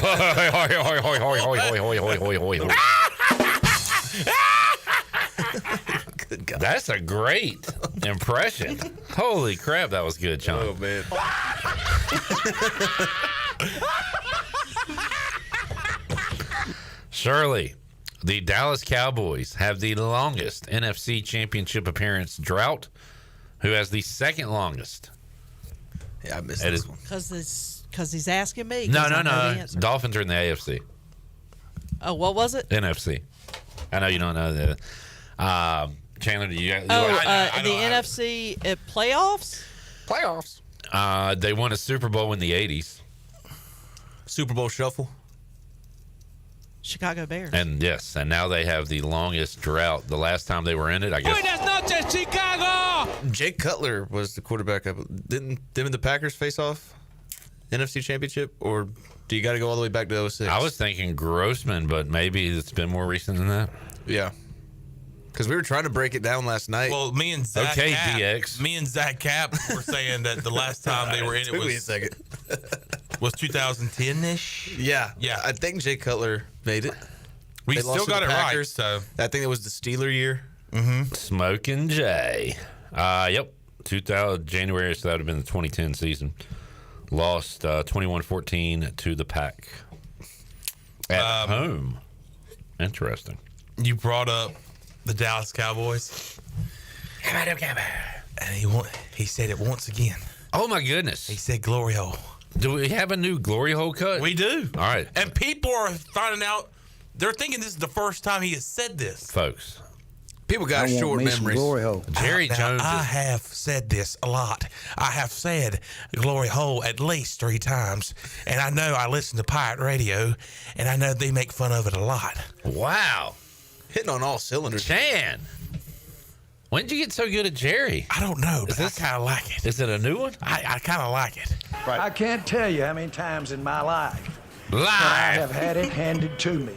Good God. That's a great impression. Holy crap, that was good, Sean. Oh, man. Shirley, the Dallas Cowboys have the longest NFC Championship appearance drought. Who has the second longest? Yeah, I missed this one. Because he's asking me. No. Dolphins are in the AFC. Oh, what was it? NFC. I know you don't know that. Chandler, do you? The NFC playoffs. Playoffs. They won a Super Bowl in the '80s. Super Bowl shuffle. Chicago Bears. And yes, and now they have the longest drought. The last time they were in it, I guess. Buenas noches, Chicago. Jake Cutler was the quarterback. Didn't them and the Packers face off NFC Championship, or do you got to go all the way back to 06? I was thinking Grossman, but maybe it's been more recent than that. Yeah. Because we were trying to break it down last night. Well, me and Zach DX. Me and Zach Cap were saying that the last time they were in it Took me a second. was 2010-ish. Yeah. Yeah. I think Jay Cutler made it. We They lost still to got the it Packers. right. So I think it was the Steeler year. Mm-hmm. Smokin' Jay. Yep. 2000 January, so that would have been the 2010 season. Lost 21-14 to the Pack at home. Interesting. You brought up the Dallas Cowboys. And he said it once again. Oh my goodness. He said glory hole. Do we have a new glory hole cut? We do. All right. And people are finding out, they're thinking this is the first time he has said this. Folks. People got short memories. Jerry Jones. I have said this a lot. I have said glory hole at least 3 times. And I know I listen to Pirate Radio, and I know they make fun of it a lot. Wow. Hitting on all cylinders. Chan. When did you get so good at Jerry? I don't know, but I kind of like it. Is it a new one? I kind of like it. Right. I can't tell you how many times in my life that I have had it handed to me.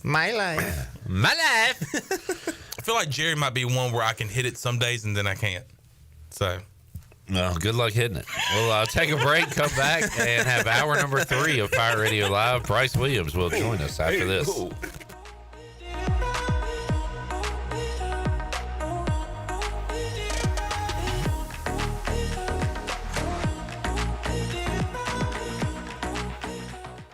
My life. My life. I feel like Jerry might be one where I can hit it some days and then I can't. So. Well, good luck hitting it. We'll take a break, come back, and have hour number 3 of Pirate Radio Live. Bryce Williams will join us after this. Cool.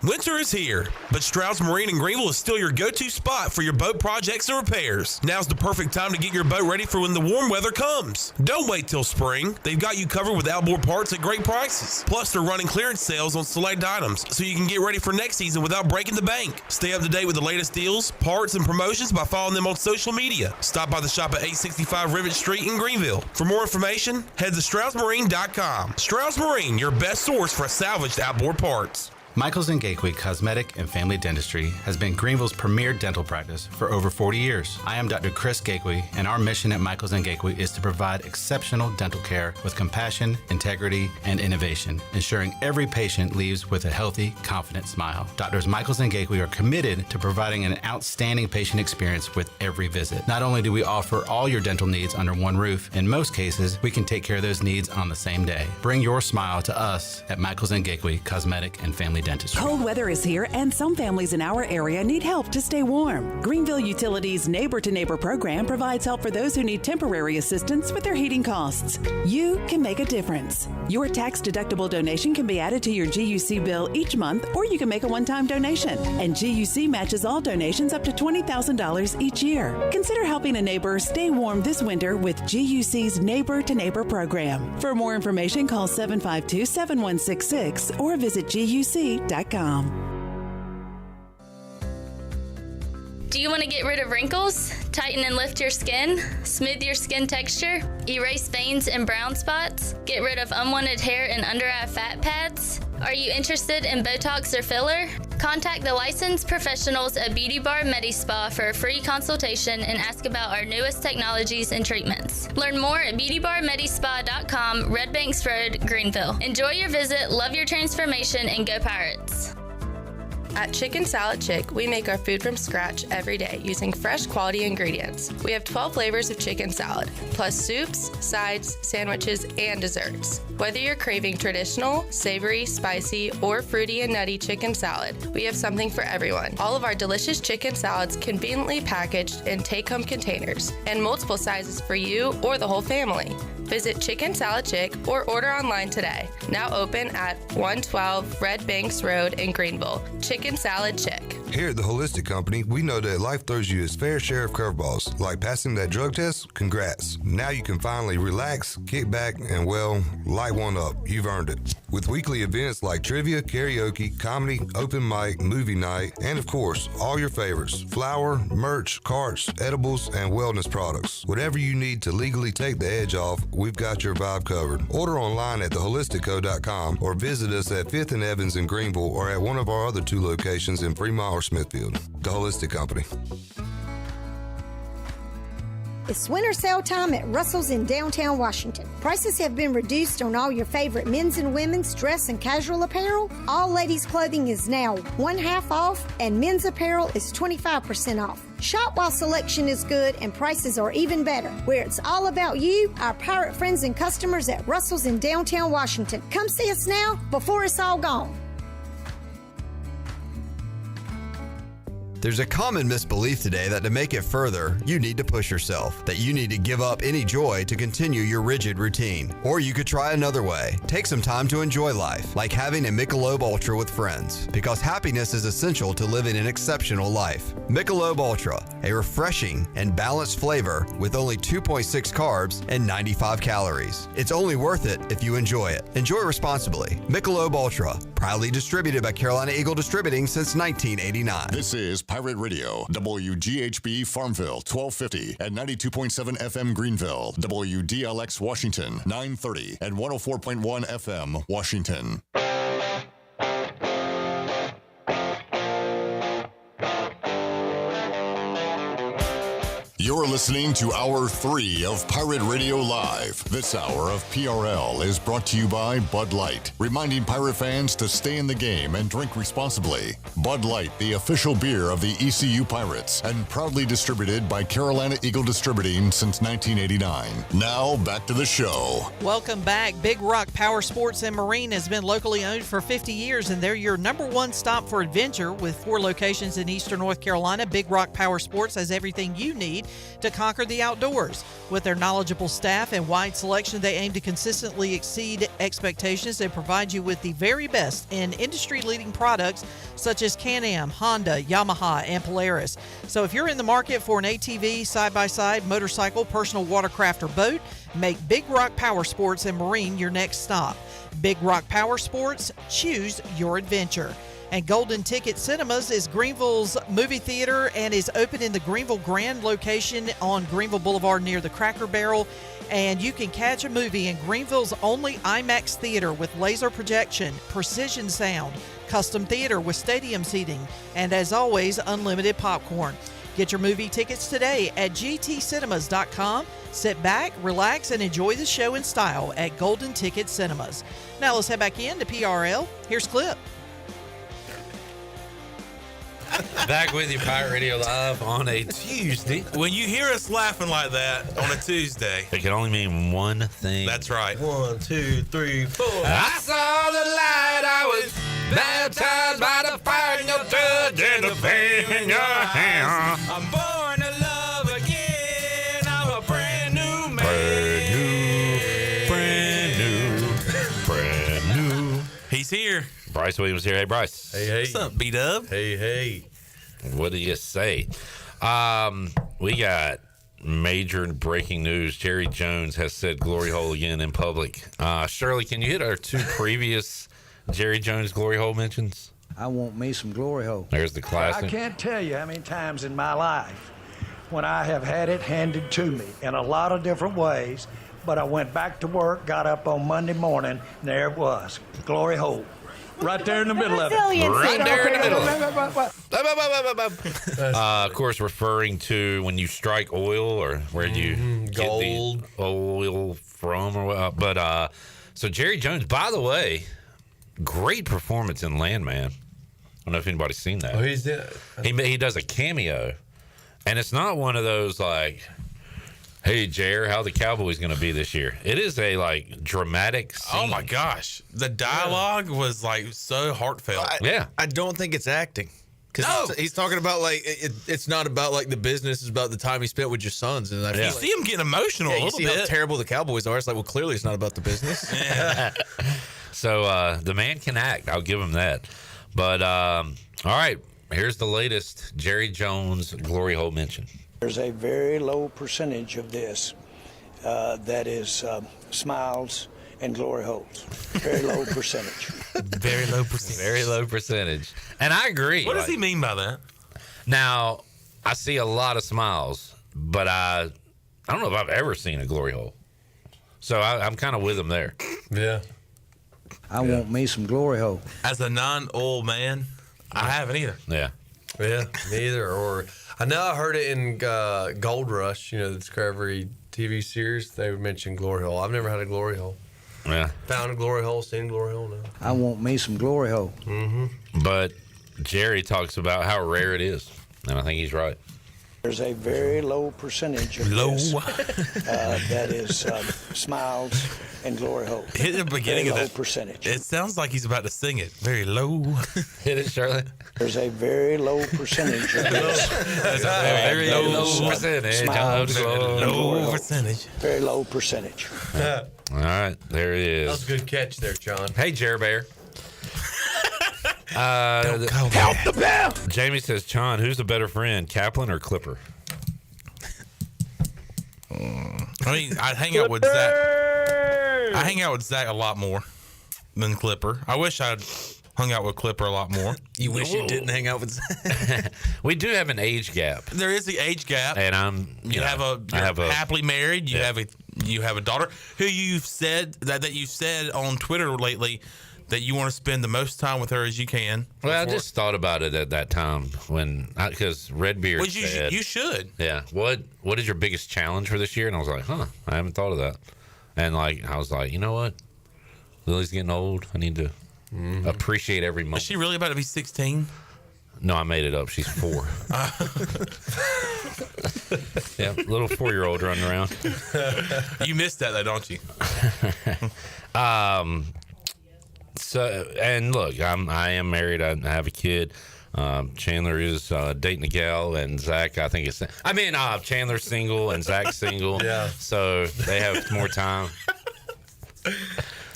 Winter is here, but Stroud's Marine in Greenville is still your go-to spot for your boat projects and repairs. Now's the perfect time to get your boat ready for when the warm weather comes. Don't wait till spring. They've got you covered with outboard parts at great prices. Plus, they're running clearance sales on select items, so you can get ready for next season without breaking the bank. Stay up to date with the latest deals, parts, and promotions by following them on social media. Stop by the shop at 865 Rivet Street in Greenville. For more information, head to StroudsMarine.com. Strauds Marine, your best source for salvaged outboard parts. Michaels & Gateway Cosmetic and Family Dentistry has been Greenville's premier dental practice for over 40 years. I am Dr. Chris Gateway, and our mission at Michaels & Gateway is to provide exceptional dental care with compassion, integrity, and innovation, ensuring every patient leaves with a healthy, confident smile. Doctors Michaels & Gateway are committed to providing an outstanding patient experience with every visit. Not only do we offer all your dental needs under one roof, in most cases, we can take care of those needs on the same day. Bring your smile to us at Michaels & Gateway Cosmetic and Family Dentistry. Cold weather is here, and some families in our area need help to stay warm. Greenville Utilities' Neighbor to Neighbor program provides help for those who need temporary assistance with their heating costs. You can make a difference. Your tax-deductible donation can be added to your GUC bill each month, or you can make a one-time donation. And GUC matches all donations up to $20,000 each year. Consider helping a neighbor stay warm this winter with GUC's Neighbor to Neighbor program. For more information, call 752-7166 or visit GUC.com. Do you want to get rid of wrinkles, tighten and lift your skin, smooth your skin texture, erase veins and brown spots, get rid of unwanted hair and under-eye fat pads? Are you interested in Botox or filler? Contact the licensed professionals at Beauty Bar MediSpa for a free consultation and ask about our newest technologies and treatments. Learn more at beautybarmedispa.com, Red Banks Road, Greenville. Enjoy your visit, love your transformation, and go Pirates. At Chicken Salad Chick, we make our food from scratch every day using fresh quality ingredients. We have 12 flavors of chicken salad, plus soups, sides, sandwiches, and desserts. Whether you're craving traditional, savory, spicy, or fruity and nutty chicken salad, we have something for everyone. All of our delicious chicken salads conveniently packaged in take-home containers and multiple sizes for you or the whole family. Visit Chicken Salad Chick or order online today. Now open at 112 Red Banks Road in Greenville. Chicken Salad Chick. Here at the Holistic Company, we know that life throws you its fair share of curveballs. Like passing that drug test? Congrats. Now you can finally relax, kick back, and well, light one up. You've earned it. With weekly events like trivia, karaoke, comedy, open mic, movie night, and of course, all your favorites: flour, merch, carts, edibles, and wellness products. Whatever you need to legally take the edge off, we've got your vibe covered. Order online at theholisticco.com or visit us at 5th and Evans in Greenville or at one of our other 2 locations in Fremont or Smithfield. The Holistic Company. It's winter sale time at Russell's in downtown Washington. Prices have been reduced on all your favorite men's and women's dress and casual apparel. All ladies' clothing is now 1/2 off, and men's apparel is 25% off. Shop while selection is good and prices are even better. Where it's all about you, our pirate friends and customers at Russell's in downtown Washington. Come see us now before it's all gone. There's a common misbelief today that to make it further, you need to push yourself, that you need to give up any joy to continue your rigid routine. Or you could try another way. Take some time to enjoy life, like having a Michelob Ultra with friends, because happiness is essential to living an exceptional life. Michelob Ultra, a refreshing and balanced flavor with only 2.6 carbs and 95 calories. It's only worth it if you enjoy it. Enjoy responsibly. Michelob Ultra, proudly distributed by Carolina Eagle Distributing since 1989. This is Pirate Radio, WGHB Farmville, 1250 and 92.7 FM Greenville, WDLX Washington, 930 and 104.1 FM Washington. You're listening to Hour 3 of Pirate Radio Live. This hour of PRL is brought to you by Bud Light, reminding Pirate fans to stay in the game and drink responsibly. Bud Light, the official beer of the ECU Pirates, and proudly distributed by Carolina Eagle Distributing since 1989. Now, back to the show. Welcome back. Big Rock Power Sports and Marine has been locally owned for 50 years, and they're your number one stop for adventure with 4 locations in eastern North Carolina. Big Rock Power Sports has everything you need to to conquer the outdoors. With their knowledgeable staff and wide selection, they aim to consistently exceed expectations and provide you with the very best in industry-leading products such as Can-Am, Honda, Yamaha, and Polaris. So if you're in the market for an ATV, side-by-side, motorcycle, personal watercraft, or boat, make Big Rock Power Sports and Marine your next stop. Big Rock Power Sports, choose your adventure. And Golden Ticket Cinemas is Greenville's movie theater and is open in the Greenville Grand location on Greenville Boulevard near the Cracker Barrel. And you can catch a movie in Greenville's only IMAX theater with laser projection, precision sound, custom theater with stadium seating, and as always, unlimited popcorn. Get your movie tickets today at gtcinemas.com. Sit back, relax, and enjoy the show in style at Golden Ticket Cinemas. Now let's head back in to PRL. Here's Clip. Back with you, Pirate Radio Live on a Tuesday. When you hear us laughing like that on a Tuesday, it can only mean one thing. That's right. 1, 2, 3, 4. I saw the light. I was baptized by the fire in your touch and the faith in your hands. I'm born to love again. I'm a brand new man. Brand new. He's here. Bryce Williams here. Hey, Bryce. Hey. What's up, B-Dub? Hey. What do you say? We got major breaking news. Jerry Jones has said glory hole again in public. Shirley, can you hit our two previous Jerry Jones glory hole mentions? I want me some glory hole. There's the classic. I can't tell you how many times in my life when I have had it handed to me in a lot of different ways, but I went back to work, got up on Monday morning, and there it was, glory hole. Right there in the middle of it. Right there in the middle. Of course, referring to when you strike oil or where you get the oil from or what. But so Jerry Jones, by the way, great performance in Landman. I don't know if anybody's seen that. Oh, he's in. He does a cameo, and it's not one of those like, "Hey, Jer, how the Cowboys going to be this year?" It is a like dramatic scene. Oh my gosh, the dialogue was like so heartfelt. I don't think it's acting. Because he's talking about like it's not about like the business; it's about the time he spent with your sons. And you see him getting emotional a you little see bit. how terrible the Cowboys are. It's like, well, clearly it's not about the business. So the man can act. I'll give him that. But all right, here's the latest Jerry Jones glory hole mention. There's a very low percentage of this that is smiles and glory holes. Very low percentage. Very low percentage. Very low percentage. And I agree. What does he mean by that? Now, I see a lot of smiles, but I don't know if I've ever seen a glory hole. So I'm kind of with him there. Yeah. I want me some glory hole. As a non-oil man, I haven't either. Yeah. Yeah, me either. Or I know I heard it in Gold Rush, the Discovery TV series. They mentioned glory hole. I've never had a glory hole. Yeah. Found a glory hole, seen a glory hole now. I want me some glory hole. Mm-hmm. But Jerry talks about how rare it is, and I think he's right. There's a very low percentage of this that is smiles and glory holes. Hit the beginning very of low that percentage. It sounds like he's about to sing it. Very low. Hit it, Shirley. There's a very low percentage of this. Very low percentage. Smiles and glory Low holes. percentage. Very low percentage. All right, there it is. That was a good catch there, John. Hey, Jer Bear. Count the bell. Jamie says, John, who's the better friend, Kaplan or Clipper? I mean, I hang out with Zach. I hang out with Zach a lot more than Clipper. I wish I'd hung out with Clipper a lot more. You wish you didn't hang out with Zach. We do have an age gap. There is the age gap, and you're happily married. You have a daughter who you've said that you said on Twitter lately that you want to spend the most time with her as you can. Well, I just thought about it at that time because Redbeard said, you should. Yeah. What is your biggest challenge for this year? And I was like, I haven't thought of that. And I was like, you know what? Lily's getting old. I need to appreciate every month. Is she really about to be 16? No, I made it up. She's 4. Yeah, little 4-year-old running around. You missed that though, don't you? So, and look, I am married. I have a kid. Chandler is dating a gal, and Zach, I think it's. I mean, Chandler's single and Zach's single. Yeah. So they have more time.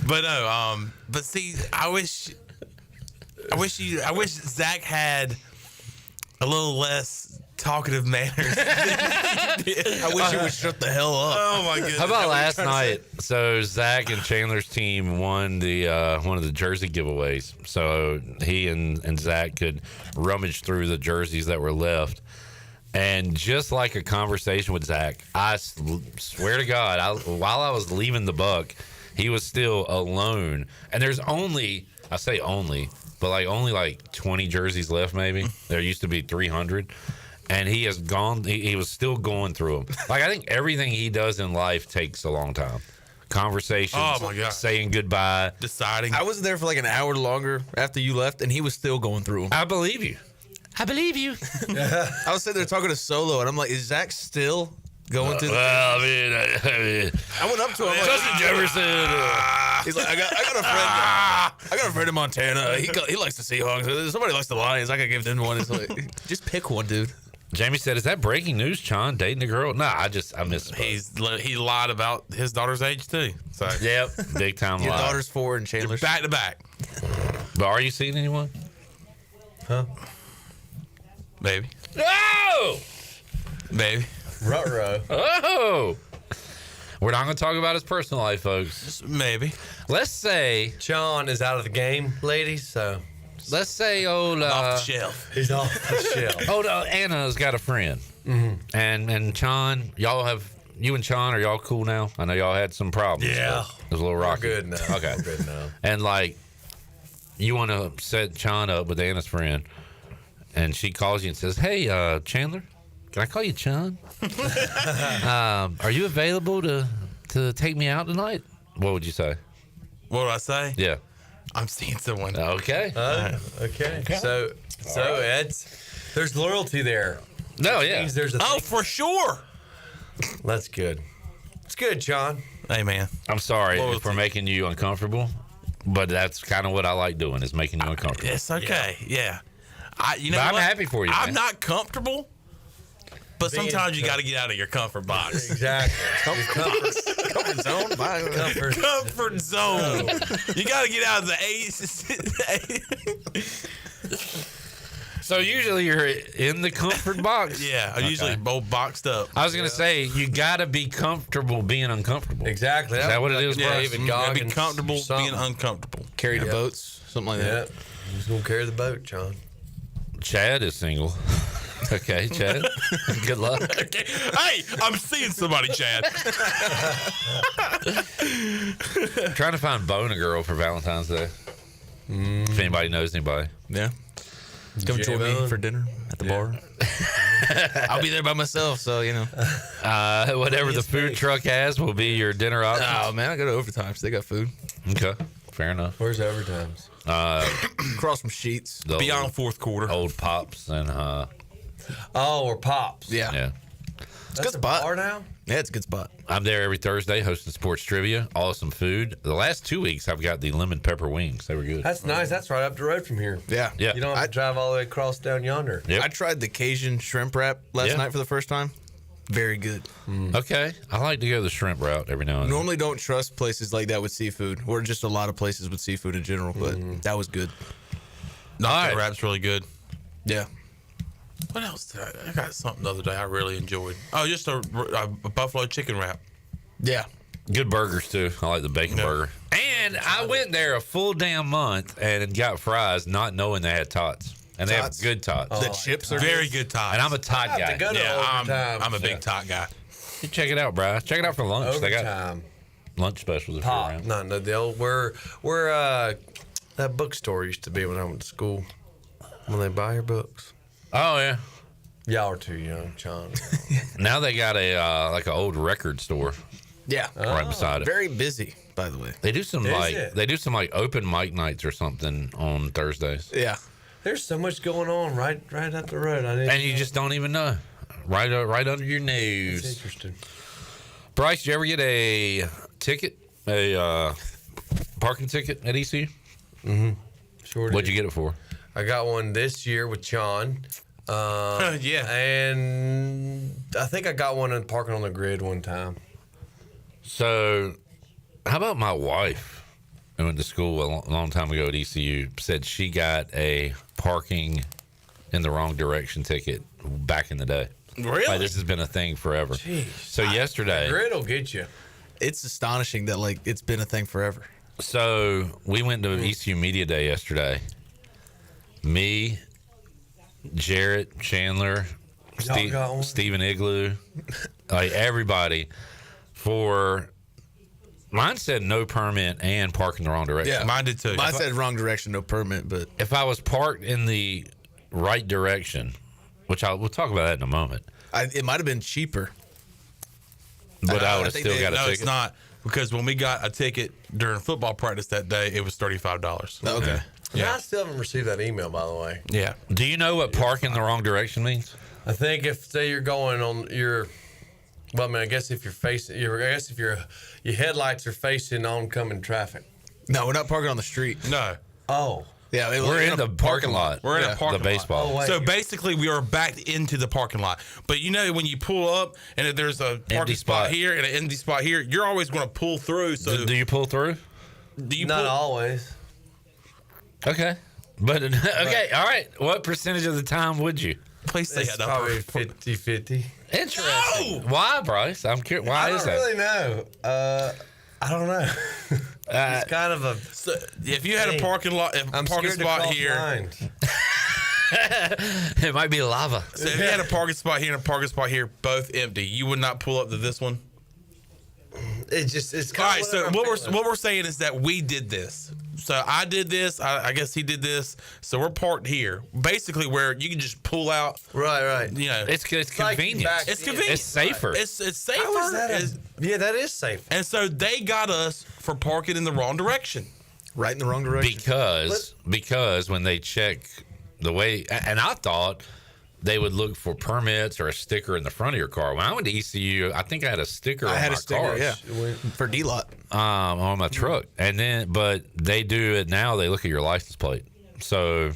But no, but see, I wish Zach had a little less talkative manners. I wish he would shut the hell up. Oh my goodness! How about last night? So Zach and Chandler's team won the one of the jersey giveaways. So he and Zach could rummage through the jerseys that were left. And just like a conversation with Zach, I swear to God, while I was leaving the Buck, he was still alone. And there's only, I say only, but only 20 jerseys left maybe. There used to be 300. And he has gone, he was still going through them. I think everything he does in life takes a long time. Conversations, oh my God, saying goodbye, deciding. I was there for an hour longer after you left, and he was still going through them. I believe you. I believe you. I was sitting there talking to Solo, and I'm like, is Zach still going through the well, I went up to him. Justin Jefferson. He's like, I got a friend in Montana. He likes the Seahawks. Somebody likes the Lions. I could give them one. It's like, just pick one, dude. Jamie said, "Is that breaking news? Chon dating a girl?" No, I missed. He lied about his daughter's age too. So yep, big time lie. Your daughter's 4 and Chandler's back to back. But are you seeing anyone? Huh? Maybe. No. Maybe. Ruh-roh. Oh. We're not going to talk about his personal life, folks. Maybe. Let's say John is out of the game, ladies. So let's say old off the shelf. He's off the shelf. Old Anna's got a friend, and Chon, you and Chon, are y'all cool now? I know y'all had some problems. Yeah, it was a little rocky. We're good now. Okay, We're good now. And you want to set Chon up with Anna's friend, and she calls you and says, "Hey, Chandler, can I call you Chon? Are you available to take me out tonight?" What would you say? What would I say? Yeah. I'm seeing someone. Okay. Okay. So Ed, there's loyalty there. No, Which yeah. means there's a Oh, thing. for sure. That's good. It's good, John. Hey, man. I'm sorry for making you uncomfortable, but that's kind of what I like doing, is making you uncomfortable. It's okay. Yeah. I'm happy for you, I'm man. not comfortable, but sometimes you got to get out of your comfort box. Exactly. Comfort zone. Comfort zone. You got to get out of the So usually you're in the comfort box? Yeah, I'm usually both boxed up. I was going to say, you got to be comfortable being uncomfortable. Exactly. Is that what it is, Yeah, Bryce? you got to be comfortable being uncomfortable. Carry the boats, something like that. He's gonna carry the boat, John. Chad is single. Okay, Chad. Good luck. Okay. Hey, I'm seeing somebody, Chad. Trying to find Bone a girl for Valentine's Day. If anybody knows anybody. Yeah. Come join me for dinner at the bar. I'll be there by myself, so Whatever the food truck has will be your dinner option. Oh man, I go to Overtime, so they got food. Okay, fair enough. Where's Overtimes? Across from Sheets. Beyond fourth quarter. Old Pops and or Pops. Yeah. It's a good spot. Bar now? Yeah, it's a good spot. I'm there every Thursday hosting sports trivia, awesome food. The last 2 weeks I've got the lemon pepper wings. They were good. That's nice. That's right up the road from here. Yeah. Yeah. You don't have to drive all the way across down yonder. Yep. I tried the Cajun shrimp wrap last night for the first time. Very good. Okay. I like to go the shrimp route every now and then. Normally don't trust places like that with seafood, or just a lot of places with seafood in general, but that was good. That wrap's really good. Yeah. What else? I got something the other day I really enjoyed. Oh, just a buffalo chicken wrap. Yeah. Good burgers, too. I like the bacon burger. And I went there a full damn month and got fries not knowing they had tots. And they have good tots. The chips are Very good tots. And I'm a tot guy. I'm a big tot guy. You check it out, Bryce. Check it out for lunch. They got Overtime. lunch specials if you're Pop. around. No, the old where that bookstore used to be when I went to school. When they buy your books. Oh, yeah. Y'all are too young, John. Now they got a like an old record store Yeah. right beside it. Very busy, by the way. They do some Is it? open mic nights or something on Thursdays. Yeah. There's so much going on right up the road. And you just don't even know. Right under your It's nose. interesting. Bryce, did you ever get a ticket? A parking ticket at ECU? Sure. What'd you get it for? I got one this year with John. Yeah. And I think I got one in parking on the grid one time. So, how about my wife, who went to school a long time ago at ECU, said she got a parking in the wrong direction ticket back in the day. Really? Like, this has been a thing forever. Jeez. So yesterday, The grid will get you. It's astonishing that like it's been a thing forever. so we went to ECU Media Day yesterday. Me, Jarrett, Chandler, Y'all got one? Steven Igloo, like everybody. For mine said no permit and park in the wrong direction. Yeah, Mine did too. Mine said wrong direction, no permit. But If I was parked in the right direction, which we'll talk about that in a moment, it might have been cheaper. but I would have think still got a No, ticket. it's not, because when we got a ticket during football practice that day, it was $35. Okay. Yeah, I still haven't received that email, by the way. Yeah. Do you know what park in the wrong direction means? I think if say you're going on your, well, I mean, I guess if you're facing, I guess if your headlights are facing oncoming traffic. No, we're not parking on the street. No. Oh. Yeah, We're in the parking lot. We're in a parking the baseball. Oh, wait. So basically, we are backed into the parking lot. But you know, when you pull up and if there's a parking spot here and an empty spot here, you're always going to pull through. So Do you pull through? do you Not pull? always. Okay. But okay, all right. What percentage of the time would you? Please say It's that. probably 50-50. Interesting. Why, Bryce? I'm curious. Why I is don't that? really know. I don't know. It's kind of a. So if you had a parking lot, I'm parking scared to spot cross here, lines. It might be lava. so if you had a parking spot here and a parking spot here, both empty, you would not pull up to this one. It's All kind right. of So what we're saying is that we did this. So I did this. I guess he did this. So we're parked here, basically where you can just pull out. Right. You know, It's like convenient. back it's in. convenient. It's safer. It's safer. How is that? It's- Yeah, that is safe. and so they got us for parking in the wrong direction. Right in the wrong direction. Because when they check the way, and I thought they would look for permits or a sticker in the front of your car. When I went to ECU, I think I had a sticker on my car. Yeah, for D-Lot. On my truck. But they do it now. They look at your license plate. So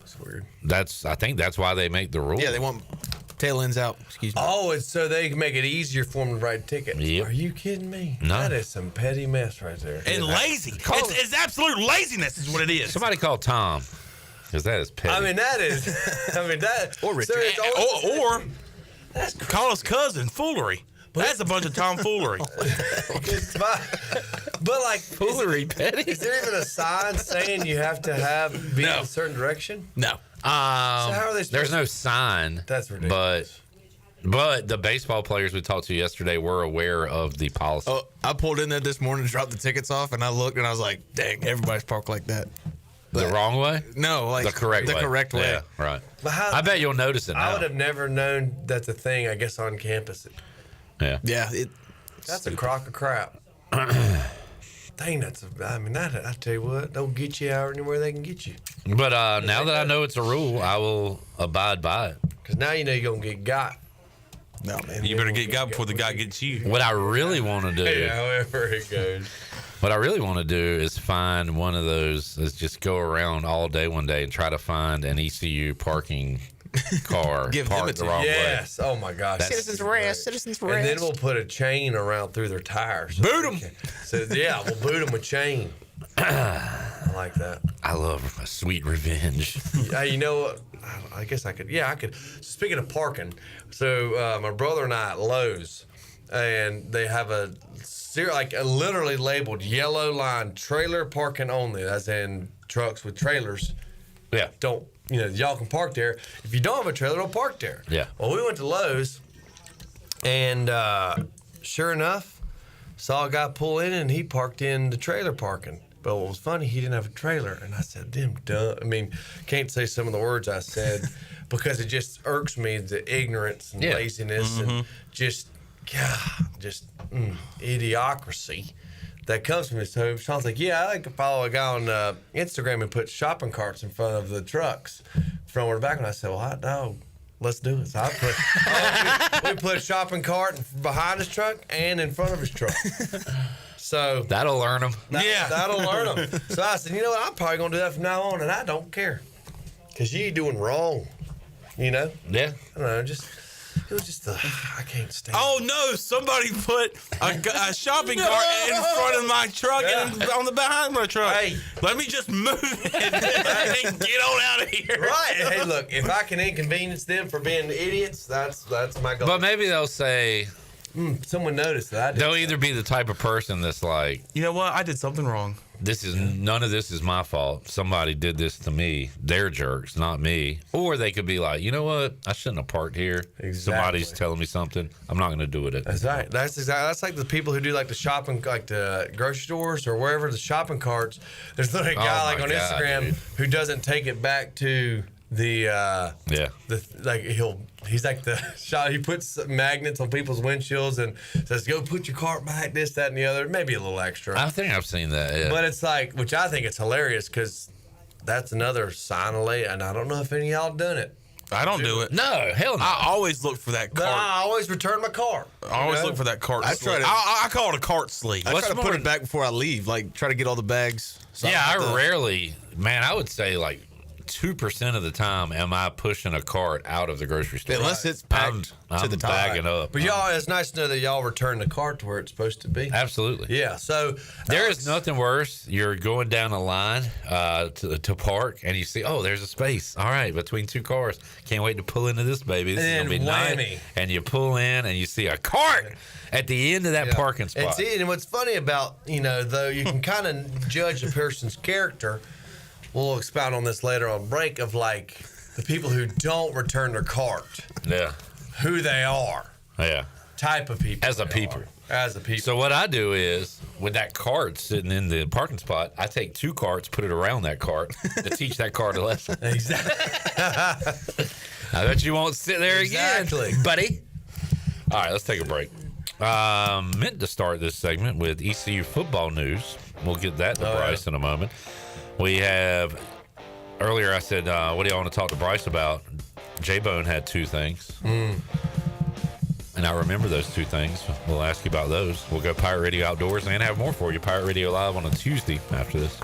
That's weird. I think that's why they make the rule. Yeah, they want tail ends out. Excuse me. Oh, it's so they can make it easier for them to write tickets. Yep. Are you kidding me? No. That is some petty mess right there. And lazy. It's absolute laziness is what it is. Somebody call Tom, because that is petty. I mean, that is. Or Richard. So it's or call us cousin foolery. That's a bunch of tomfoolery. it's but like foolery, petty. Is there even a sign saying you have to be in a certain direction? No. So how are they There's no sign. That's ridiculous. But the baseball players we talked to yesterday were aware of the policy. Oh, I pulled in there this morning to drop the tickets off, and I looked and I was like, "Dang, everybody's parked like that." The wrong way? No, like the correct way. The correct way. Yeah, right. But how, I bet you'll notice it now. I would have never known that's a thing. I guess on campus. Yeah. Yeah. That's a crock of crap. Dang, I tell you what, don't get you out anywhere they can get you. But now that I know it's a rule, I will abide by it. Because now you know you're going to get got. No, man. You better get got before the guy gets you. What I really want to do, Yeah, however it goes. what I really want to do is find one of those, is just go around all day one day and try to find an ECU parking car Give them parked a the wrong way. Yes. Oh, my gosh. Citizens arrest. Citizens arrest. And then we'll put a chain around through their tires. Boot 'em. So, yeah, we'll boot them with chain. I like that. I love a sweet revenge. You know what? I guess I could. Yeah, I could. Speaking of parking, so my brother and I at Lowe's, and they have a literally labeled yellow line trailer parking only, as in trucks with trailers. Yeah. Y'all can park there. If you don't have a trailer, don't park there. Yeah. Well, we went to Lowe's, and sure enough, saw a guy pull in, and he parked in the trailer parking. But what was funny, he didn't have a trailer. And I said, damn, duh. I mean, can't say some of the words I said because it just irks me, the ignorance and laziness and just idiocracy that comes from it. So Sean's like, yeah, I like to follow a guy on Instagram and put shopping carts in front of the trucks front or the back. And I said, well, no, let's do it. So we put a shopping cart behind his truck and in front of his truck. So that'll learn them. That'll learn them. So I said, you know what? I'm probably going to do that from now on, and I don't care. Because you ain't doing wrong, you know? Yeah. I don't know, it was just I can't stand Oh, no, somebody put a shopping cart in front of my truck and on the behind my truck. Hey. Let me just move it and get on out of here. Right. Hey, look, if I can inconvenience them for being idiots, that's my goal. But maybe they'll say, someone noticed that. They'll either be the type of person that's like, you know what? I did something wrong. None of this is my fault. Somebody did this to me. They're jerks, not me. Or they could be like, you know what? I shouldn't have parked here. Exactly. Somebody's telling me something. I'm not going to do it. That's right. That's like the people who do like the shopping, like the grocery stores or wherever, the shopping carts. There's literally a guy on Instagram dude. who doesn't take it back to the he's like the shop. He puts magnets on people's windshields and says, "Go put your cart back." This, that, and the other. Maybe a little extra. I think I've seen that. Yeah. But it's like, which I think it's hilarious because that's another sign of late. And I don't know if any of y'all done it. I don't do it. No, hell no. I always look for that cart. But I always return my car. I always look for that cart. I try to- I call it a cart sleeve. I try to put it back before I leave. Like try to get all the bags. So I rarely, man. I would say like 2% of the time am I pushing a cart out of the grocery store. Unless it's packed I'm to the top. bagging up. But y'all, it's nice to know that y'all return the cart to where it's supposed to be. Absolutely. Yeah. So there is nothing worse. You're going down a line to park, and you see, oh, there's a space. All right, between two cars. Can't wait to pull into this baby. This is gonna be nice. And you pull in, and you see a cart at the end of that parking spot. And what's funny about though, you can kind of judge a person's character. We'll expound on this later on break of like the people who don't return their cart. Yeah. Who they are. Yeah. Type of people. As a peeper. As a peeper. So what I do is, with that cart sitting in the parking spot, I take two carts, put it around that cart to teach that cart a lesson. Exactly. I bet you won't sit there again, buddy. All right, let's take a break. Meant to start this segment with ECU football news. We'll get that to Bryce in a moment. We have, earlier I said, what do y'all want to talk to Bryce about? J-Bone had two things. And I remember those two things. We'll ask you about those. We'll go Pirate Radio Outdoors and have more for you. Pirate Radio Live on a Tuesday after this.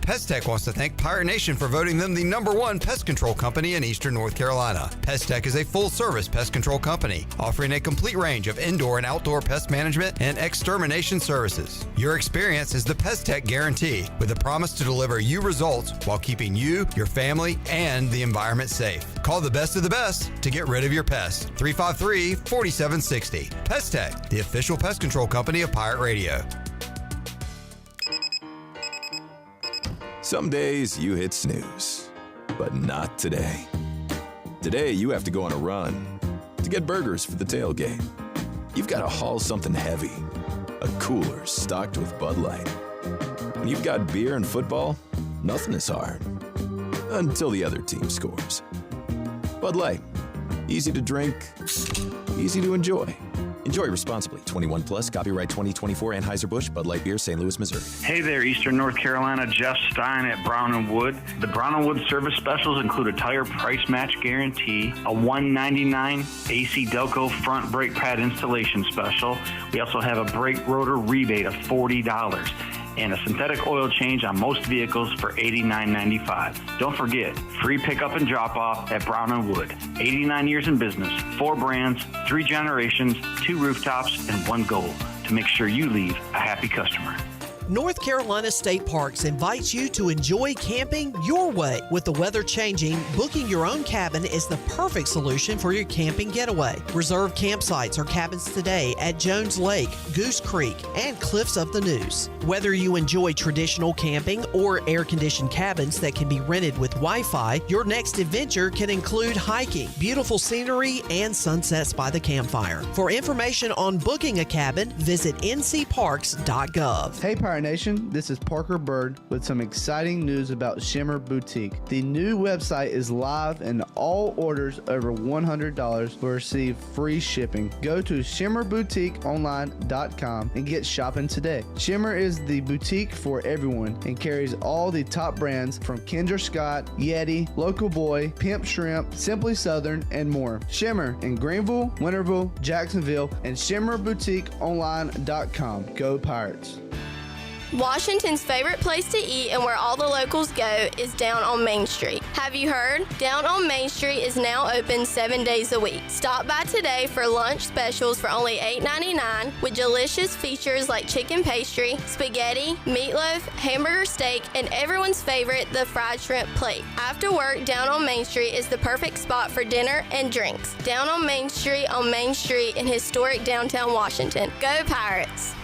Pest Tech wants to thank Pirate Nation for voting them the #1 pest control company in Eastern North Carolina. Pest Tech is a full-service pest control company offering a complete range of indoor and outdoor pest management and extermination services. Your experience is the Pest Tech guarantee, with a promise to deliver you results while keeping you, your family, and the environment safe. Call the best of the best to get rid of your pests. 353-4760. Pest Tech, the official pest control company of Pirate Radio. Some days you hit snooze, but not today. Today you have to go on a run to get burgers for the tailgate. You've got to haul something heavy, a cooler stocked with Bud Light. When you've got beer and football, nothing is hard, until the other team scores. Bud Light, easy to drink, easy to enjoy. Enjoy responsibly. 21 plus. Copyright 2024 Anheuser-Busch Bud Light Beer, St. Louis, Missouri. Hey there, Eastern North Carolina. Jeff Stein at Brown & Wood. The Brown & Wood service specials include a tire price match guarantee, a $199 AC Delco front brake pad installation special. We also have a brake rotor rebate of $40 and a synthetic oil change on most vehicles for $89.95. Don't forget, free pickup and drop-off at Brown & Wood. 89 years in business, 4 brands, 3 generations, 2 rooftops, and 1 goal to make sure you leave a happy customer. North Carolina State Parks invites you to enjoy camping your way. With the weather changing, booking your own cabin is the perfect solution for your camping getaway. Reserve campsites or cabins today at Jones Lake, Goose Creek, and Cliffs of the Neuse. Whether you enjoy traditional camping or air-conditioned cabins that can be rented with Wi-Fi, your next adventure can include hiking, beautiful scenery, and sunsets by the campfire. For information on booking a cabin, visit ncparks.gov. Hey, Pirate Pirate Nation, this is Parker Bird with some exciting news about Shimmer Boutique. The new website is live and all orders over $100 will receive free shipping. Go to shimmerboutiqueonline.com and get shopping today. Shimmer is the boutique for everyone and carries all the top brands from Kendra Scott, Yeti, Local Boy, Pimp Shrimp, Simply Southern, and more. Shimmer in Greenville, Winterville, Jacksonville, and shimmerboutiqueonline.com. Go Pirates. Washington's favorite place to eat and where all the locals go is down on Main Street. Have you heard? Down on Main Street is now open 7 days a week. Stop by today for lunch specials for only $8.99 with delicious features like chicken pastry, spaghetti, meatloaf, hamburger steak, and everyone's favorite, the fried shrimp plate. After work, down on Main Street is the perfect spot for dinner and drinks. Down on Main Street in historic downtown Washington. Go Pirates!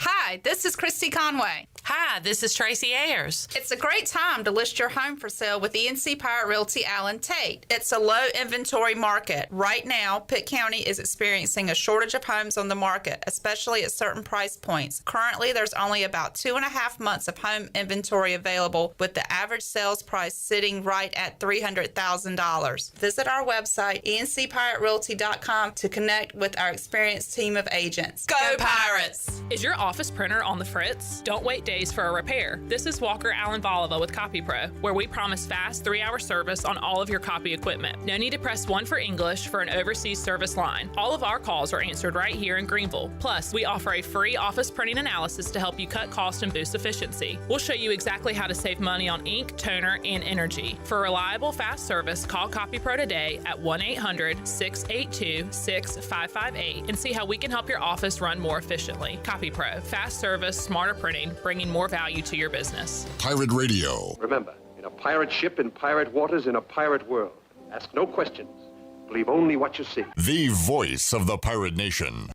Hi, this is Christy Conway. Hi, this is Tracy Ayers. It's a great time to list your home for sale with ENC Pirate Realty Allen Tate. It's a low inventory market. Right now, Pitt County is experiencing a shortage of homes on the market, especially at certain price points. Currently, there's only about 2.5 months of home inventory available, with the average sales price sitting right at $300,000. Visit our website, encpiraterealty.com, to connect with our experienced team of agents. Go Pirates! Is your office printer on the fritz? Don't wait days for a repair. This is Walker Allen Volova with CopyPro, where we promise fast 3-hour service on all of your copy equipment. No need to press 1 for English for an overseas service line. All of our calls are answered right here in Greenville. Plus, we offer a free office printing analysis to help you cut cost and boost efficiency. We'll show you exactly how to save money on ink, toner, and energy. For reliable, fast service, call CopyPro today at 1-800-682-6558 and see how we can help your office run more efficiently. CopyPro, fast service, smarter printing, bringing more value to your business. Pirate Radio. Remember, in a pirate ship, in pirate waters, in a pirate world, ask no questions. Believe only what you see. The voice of the Pirate Nation.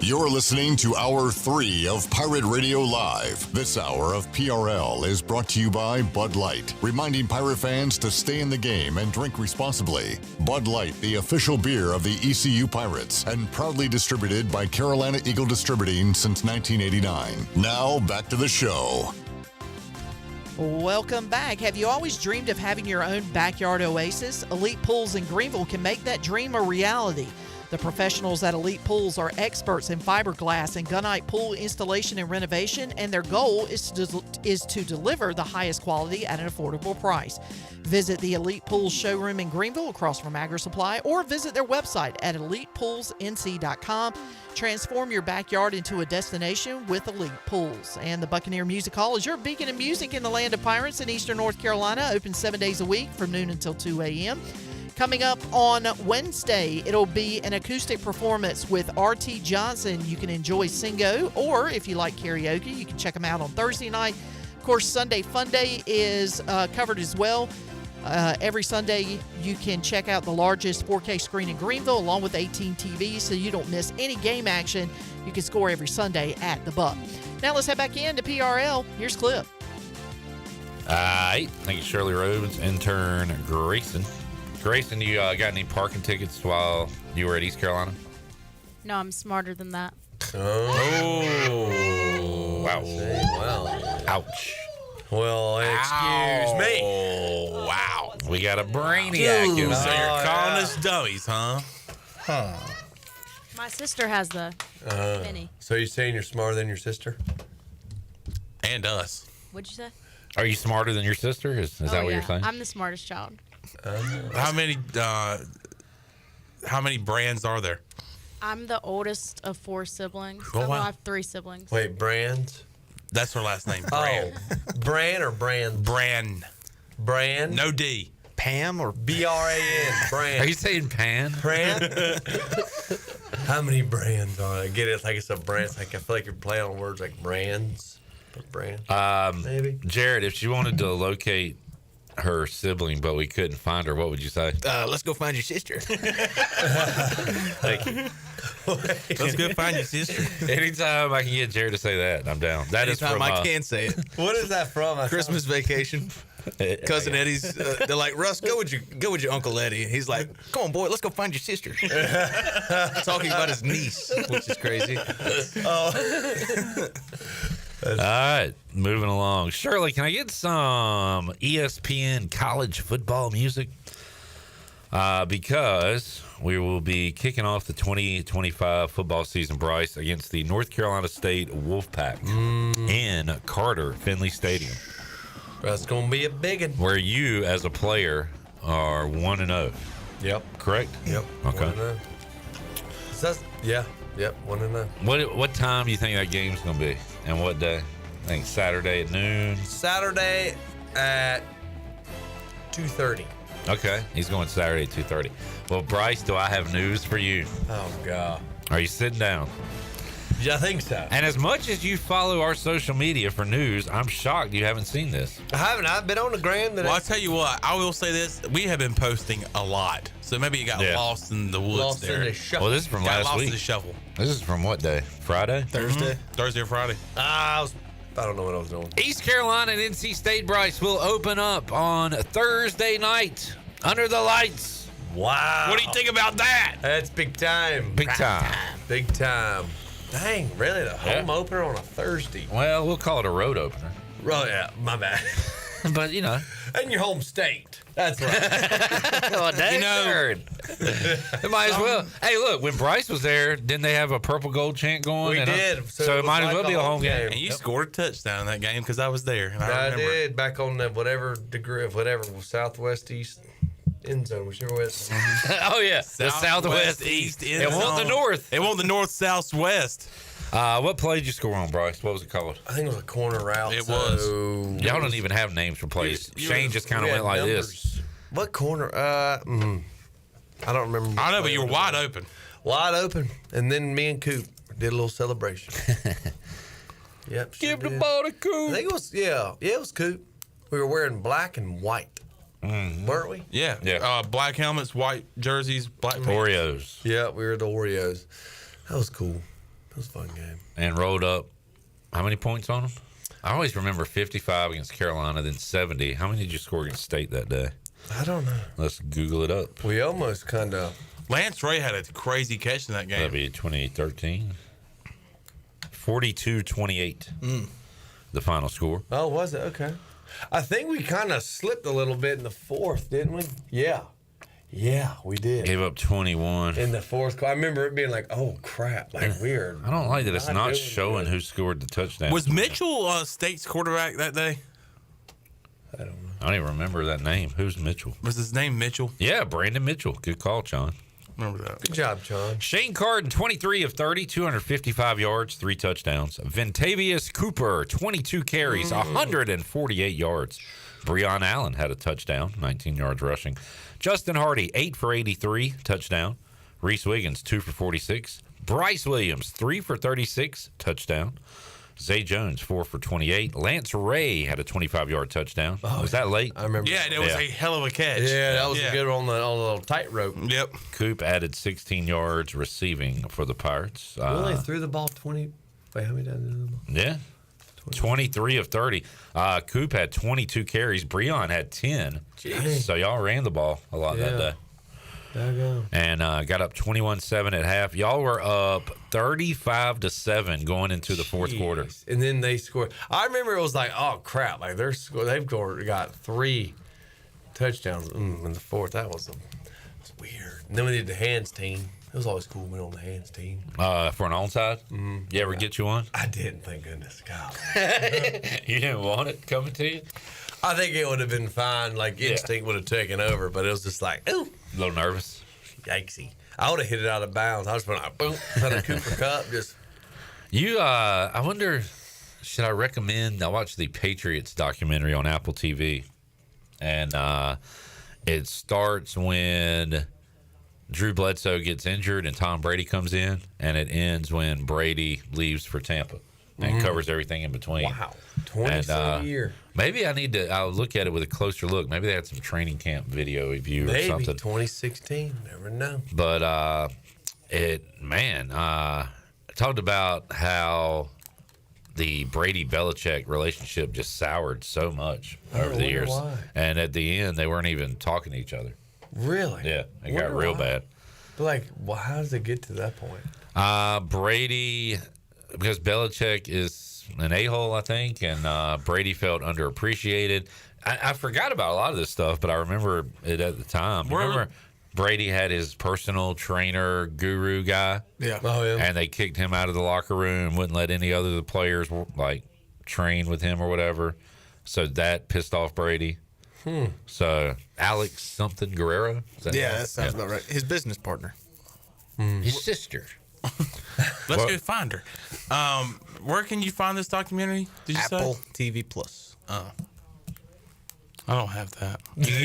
You're listening to Hour 3 of Pirate Radio Live. This hour of PRL is brought to you by Bud Light, reminding pirate fans to stay in the game and drink responsibly. Bud Light, the official beer of the ECU Pirates, and proudly distributed by Carolina Eagle Distributing since 1989. Now, back to the show. Welcome back. Have you always dreamed of having your own backyard oasis? Elite Pools in Greenville can make that dream a reality. The professionals at Elite Pools are experts in fiberglass and gunite pool installation and renovation, and their goal is to deliver the highest quality at an affordable price. Visit the Elite Pools showroom in Greenville across from Agri Supply, or visit their website at elitepoolsnc.com. Transform your backyard into a destination with Elite Pools. And the Buccaneer Music Hall is your beacon of music in the land of pirates in eastern North Carolina, open 7 days a week from noon until 2 a.m. Coming up on Wednesday, it'll be an acoustic performance with R.T. Johnson. You can enjoy Singo, or if you like karaoke, you can check them out on Thursday night. Of course, Sunday Fun Day is covered as well. Every Sunday, you can check out the largest 4K screen in Greenville, along with 18 TVs, so you don't miss any game action. You can score every Sunday at the Buck. Now let's head back into PRL. Here's Clip. All right. Thank you, Shirley Rhodes. Intern Grayson. Grayson, you got any parking tickets while you were at East Carolina? No, I'm smarter than that. Oh. Wow. Wow. Ouch. Well, excuse me. Oh, wow. We got a brainiac. So you're calling us dummies, huh? Huh. My sister has the mini. So you're saying you're smarter than your sister? And us. What'd you say? Are you smarter than your sister? Is that what you're saying? I'm the smartest child. How many brands are there? I'm the oldest of 4 siblings. Oh, wow. I have 3 siblings. Wait, Brands? That's her last name. Brand. Oh, Bran or Brand? Bran. Brand? No D. Pam or B-R-A-N. Brand. Are you saying Pan? Brand? How many brands are there? I get it. It's like it's a brand. It's like I feel like you're playing on words like brands. But brand. Maybe. Jared, if you wanted to locate her sibling, but we couldn't find her, what would you say? Let's go find your sister. Thank you. Let's go find your sister. Anytime I can get Jared to say that, I'm down. That is Anytime from I can say it. What is that from? Christmas Vacation. Cousin Eddie's. They're like, Russ, go with your Uncle Eddie. He's like, come on, boy, let's go find your sister. Talking about his niece, which is crazy. All right, moving along. Shirley, can I get some ESPN college football music? Because we will be kicking off the 2025 football season, Bryce, against the North Carolina State Wolfpack in Carter Finley Stadium. That's going to be a big one. Where you, as a player, are 1-0. Yep. Correct? Yep. Okay. 1-0. Yeah. Yep. 1-0. What time do you think that game's going to be? And what day? I think Saturday at noon. Saturday at 2:30. Okay. He's going Saturday at 2:30. Well, Bryce, do I have news for you? Oh, God. Are you sitting down? Yeah, I think so. And as much as you follow our social media for news, I'm shocked you haven't seen this. I haven't. I've been on the gram. Well, I'll tell you what. I will say this. We have been posting a lot. So maybe you got lost in the woods Lost there. in the shuffle. Well, this is from Got last lost week. in the shuffle. This is from what day? Friday? Thursday? Thursday or Friday? I don't know what I was doing. East Carolina and NC State, Bryce, will open up on Thursday night under the lights. Wow. What do you think about that? That's big time. Big time. Big time. Dang, really? The home opener on a Thursday? Well, we'll call it a road opener. Oh, yeah. My bad. But, you know. And your home state. That's right. Oh, dang nerd. It might as well. Hey, look, when Bryce was there, didn't they have a purple gold chant going? We did. So it might as well be a home game. And you scored a touchdown in that game because I was there. And I remember. did. Back on the whatever degree of whatever, southwest, east end zone, whichever way it's Oh, yeah. The southwest, east. It won't the north. It won't the north, south, west. What play did you score on, Bryce? What was it called? I think it was a corner route. It was. Y'all don't even have names for plays. Shane just kind of went like this. What corner? I don't remember. I know, but you were wide open. Wide open. And then me and Coop did a little celebration. Yep. Give the ball to Coop. I think it was, it was Coop. We were wearing black and white. Weren't we? Yeah. Black helmets, white jerseys, black pants. Oreos. Yeah, we were the Oreos. That was cool. That was a fun game. And rolled up. How many points on them? I always remember 55 against Carolina, then 70. How many did you score against State that day? I don't know. Let's Google it up. We almost kind of. Lance Ray had a crazy catch in that game. That'd be 2013. 42-28. The final score. Oh, was it? Okay. I think we kind of slipped a little bit in the fourth, didn't we? Yeah. Yeah, we did. Gave up 21. In the fourth quarter. I remember it being like, oh, crap. Like, weird. I don't like that it's not doing showing good. who scored the touchdown. Was Mitchell State's quarterback that day? I don't know. I don't even remember that name. Who's Mitchell? Was his name Mitchell? Yeah, Brandon Mitchell. Good call, John. Remember that. Good job, John. Shane Carden, 23 of 30, 255 yards, 3 touchdowns. Ventavious Cooper, 22 carries, 148 yards. Breon Allen had a touchdown, 19 yards rushing. Justin Hardy, 8 for 83, touchdown. Reese Wiggins, 2 for 46. Bryce Williams, 3 for 36, touchdown. Zay Jones, 4 for 28. Lance Ray had a 25-yard touchdown. Was that late? I remember. Yeah, it was a hell of a catch. Yeah, that was a good one on the little tightrope. Yep. Coop added 16 yards receiving for the Pirates. We only threw the ball 20. Wait, how many times? Yeah. 23 of 30. Coop had 22 carries. Breon had 10. Jeez. So y'all ran the ball a lot that day. Daggone. And got up 21-7 at half. Y'all were up 35-7 going into the fourth quarter. And then they scored. I remember it was like, oh crap! Like they've got 3 touchdowns in the fourth. That was weird. And then we did the hands team. It was always cool when we were on the hands team. For an onside? You ever get you one? I didn't. Thank goodness. God. You didn't want it coming to you? I think it would have been fine. Like instinct would have taken over, but it was just like, ooh, a little nervous. Yikesy! I would have hit it out of bounds. I was going like, boom, had a Cooper Cup. Just you. I wonder, should I recommend? I watched the Patriots documentary on Apple TV, and it starts when Drew Bledsoe gets injured and Tom Brady comes in, and it ends when Brady leaves for Tampa. and covers everything in between. Wow, 27 year. Maybe I'll look at it with a closer look. Maybe they had some training camp video of you or Maybe something. 2016. Never know. But talked about how the Brady Belichick relationship just soured so much over the years, why. and at the end they weren't even talking to each other. Really? Yeah, it got real bad. But like, well, how does it get to that point? Brady, because Belichick is an a-hole, I think, and Brady felt underappreciated. I forgot about a lot of this stuff, but I remember it at the time. Remember Brady had his personal trainer, guru guy? Yeah. Oh, yeah. And they kicked him out of the locker room, wouldn't let any other of the players, like, train with him or whatever. So that pissed off Brady. So Alex something Guerrero? That sounds about right. His business partner. His sister. Let's go find her. Where can you find this documentary? Did you Apple say? TV Plus. I don't have that. You can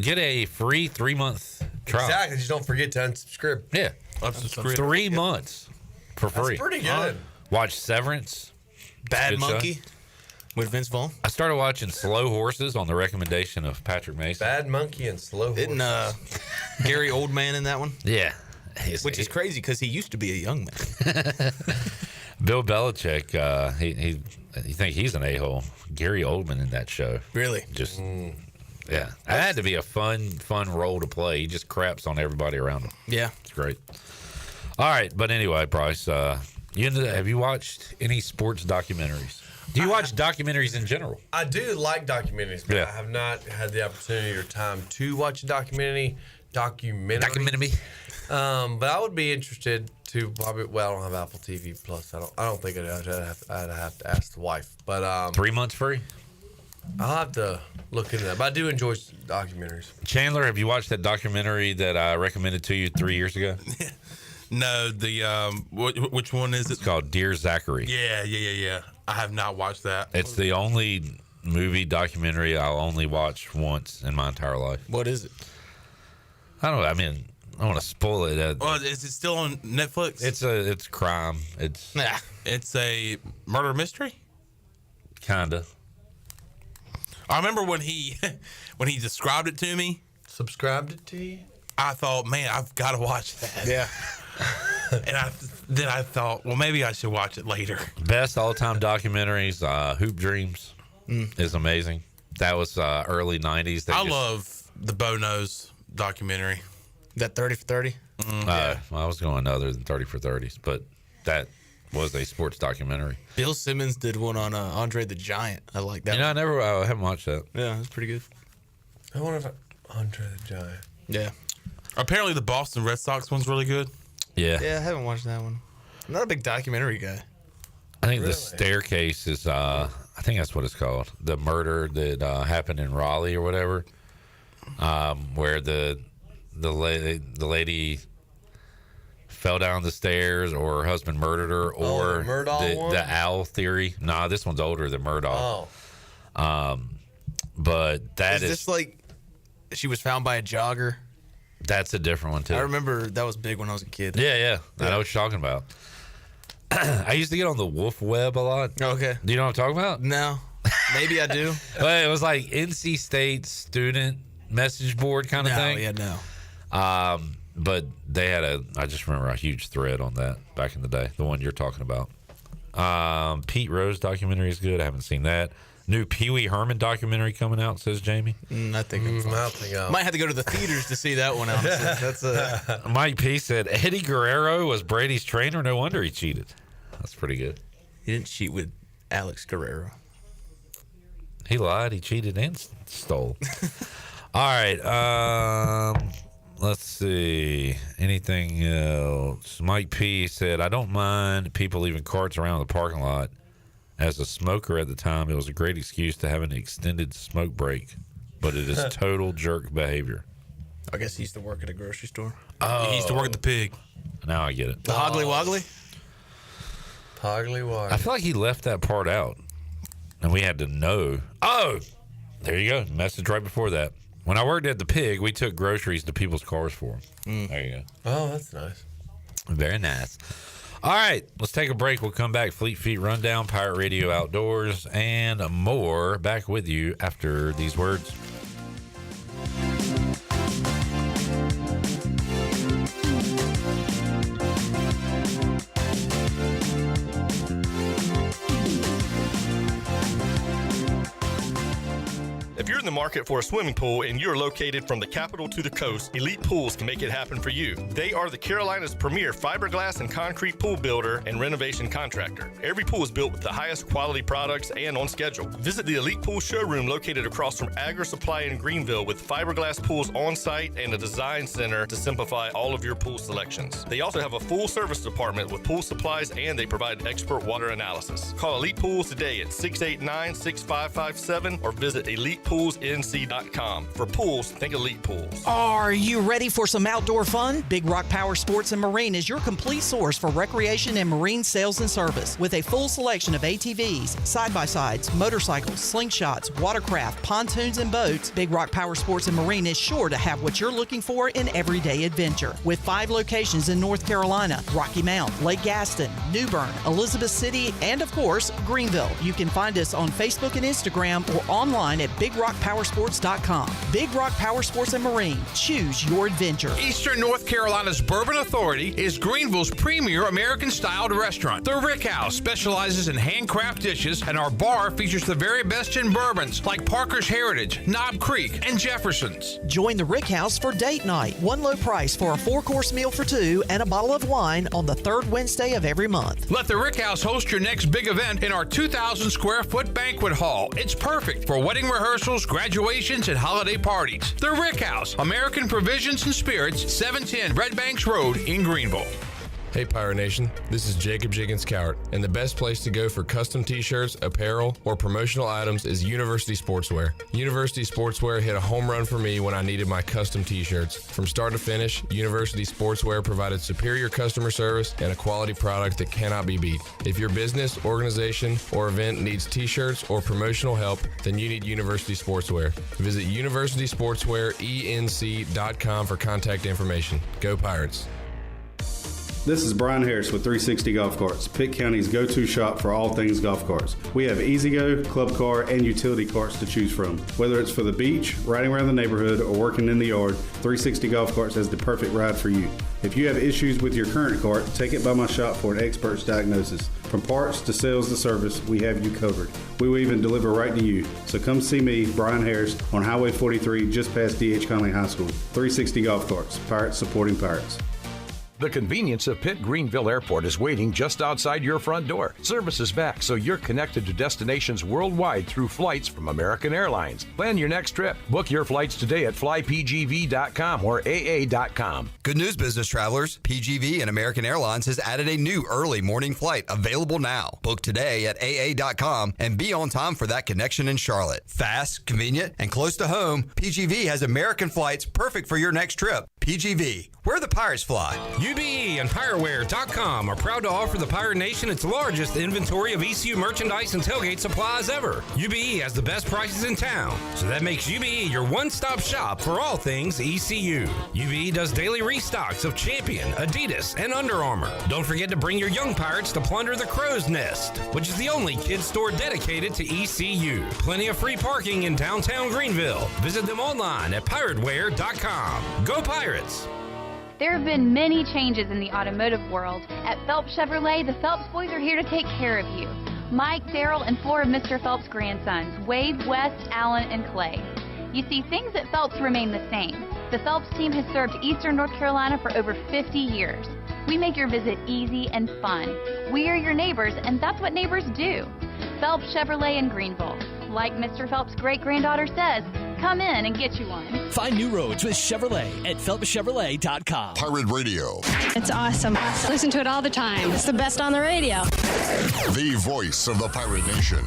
get a free 3-month trial. Exactly. Just don't forget to unsubscribe. Yeah. Unsubscribe. 3 months for free. That's pretty good. Watch Severance. Bad Good Monkey show. with Vince Vaughn. I started watching Slow Horses on the recommendation of Patrick Mason. Bad Monkey and Slow Horses. Isn't Gary Oldman in that one? Yeah. Which is crazy because he used to be a young man. Bill Belichick, you think he's an a-hole. Gary Oldman in that show. Really? Just, yeah. That had to be a fun role to play. He just craps on everybody around him. Yeah. It's great. All right. But anyway, Bryce, have you watched any sports documentaries? Do you watch documentaries in general? I do like documentaries, but Yeah. I have not had the opportunity or time to watch a documentary. But I would be interested to probably. Well, I don't have Apple TV Plus. I don't think I'd have to ask the wife. But 3 months free. I'll have to look into that. But I do enjoy documentaries. Chandler, have you watched that documentary that I recommended to you 3 years ago? No, which one is it? It's called Dear Zachary. Yeah. I have not watched that. It's the only movie documentary I'll only watch once in my entire life. What is it? I don't know. I mean, I don't want to spoil it. Well, is it still on Netflix? It's crime. It's a murder mystery. Kinda. I remember when he described it to me. Subscribed it to you? I thought, man, I've got to watch that. Yeah. And I thought, well, maybe I should watch it later. Best all-time documentaries. Hoop Dreams is amazing. That was early '90s. I love the Bo Knows documentary. That 30 for 30? Well, I was going other than 30 for 30s, but that was a sports documentary. Bill Simmons did one on Andre the Giant. I like that. I haven't watched that. Yeah, it's pretty good. I wonder if Andre the Giant. Yeah. Apparently, the Boston Red Sox one's really good. Yeah. Yeah, I haven't watched that one. I'm not a big documentary guy. I think The Staircase is, I think that's what it's called. The murder that happened in Raleigh or whatever, where the lady fell down the stairs or her husband murdered her, or the Murdaugh one? the owl theory. Nah, this one's older than Murdaugh. But that is this like she was found by a jogger? That's a different one too. I remember that was big when I was a kid. Yeah. I know what you're talking about. I used to get on the Wolf Web a lot. Okay. Do you know what I'm talking about? No. Maybe I do. But it was like NC State student message board kind of thing. Yeah, no. But they had I just remember a huge thread on that back in the day, the one you're talking about. Pete Rose documentary is good. I haven't seen that. New Pee Wee Herman documentary coming out, says Jamie. I think might have to go to the theaters to see that one. Honestly, that's Mike P said Eddie Guerrero was Brady's trainer. No wonder he cheated. That's pretty good. He didn't cheat with Alex Guerrero. He lied. He cheated and stole. All right. Let's see. Anything else? Mike P said, I don't mind people leaving carts around the parking lot. As a smoker at the time, it was a great excuse to have an extended smoke break, but it is total jerk behavior. I guess he used to work at a grocery store. Oh. He used to work at the Pig. Now I get it. The Hoggly Woggly? Hoggly Woggly. I feel like he left that part out, and we had to know. Oh, there you go. Message right before that. When I worked at the Pig, we took groceries to people's cars for them. There you go. Oh, that's nice. Very nice. All right, let's take a break. We'll come back. Fleet Feet Rundown, Pirate Radio Outdoors, and more. Back with you after these words. If you're in the market for a swimming pool and you're located from the capital to the coast, Elite Pools can make it happen for you. They are the Carolina's premier fiberglass and concrete pool builder and renovation contractor. Every pool is built with the highest quality products and on schedule. Visit the Elite Pool showroom located across from Agri Supply in Greenville with fiberglass pools on site and a design center to simplify all of your pool selections. They also have a full service department with pool supplies and they provide expert water analysis. Call Elite Pools today at 689-6557 or visit ElitePoolsNC.com. For pools, think Elite Pools. Are you ready for some outdoor fun? Big Rock Power Sports and Marine is your complete source for recreation and marine sales and service. With a full selection of ATVs, side-by-sides, motorcycles, slingshots, watercraft, pontoons, and boats, Big Rock Power Sports and Marine is sure to have what you're looking for in everyday adventure. With 5 locations in North Carolina, Rocky Mount, Lake Gaston, New Bern, Elizabeth City, and of course, Greenville. You can find us on Facebook and Instagram or online at BigRockPowersports.com. Big Rock Power Sports and Marine. Choose your adventure. Eastern North Carolina's Bourbon Authority is Greenville's premier American-styled restaurant. The Rick House specializes in handcraft dishes, and our bar features the very best in bourbons like Parker's Heritage, Knob Creek, and Jefferson's. Join the Rick House for date night. One low price for a 4-course meal for 2 and a bottle of wine on the 3rd Wednesday of every month. Let the Rick House host your next big event in our 2,000 square foot banquet hall. It's perfect for wedding rehearsals, graduations, and holiday parties. The Rick House, American Provisions and Spirits, 710 Red Banks Road in Greenville. Hey Pirate Nation, this is Jacob Jiggins Cowart, and the best place to go for custom t-shirts, apparel, or promotional items is University Sportswear. University Sportswear hit a home run for me when I needed my custom t-shirts. From start to finish, University Sportswear provided superior customer service and a quality product that cannot be beat. If your business, organization, or event needs t-shirts or promotional help, then you need University Sportswear. Visit universitysportswearenc.com for contact information. Go Pirates! This is Brian Harris with 360 Golf Carts, Pitt County's go-to shop for all things golf carts. We have E-Z-Go, club car, and utility carts to choose from. Whether it's for the beach, riding around the neighborhood, or working in the yard, 360 Golf Carts has the perfect ride for you. If you have issues with your current cart, take it by my shop for an expert's diagnosis. From parts to sales to service, we have you covered. We will even deliver right to you. So come see me, Brian Harris, on Highway 43, just past D.H. Conley High School. 360 Golf Carts, Pirates supporting Pirates. The convenience of Pitt Greenville Airport is waiting just outside your front door. Service is back, so you're connected to destinations worldwide through flights from American Airlines. Plan your next trip. Book your flights today at flypgv.com or aa.com. Good news, business travelers. PGV and American Airlines has added a new early morning flight available now. Book today at aa.com and be on time for that connection in Charlotte. Fast, convenient, and close to home, PGV has American flights perfect for your next trip. PGV, where the Pirates fly. UBE and PirateWear.com are proud to offer the Pirate Nation its largest inventory of ECU merchandise and tailgate supplies ever. UBE has the best prices in town, so that makes UBE your one-stop shop for all things ECU. UBE does daily restocks of Champion, Adidas, and Under Armour. Don't forget to bring your young Pirates to plunder the Crow's Nest, which is the only kids store dedicated to ECU. Plenty of free parking in downtown Greenville. Visit them online at PirateWear.com. Go Pirates! There have been many changes in the automotive world. At Phelps Chevrolet, the Phelps boys are here to take care of you. Mike, Daryl, and 4 of Mr. Phelps' grandsons, Wade, West, Allen, and Clay. You see, things at Phelps remain the same. The Phelps team has served Eastern North Carolina for over 50 years. We make your visit easy and fun. We are your neighbors, and that's what neighbors do. Phelps Chevrolet in Greenville. Like Mr. Phelps' great-granddaughter says, come in and get you one. Find new roads with Chevrolet at PhelpsChevrolet.com. Pirate Radio. It's awesome. Listen to it all the time. It's the best on the radio. The voice of the Pirate Nation.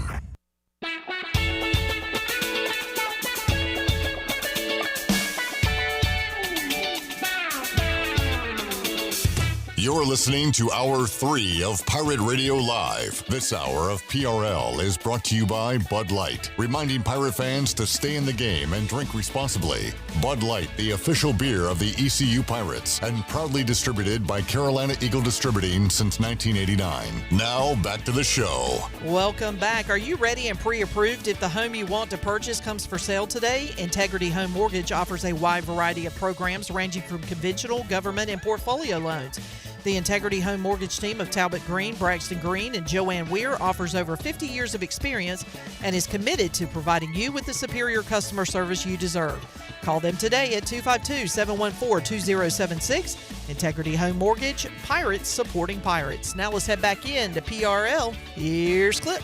You're listening to Hour 3 of Pirate Radio Live. This hour of PRL is brought to you by Bud Light, reminding Pirate fans to stay in the game and drink responsibly. Bud Light, the official beer of the ECU Pirates, and proudly distributed by Carolina Eagle Distributing since 1989. Now, back to the show. Welcome back. Are you ready and pre-approved if the home you want to purchase comes for sale today? Integrity Home Mortgage offers a wide variety of programs ranging from conventional, government, and portfolio loans. The Integrity Home Mortgage team of Talbot Green, Braxton Green, and Joanne Weir offers over 50 years of experience and is committed to providing you with the superior customer service you deserve. Call them today at 252-714-2076. Integrity Home Mortgage, Pirates supporting Pirates. Now let's head back in to PRL. Here's Clip.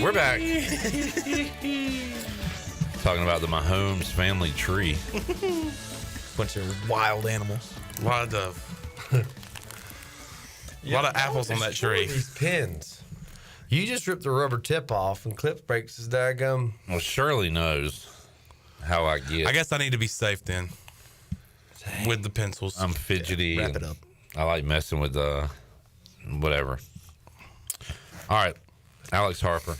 We're back. Talking about the Mahomes family tree. Bunch of wild animals. A lot of apples on that tree. These pins. You just rip the rubber tip off and Clip breaks his daggum. Well, Shirley knows how I get. I guess I need to be safe then. With the pencils. I'm fidgety. Yeah, wrap it up. I like messing with whatever. All right. Alex Harper.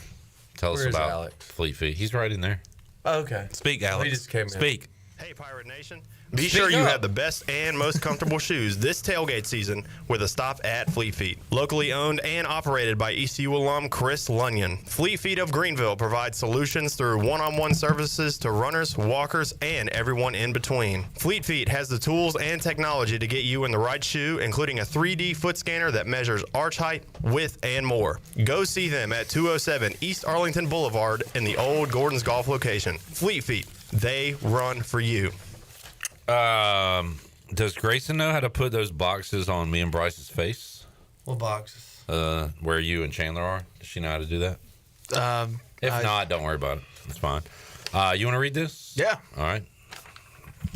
Tell us Where is about Alex? Fleet Feet. He's right in there. Oh, okay. Speak, Alex. He just came in. Speak. Hey, Pirate Nation. Be sure you have the best and most comfortable shoes this tailgate season with a stop at Fleet Feet. Locally owned and operated by ECU alum Chris Lunyon. Fleet Feet of Greenville provides solutions through one-on-one services to runners, walkers, and everyone in between. Fleet Feet has the tools and technology to get you in the right shoe, including a 3D foot scanner that measures arch height, width, and more. Go see them at 207 East Arlington Boulevard in the old Gordon's Golf location. Fleet Feet, they run for you. Does Grayson know how to put those boxes on me and Bryce's face? What boxes? Where you and Chandler are? Does she know how to do that? If not, don't worry about it. It's fine. You want to read this? Yeah. All right.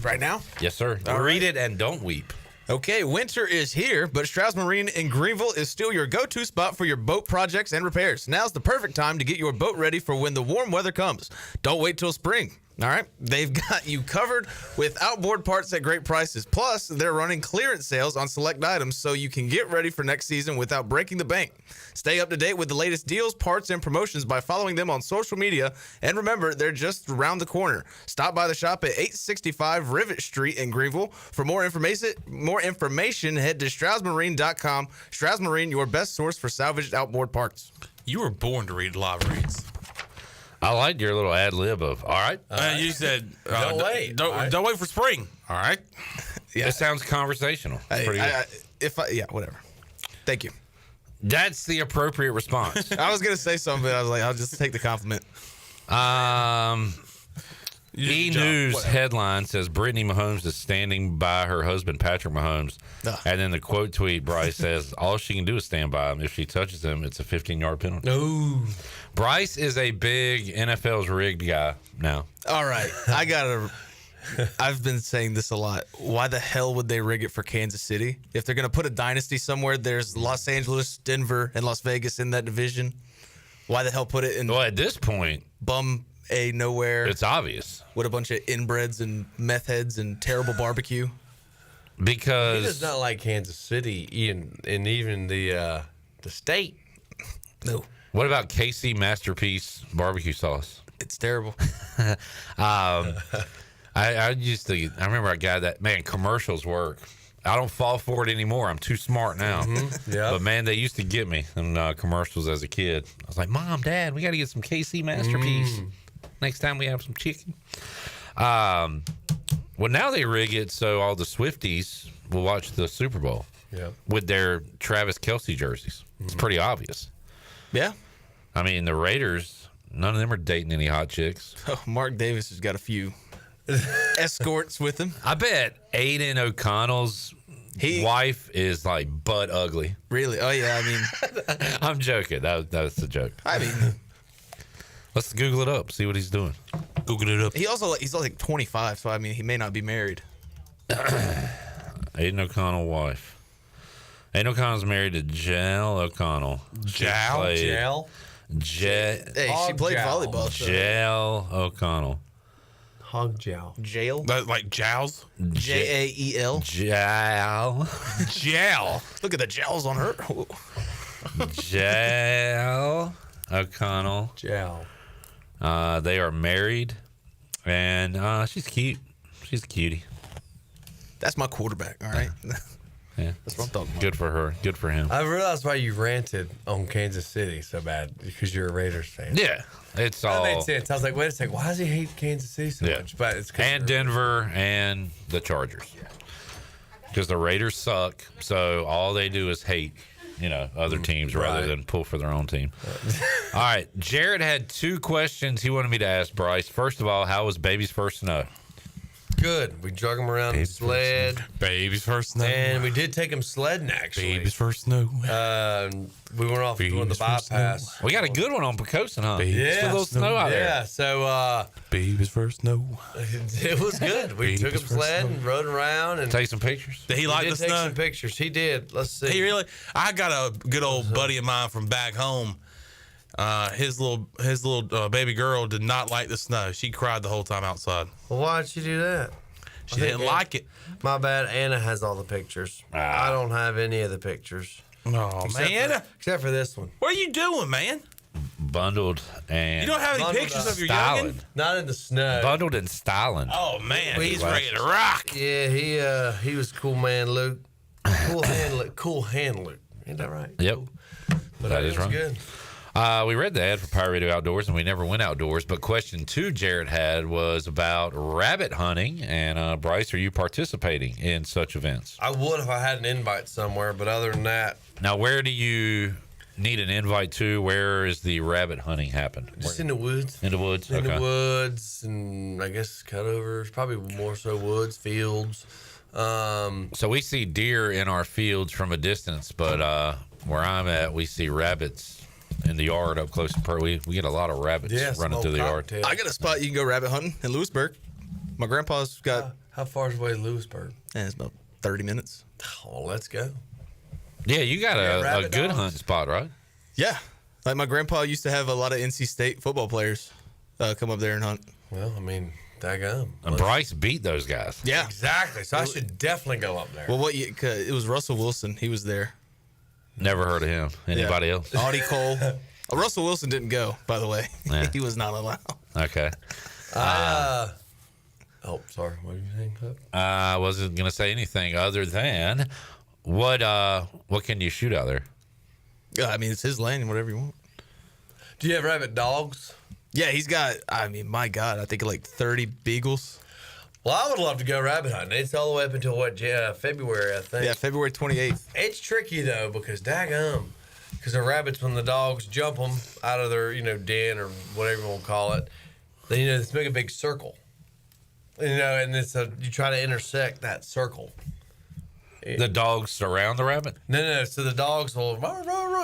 Right now? Yes, sir. All read right. it and don't weep. Okay, winter is here, but Strauss Marine in Greenville is still your go-to spot for your boat projects and repairs. Now's the perfect time to get your boat ready for when the warm weather comes. Don't wait till spring. All right, they've got you covered with outboard parts at great prices. Plus, they're running clearance sales on select items so you can get ready for next season without breaking the bank. Stay up to date with the latest deals, parts, and promotions by following them on social media. And remember, they're just around the corner. Stop by the shop at 865 Rivet Street in Greenville. For more information, head to StraussMarine.com. Strauss Marine, your best source for salvaged outboard parts. You were born to read live reads. I liked your little ad lib of, all right. You said, Don't wait. Don't wait for spring. All right. Yeah. It sounds conversational. Pretty good. Whatever. Thank you. That's the appropriate response. I was going to say something, but I was like, I'll just take the compliment. E-News headline says Brittany Mahomes is standing by her husband, Patrick Mahomes. And then the quote tweet, Bryce says, all she can do is stand by him. If she touches him, it's a 15-yard penalty. No. Bryce is a big NFL's rigged guy now. All right. I've been saying this a lot. Why the hell would they rig it for Kansas City? If they're going to put a dynasty somewhere, there's Los Angeles, Denver, and Las Vegas in that division. Why the hell put it in? Well, at this point, bum a nowhere. It's obvious. With a bunch of inbreds and meth heads and terrible barbecue. Because he does not like Kansas City and even the state. No. What about KC Masterpiece barbecue sauce? It's terrible. I remember a guy that, man, commercials work. I don't fall for it anymore. I'm too smart now. Mm-hmm. Yeah. But man, they used to get me in commercials as a kid. I was like, Mom, Dad, we got to get some KC Masterpiece next time we have some chicken. Well, now they rig it so all the Swifties will watch the Super Bowl with their Travis Kelce jerseys. It's pretty obvious. Yeah. I mean, the Raiders, none of them are dating any hot chicks. Oh, Mark Davis has got a few escorts with him. I bet Aiden O'Connell's wife is like butt ugly. Really? Oh, yeah. I mean, I'm joking. That's a joke. I mean, let's Google it up, see what he's doing. Google it up. He's like 25, so I mean, he may not be married. Aiden O'Connell wife. Aiden O'Connell's married to Jel O'Connell. Jel? Hey, she played volleyball. Jel O'Connell. Hog jowl. Jail. Like jowls? Jael. Jowl. Jowl. Look at the jowls on her. Jowl O'Connell. Jowl. They are married, and she's cute. She's a cutie. That's my quarterback. All right. Yeah, that's what I'm talking about. Good for her. Good for him. I realized why you ranted on Kansas City so bad because you're a Raiders fan. Yeah, it's all. That made sense. I was like, wait a second, why does he hate Kansas City so much? But it's and Denver and the Chargers. Because the Raiders suck, so all they do is hate, other teams rather than pull for their own team. All right, Jared had 2 questions he wanted me to ask Bryce. First of all, how was baby's first snow? Good. We drug him around the sled. Baby's first snow. And we did take him sledding, actually. Baby's first snow. We went off doing the bypass. We got a good one on Pocosin, huh? Yeah. Still a little snow out there. Yeah, so... Baby's first snow. It was good. We took him sledding, rode around. And take some pictures. Did he like the take snow? some pictures. He did. Let's see. He really? I got a good old buddy of mine from back home. His little baby girl did not like the snow. She cried the whole time outside. Well, why'd she do that? She didn't like it. My bad. Anna has all the pictures. I don't have any of the pictures. Oh, man. Except for this one. What are you doing, man? Bundled and... You don't have any pictures of your youngin'? Not in the snow. Bundled and styling. Oh, man. He's ready to rock. Yeah, he was cool, man, Luke. Cool hand, Luke. Ain't that right? Yep. But That is was right. good. We read the ad for Pirate Radio Outdoors, and we never went outdoors. But question 2 Jared had was about rabbit hunting. And Bryce, are you participating in such events? I would if I had an invite somewhere, but other than that... Now, where do you need an invite to? Where is the rabbit hunting happen? Just in the woods. In the woods? In Okay. the woods, and I guess cutovers, probably more so woods, fields. So we see deer in our fields from a distance, but where I'm at, we see rabbits in the yard up close to we get a lot of rabbits running through the yard. I got a spot you can go rabbit hunting in Lewisburg. My grandpa's got. How far away is Lewisburg? It's about 30 minutes. Oh, let's go. Yeah, you got a good dogs? hunt spot, right? Yeah. Like my grandpa used to have a lot of NC State football players come up there and hunt. Well, I mean, daggum. And Bryce beat those guys. Yeah. Exactly. So I should definitely go up there. Well, it was Russell Wilson. He was there. Never heard of him. Anybody else? Audie Cole. Russell Wilson didn't go, by the way. Yeah. He was not allowed. Okay. Oh, sorry. What were you saying, Clip? I wasn't gonna say anything other than what can you shoot out there? I mean, it's his lane, whatever you want. Do you have rabbit dogs? Yeah, he's got, I mean, my God, I think like 30 beagles. Well, I would love to go rabbit hunting. It's all the way up until February, I think. Yeah, February 28th. It's tricky though because daggum, because the rabbits, when the dogs jump them out of their den or whatever you want to call it, then they make a big circle. And it's you try to intersect that circle. The dogs surround the rabbit? No. So the dogs will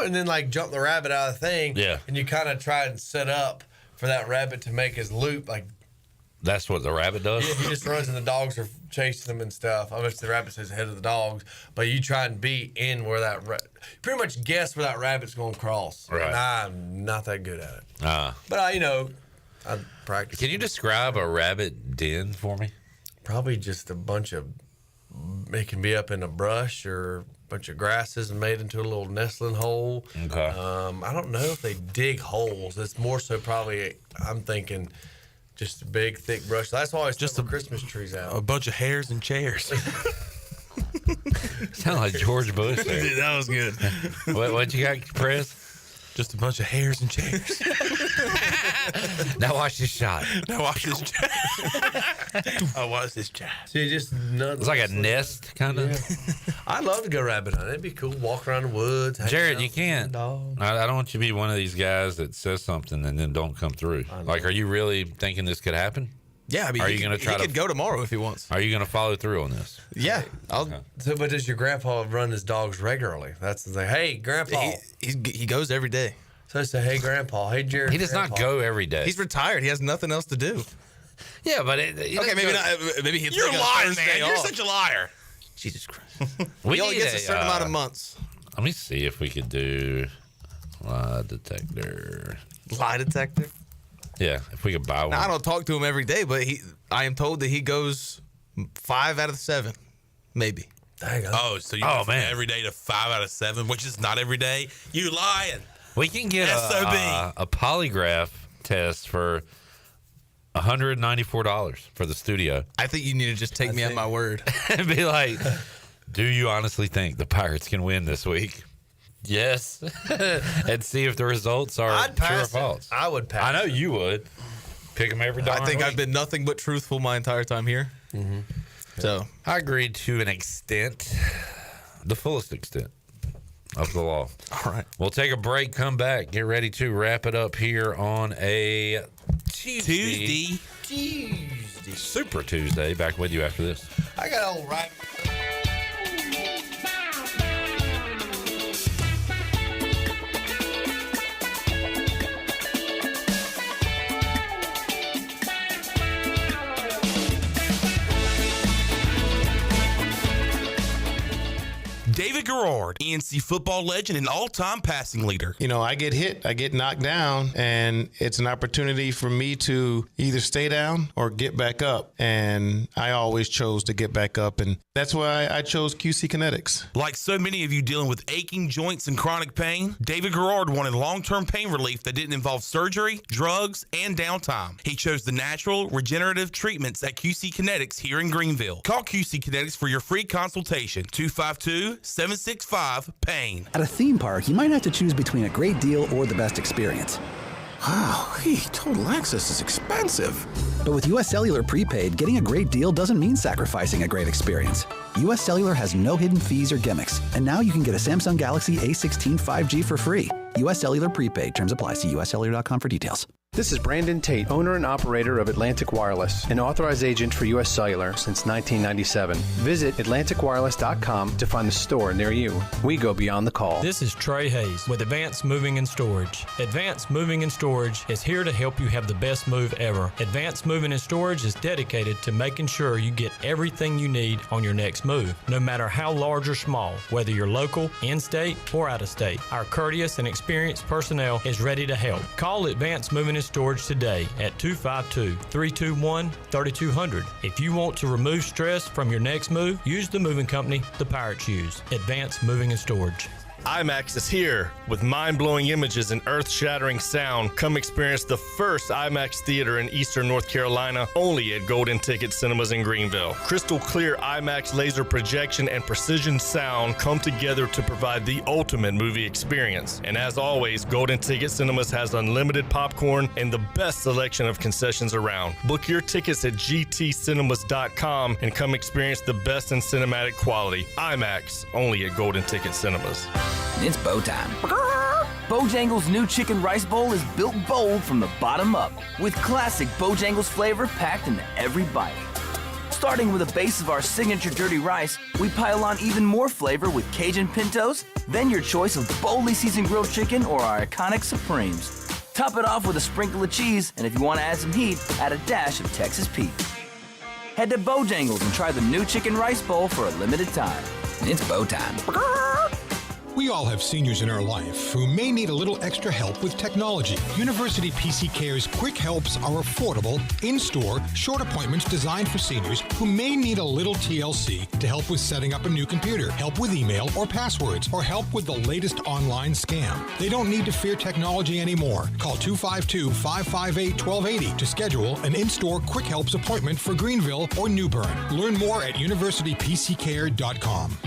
and then like jump the rabbit out of the thing. Yeah. And you kind of try and set up for that rabbit to make his loop like. That's what the rabbit does? Yeah, he just runs and the dogs are chasing him and stuff. Obviously, the rabbit stays ahead of the dogs, but you try and be in where that pretty much guess where that rabbit's going to cross. Right. And I'm not that good at it. But I practice. Can you describe a rabbit den for me? Probably just a bunch of. It can be up in a brush or a bunch of grasses and made into a little nestling hole. Okay. I don't know if they dig holes. It's more so probably. I'm thinking. Just a big, thick brush. That's why I always just the Christmas trees out. A bunch of hairs and chairs. Sound like George Bush there. Dude, that was good. What you got, Prez? Just a bunch of hairs and chairs. Now watch this shot. Now watch this shot. Oh, watch this shot. See, just nuts. It's like a nest, kind of. I'd love to go rabbit hunting. It'd be cool. Walk around the woods. Jared, you can't. I don't want you to be one of these guys that says something and then don't come through. Like, are you really thinking this could happen? Yeah, I mean, are you going to try he could go tomorrow if he wants. Are you going to follow through on this? Yeah, So, but does your grandpa run his dogs regularly? That's the thing. Hey, grandpa. He goes every day. So I say, hey, grandpa. Hey, Jared. He does not go every day. He's retired. He has nothing else to do. Yeah, but okay, maybe not. Maybe he'd You're take lying, Thursday man. You're off. such a liar. Jesus Christ. We he only need gets a certain amount of months. Let me see if we could do lie detector. Lie detector? Yeah, if we could buy one. Now, I don't talk to him every day, but I am told that he goes 5 out of 7, maybe. Oh, so you went from every day to 5 out of 7, which is not every day. You lying. We can get a polygraph test for $194 for the studio. I think you need to just take me at my word. And be like, do you honestly think the Pirates can win this week? Yes. And see if the results are true or false. I would pass. I know you would. Pick them every darn I think week. I've been nothing but truthful my entire time here. Mm-hmm. So I agreed to an extent, the fullest extent of the law. All right. We'll take a break, come back, get ready to wrap it up here on a Tuesday. Super Tuesday. Back with you after this. I got old right. David Garrard, ENC football legend and all-time passing leader. You know, I get hit, I get knocked down, and it's an opportunity for me to either stay down or get back up. And I always chose to get back up, and that's why I chose QC Kinetics. Like so many of you dealing with aching joints and chronic pain, David Garrard wanted long-term pain relief that didn't involve surgery, drugs, and downtime. He chose the natural, regenerative treatments at QC Kinetics here in Greenville. Call QC Kinetics for your free consultation, 252-765-PAIN. At a theme park, you might have to choose between a great deal or the best experience. Wow, total access is expensive. But with US Cellular Prepaid, getting a great deal doesn't mean sacrificing a great experience. US Cellular has no hidden fees or gimmicks, and now you can get a Samsung Galaxy A16 5G for free. US Cellular Prepaid. Terms apply. See uscellular.com for details. This is Brandon Tate, owner and operator of Atlantic Wireless, an authorized agent for U.S. Cellular since 1997. Visit AtlanticWireless.com to find the store near you. We go beyond the call. This is Trey Hayes with Advanced Moving and Storage. Advanced Moving and Storage is here to help you have the best move ever. Advanced Moving and Storage is dedicated to making sure you get everything you need on your next move, no matter how large or small, whether you're local, in-state, or out-of-state. Our courteous and experienced personnel is ready to help. Call Advanced Moving and Storage today at 252-321-3200. If you want to remove stress from your next move, use the moving company the Pirates use. Advanced Moving and Storage. IMAX is here with mind-blowing images and earth-shattering sound. Come experience the first IMAX theater in Eastern North Carolina, only at Golden Ticket Cinemas in Greenville. Crystal clear IMAX laser projection and precision sound come together to provide the ultimate movie experience. And as always, Golden Ticket Cinemas has unlimited popcorn and the best selection of concessions around. Book your tickets at gtcinemas.com and come experience the best in cinematic quality. IMAX, only at Golden Ticket Cinemas. It's bow time. Bojangles' new chicken rice bowl is built bold from the bottom up, with classic Bojangles flavor packed into every bite. Starting with a base of our signature dirty rice, we pile on even more flavor with Cajun pintos, then your choice of boldly seasoned grilled chicken or our iconic Supremes. Top it off with a sprinkle of cheese, and if you want to add some heat, add a dash of Texas Pete. Head to Bojangles and try the new chicken rice bowl for a limited time. It's bow time. We all have seniors in our life who may need a little extra help with technology. University PC Care's Quick Helps are affordable, in-store, short appointments designed for seniors who may need a little TLC to help with setting up a new computer, help with email or passwords, or help with the latest online scam. They don't need to fear technology anymore. Call 252-558-1280 to schedule an in-store Quick Helps appointment for Greenville or New Bern. Learn more at universitypccare.com.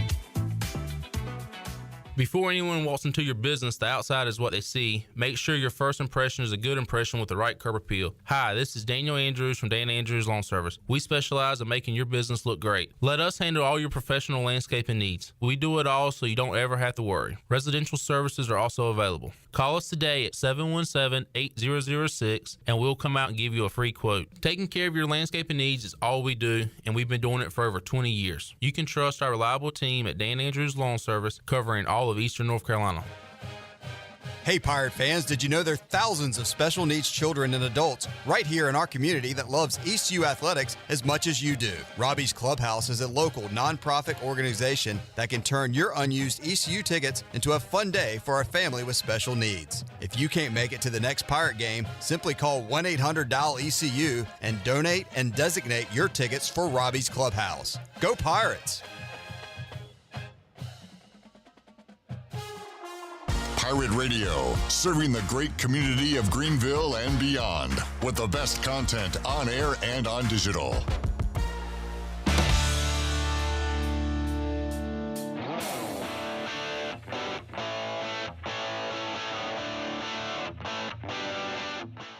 Before anyone walks into your business, the outside is what they see. Make sure your first impression is a good impression with the right curb appeal. Hi, this is Daniel Andrews from Dan Andrews Lawn Service. We specialize in making your business look great. Let us handle all your professional landscaping needs. We do it all so you don't ever have to worry. Residential services are also available. Call us today at 717-8006 and we'll come out and give you a free quote. Taking care of your landscaping needs is all we do, and we've been doing it for over 20 years. You can trust our reliable team at Dan Andrews Lawn Service, covering all of Eastern North Carolina. Hey Pirate fans, did you know there are thousands of special needs children and adults right here in our community that loves ECU athletics as much as you do? Robbie's Clubhouse is a local nonprofit organization that can turn your unused ECU tickets into a fun day for a family with special needs. If you can't make it to the next Pirate game, simply call 1-800-DIAL-ECU and donate and designate your tickets for Robbie's Clubhouse. Go Pirates! Pirate Radio, serving the great community of Greenville and beyond with the best content on air and on digital.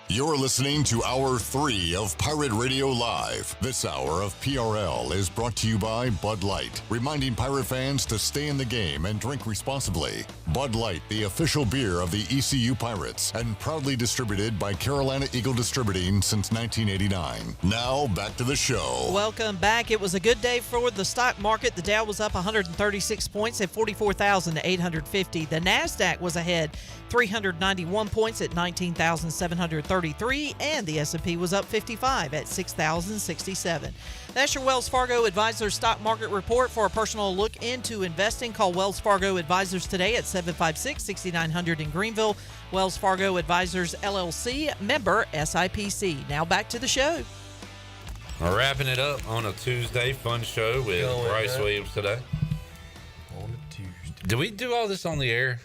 You're listening to Hour 3 of Pirate Radio Live. This hour of PRL is brought to you by Bud Light, reminding Pirate fans to stay in the game and drink responsibly. Bud Light, the official beer of the ECU Pirates, and proudly distributed by Carolina Eagle Distributing since 1989. Now, back to the show. Welcome back. It was a good day for the stock market. The Dow was up 136 points at 44,850. The NASDAQ was ahead 391 points at 19,733, and the S&P was up 55 at 6,067. That's your Wells Fargo Advisors Stock Market Report. For a personal look into investing, call Wells Fargo Advisors today at 756-6900 in Greenville. Wells Fargo Advisors, LLC, member SIPC. Now back to the show. We're wrapping it up on a Tuesday. Fun show with Bryce Williams today. On a Tuesday. Did we do all this on the air?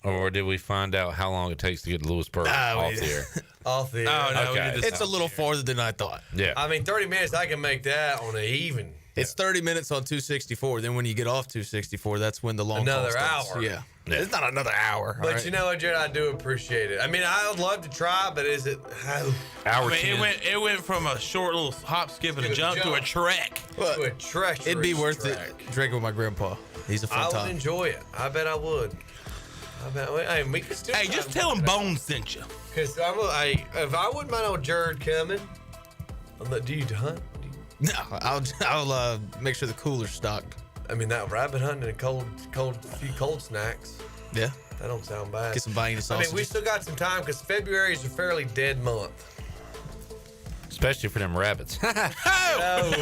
Or did we find out how long it takes to get to Lewisburg off the air? Off the air. Oh, no, Okay. it's a little farther than I thought. Yeah. I mean, 30 minutes, I can make that on an even. It's 30 minutes on 264. Then when you get off 264, that's when the long Another call starts. hour. Yeah. It's not another hour. But right? you know what, Jared? I do appreciate it. I mean, I would love to try, but is it? Hour I mean, it went from a short little hop, skip, and a jump to a trek. To a treacherous It'd be worth trek. it drinking with my grandpa. He's a fun I time. would enjoy it. I bet I would. Hey, we could still. Hey, just tell him Bones sent you. Because if I wouldn't mind old Jared coming, do you hunt? No, I'll make sure the cooler's stocked. I mean, that rabbit hunting and a few cold snacks. Yeah. That don't sound bad. Get some buying I sausages. mean, we still got some time because February is a fairly dead month. Especially for them rabbits. Oh.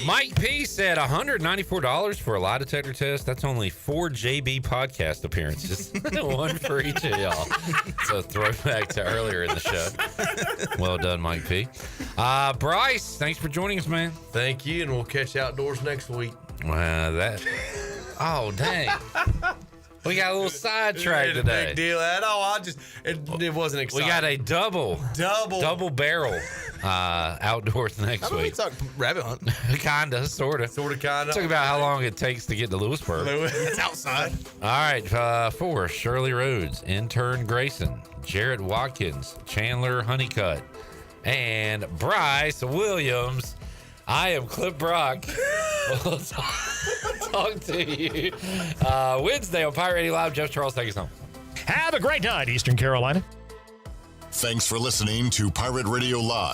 Mike P said $194 for a lie detector test. That's only 4 JB podcast appearances. One for each of y'all. So throwback to earlier in the show. Well done, Mike P. Bryce, thanks for joining us, man. Thank you, and we'll catch you outdoors next week. Oh, dang. We got a little sidetrack today. Big deal. It wasn't exciting. We got a double barrel outdoors next How about we week. talk rabbit hunting? Kinda, sorta. Kinda. Talk about how long it takes to get to Lewisburg. It's outside. All right, 4, Shirley Rhodes, Intern Grayson, Jarrett Watkins, Chandler Honeycutt, and Bryce Williams. I am Clip Brock. We'll talk to you Wednesday on Pirate Radio Live. Jeff Charles, take us home. Have a great night, Eastern Carolina. Thanks for listening to Pirate Radio Live.